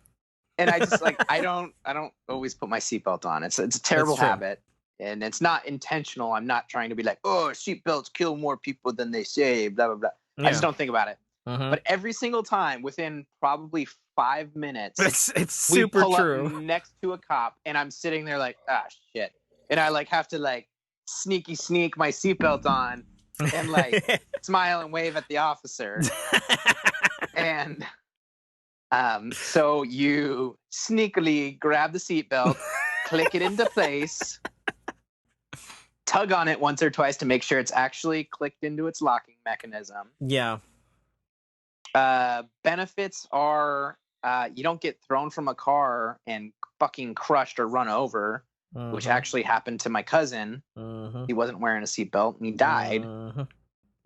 Speaker 3: And I just I don't always put my seatbelt on. It's a terrible habit, and it's not intentional. I'm not trying to be like, oh, seatbelts kill more people than they say, blah blah blah. Yeah. I just don't think about it. But every single time, within probably 5 minutes,
Speaker 2: it's super true.
Speaker 3: Up next to a cop, and I'm sitting there like, ah, shit, and I have to sneak my seatbelt on and smile and wave at the officer. And so you sneakily grab the seatbelt, click it into place, tug on it once or twice to make sure it's actually clicked into its locking mechanism.
Speaker 2: Yeah.
Speaker 3: Benefits are you don't get thrown from a car and fucking crushed or run over. which actually happened to my cousin. He wasn't wearing a seatbelt and he died.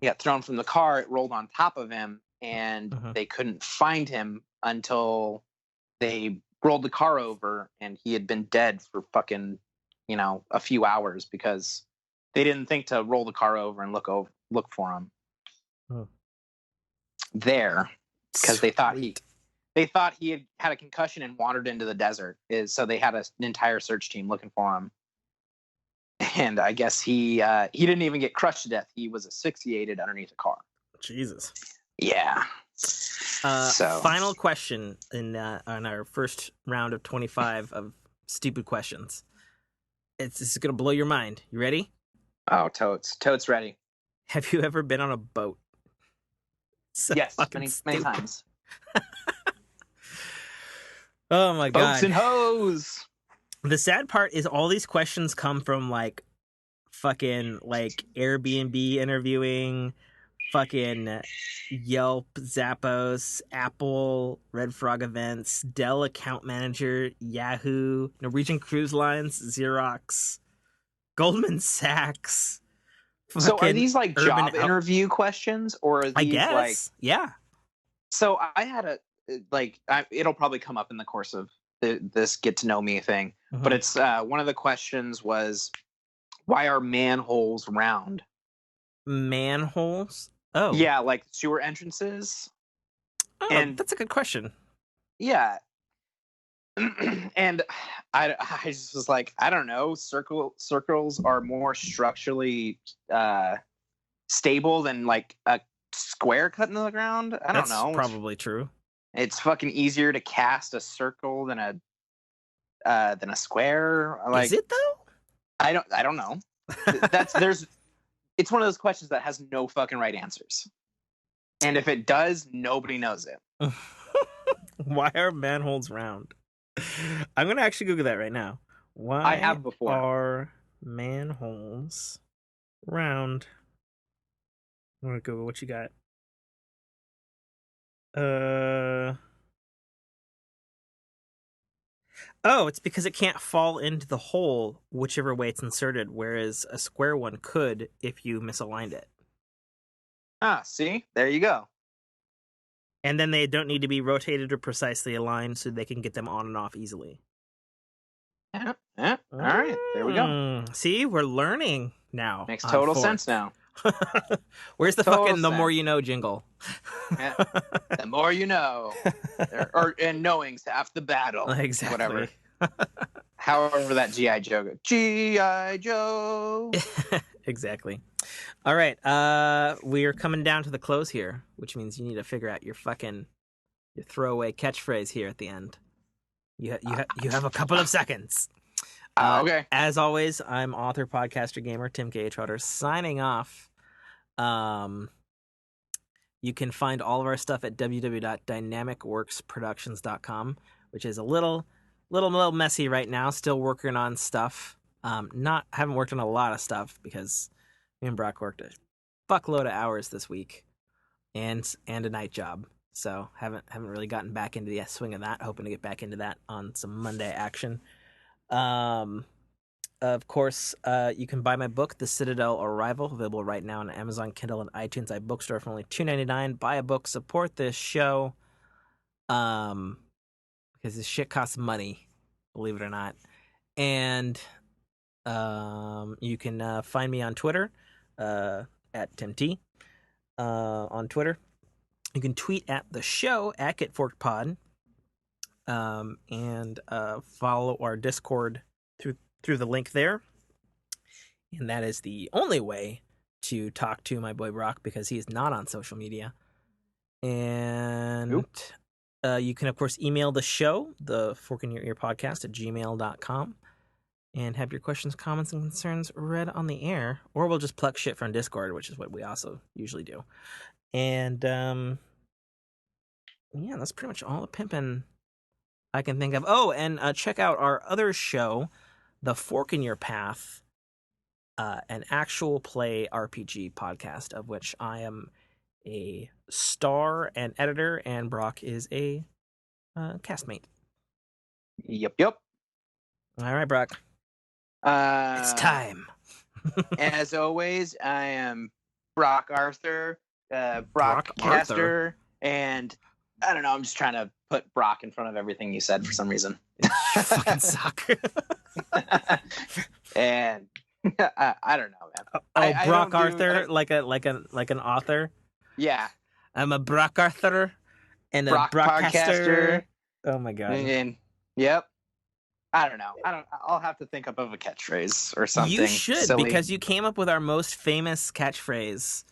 Speaker 3: He got thrown from the car. It rolled on top of him, and they couldn't find him until they rolled the car over, and he had been dead for fucking, a few hours because they didn't think to roll the car over and look for him. There, because they thought he had a concussion and wandered into the desert. So they had an entire search team looking for him. And I guess he didn't even get crushed to death. He was asphyxiated underneath a car.
Speaker 2: Jesus.
Speaker 3: Yeah.
Speaker 2: Final question on our first round of 25 of stupid questions. This is gonna blow your mind. You ready?
Speaker 3: Oh, totes ready.
Speaker 2: Have you ever been on a boat?
Speaker 3: Yes, many times.
Speaker 2: Oh my god.
Speaker 3: Boats and hoes.
Speaker 2: The sad part is all these questions come from fucking Airbnb interviewing, fucking Yelp, Zappos, Apple, Red Frog Events, Dell account manager, Yahoo, Norwegian Cruise Lines, Xerox, Goldman Sachs.
Speaker 3: So are these job interview questions, or are these
Speaker 2: I guess, yeah.
Speaker 3: So I had it'll probably come up in the course of this get to know me thing, but it's one of the questions was, why are manholes round?
Speaker 2: Manholes? Oh,
Speaker 3: yeah, like sewer entrances.
Speaker 2: Oh, and that's a good question.
Speaker 3: Yeah. And I just was like, I don't know. Circles are more structurally stable than a square cut into the ground. I don't know.
Speaker 2: That's probably true.
Speaker 3: It's fucking easier to cast a circle than a square.
Speaker 2: Is it though?
Speaker 3: I don't know. It's one of those questions that has no fucking right answers. And if it does, nobody knows it.
Speaker 2: Why are manholes round? I'm going to actually Google that right now. Why
Speaker 3: I have before.
Speaker 2: Are manholes round? I'm going to Google what you got. Oh, it's because it can't fall into the hole whichever way it's inserted, whereas a square one could if you misaligned it.
Speaker 3: Ah, see? There you go.
Speaker 2: And then they don't need to be rotated or precisely aligned so they can get them on and off easily.
Speaker 3: Yeah. All right, there we go.
Speaker 2: See, we're learning now.
Speaker 3: Makes total sense now.
Speaker 2: Where's the fucking "the more you know" jingle?
Speaker 3: Yeah. The more you know, and knowing's half the battle.
Speaker 2: Exactly.
Speaker 3: Whatever. However, that GI Joe goes. GI Joe.
Speaker 2: Exactly. All right. We are coming down to the close here, which means you need to figure out your throwaway catchphrase here at the end. You have a couple of seconds.
Speaker 3: Okay.
Speaker 2: As always, I'm author, podcaster, gamer Tim K. Trotter signing off. You can find all of our stuff at www.dynamicworksproductions.com, which is a little messy right now. Still working on stuff. Haven't worked on a lot of stuff because me and Brock worked a fuckload of hours this week, and a night job. So haven't really gotten back into the swing of that. Hoping to get back into that on some Monday action. Of course, you can buy my book, The Citadel Arrival, available right now on Amazon, Kindle, and iTunes iBookstore for only $2.99. Buy a book, support this show, because this shit costs money, believe it or not. And you can find me on Twitter, at Tim T, on Twitter. You can tweet at the show at GetForkedPod, and follow our Discord through the link there. And that is the only way to talk to my boy Brock, because he is not on social media. And
Speaker 3: Nope.
Speaker 2: You can, of course, email the show, the Fork in Your Ear podcast at gmail.com, and have your questions, comments, and concerns read on the air, or we'll just pluck shit from Discord, which is what we also usually do. And yeah, that's pretty much all the pimping I can think of. Oh, and check out our other show, The Fork in Your Path, an actual play RPG podcast, of which I am a star and editor, and Brock is a castmate.
Speaker 3: Yep.
Speaker 2: All right, Brock. It's time.
Speaker 3: As always, I am Brock Arthur, Brockcaster, and I don't know. I'm just trying to put Brock in front of everything you said for some reason.
Speaker 2: You fucking suck.
Speaker 3: And I don't know, man.
Speaker 2: Oh, Brock Arthur, like an author.
Speaker 3: Yeah,
Speaker 2: I'm a Brock Arthur and a Brockcaster. Oh my god.
Speaker 3: And yep. I don't know. I'll have to think up of a catchphrase or something.
Speaker 2: You should,
Speaker 3: silly.
Speaker 2: because you came up with our most famous catchphrase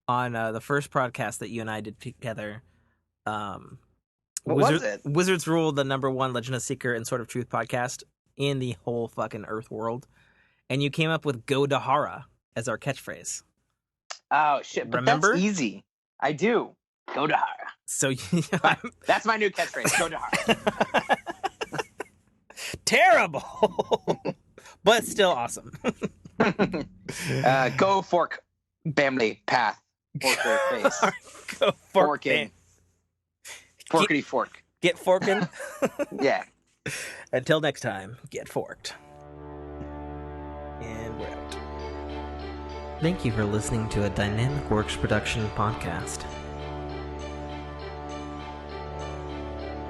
Speaker 2: on the first podcast that you and I did together.
Speaker 3: What was it?
Speaker 2: Wizards Rule, the #1 Legend of Seeker and Sword of Truth podcast in the whole fucking Earth world. And you came up with "Go Dahara" as our catchphrase.
Speaker 3: Oh shit! But
Speaker 2: remember?
Speaker 3: That's easy. I do. Go Dahara.
Speaker 2: So
Speaker 3: that's my new catchphrase. Go Dahara.
Speaker 2: Terrible, but still awesome.
Speaker 3: Go fork, family path, forker face.
Speaker 2: Go
Speaker 3: forking. Forkity fork.
Speaker 2: Get forking.
Speaker 3: Yeah.
Speaker 2: Until next time, get forked. And we're out. Thank you for listening to a Dynamic Works production podcast.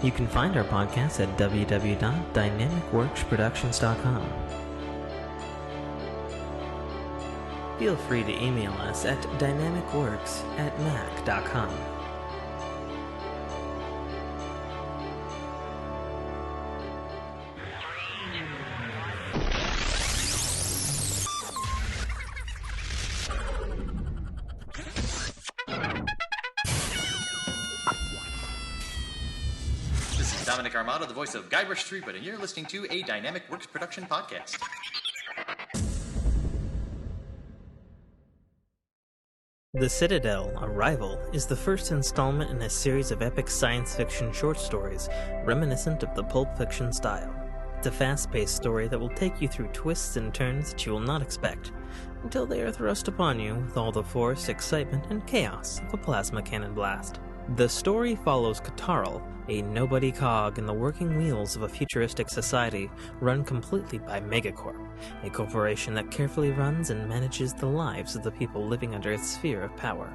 Speaker 2: You can find our podcast at www.dynamicworksproductions.com. Feel free to email us at dynamicworks@mac.com.
Speaker 4: Dominic Armato, the voice of Guybrush Threepwood, and you're listening to a Dynamic Works production podcast.
Speaker 2: The Citadel, Arrival, is the first installment in a series of epic science fiction short stories reminiscent of the Pulp Fiction style. It's a fast-paced story that will take you through twists and turns that you will not expect, until they are thrust upon you with all the force, excitement, and chaos of a plasma cannon blast. The story follows Katarl, a nobody cog in the working wheels of a futuristic society run completely by Megacorp, a corporation that carefully runs and manages the lives of the people living under its sphere of power.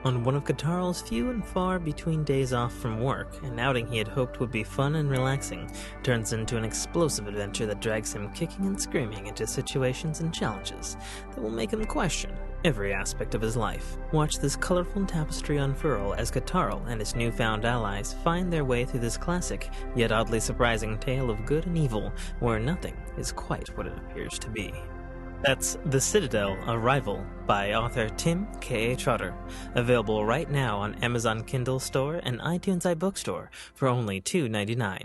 Speaker 2: On one of Katarl's few and far between days off from work, an outing he had hoped would be fun and relaxing turns into an explosive adventure that drags him kicking and screaming into situations and challenges that will make him question every aspect of his life. Watch this colorful tapestry unfurl as Katarl and his newfound allies find their way through this classic, yet oddly surprising tale of good and evil, where nothing is quite what it appears to be. That's The Citadel, Arrival, by author Tim K.A. Trotter, available right now on Amazon Kindle Store and iTunes iBookstore for only $2.99.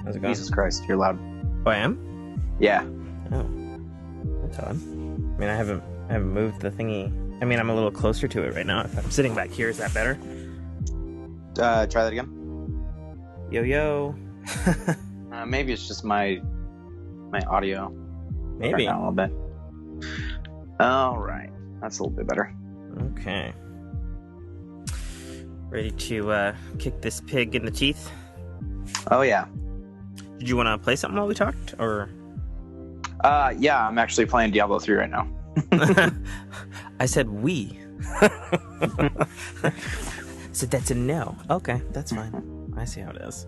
Speaker 2: How's it going?
Speaker 3: Jesus Christ, you're loud.
Speaker 2: Oh, I am?
Speaker 3: Yeah.
Speaker 2: Oh, that's odd. I mean, I haven't moved the thingy. I mean, I'm a little closer to it right now. If I'm sitting back here, is that better?
Speaker 3: Try that again.
Speaker 2: Yo.
Speaker 3: Maybe it's just my audio.
Speaker 2: Maybe.
Speaker 3: Down a little bit. All right, that's a little bit better.
Speaker 2: Okay. Ready to kick this pig in the teeth?
Speaker 3: Oh yeah.
Speaker 2: Did you want to play something while we talked, or?
Speaker 3: Yeah, I'm actually playing Diablo 3 right now.
Speaker 2: I said we. So that's a no. Okay, that's fine. I see how it is.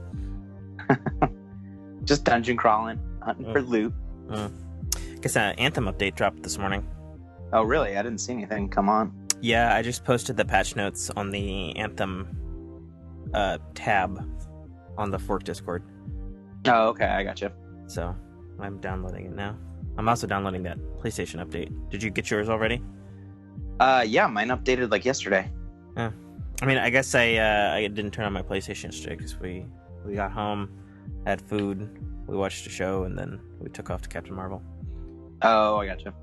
Speaker 3: Just dungeon crawling, hunting for loot.
Speaker 2: Guess an Anthem update dropped this morning.
Speaker 3: Oh really? I didn't see anything. Come on.
Speaker 2: Yeah, I just posted the patch notes on the Anthem tab on the Fork Discord.
Speaker 3: Oh, okay, I gotcha.
Speaker 2: So I'm downloading it now. I'm also downloading that PlayStation update. Did you get yours already?
Speaker 3: Yeah, mine updated like yesterday.
Speaker 2: Yeah. I mean, I guess I didn't turn on my PlayStation yesterday because we got home, had food, we watched a show, and then we took off to Captain Marvel.
Speaker 3: Oh, I gotcha.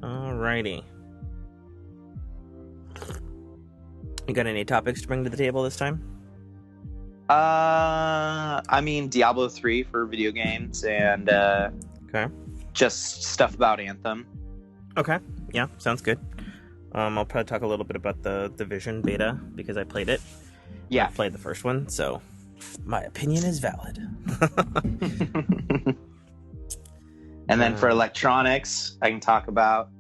Speaker 2: Alrighty. You got any topics to bring to the table this time?
Speaker 3: I mean, Diablo 3 for video games, and
Speaker 2: okay,
Speaker 3: just stuff about Anthem.
Speaker 2: Okay, yeah, sounds good. I'll probably talk a little bit about the Vision beta because I played it.
Speaker 3: Yeah.
Speaker 2: I played the first one, so my opinion is valid.
Speaker 3: And then for electronics, I can talk about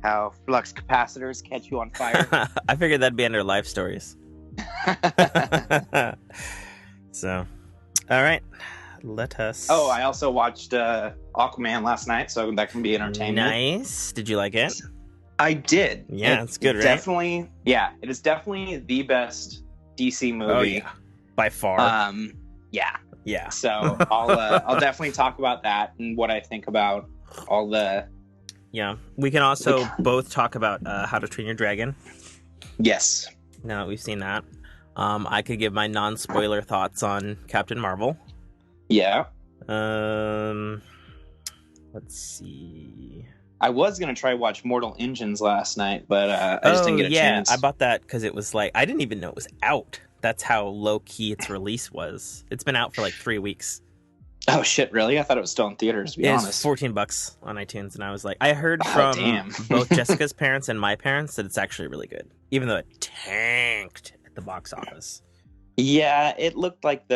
Speaker 3: how flux capacitors catch you on fire.
Speaker 2: I figured that'd be under life stories. So, all right, let us.
Speaker 3: Oh, I also watched Aquaman last night, so that can be entertainment.
Speaker 2: Nice. Did you like it?
Speaker 3: I did.
Speaker 2: Yeah, it's good, right?
Speaker 3: Definitely. Yeah, it is definitely the best DC movie.
Speaker 2: Oh yeah, by far.
Speaker 3: Yeah.
Speaker 2: Yeah.
Speaker 3: So I'll definitely talk about that and what I think about all the.
Speaker 2: Yeah, we can also both talk about How to Train Your Dragon.
Speaker 3: Yes.
Speaker 2: Now that we've seen that, I could give my non-spoiler thoughts on Captain Marvel.
Speaker 3: Yeah.
Speaker 2: Let's see.
Speaker 3: I was gonna try watch Mortal Engines last night, but I just didn't get a chance.
Speaker 2: I bought that because it was like I didn't even know it was out. That's how low key its release was. It's been out for like 3 weeks.
Speaker 3: Oh shit! Really? I thought it was still in theaters. To be honest,
Speaker 2: it's $14 on iTunes, and I was like, I heard from both Jessica's parents and my parents that it's actually really good, even though it tanked at the box office.
Speaker 3: Yeah, it looked like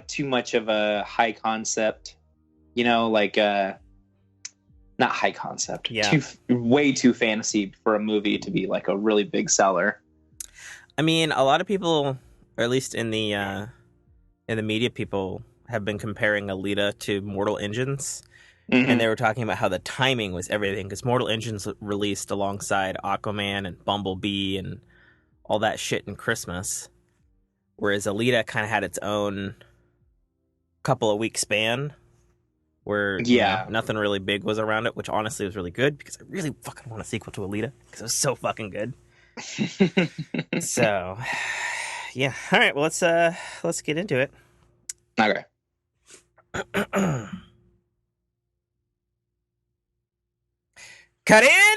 Speaker 3: too much of a high concept. You know, like not high concept.
Speaker 2: Yeah,
Speaker 3: way too fantasy for a movie to be like a really big seller.
Speaker 2: I mean, a lot of people, or at least in the media, people have been comparing Alita to Mortal Engines, and they were talking about how the timing was everything, because Mortal Engines released alongside Aquaman and Bumblebee and all that shit in Christmas, whereas Alita kind of had its own couple of week span where nothing really big was around it, which honestly was really good because I really fucking want a sequel to Alita because it was so fucking good. So, yeah. All right. Well, let's get into it.
Speaker 3: Okay.
Speaker 2: Cut in.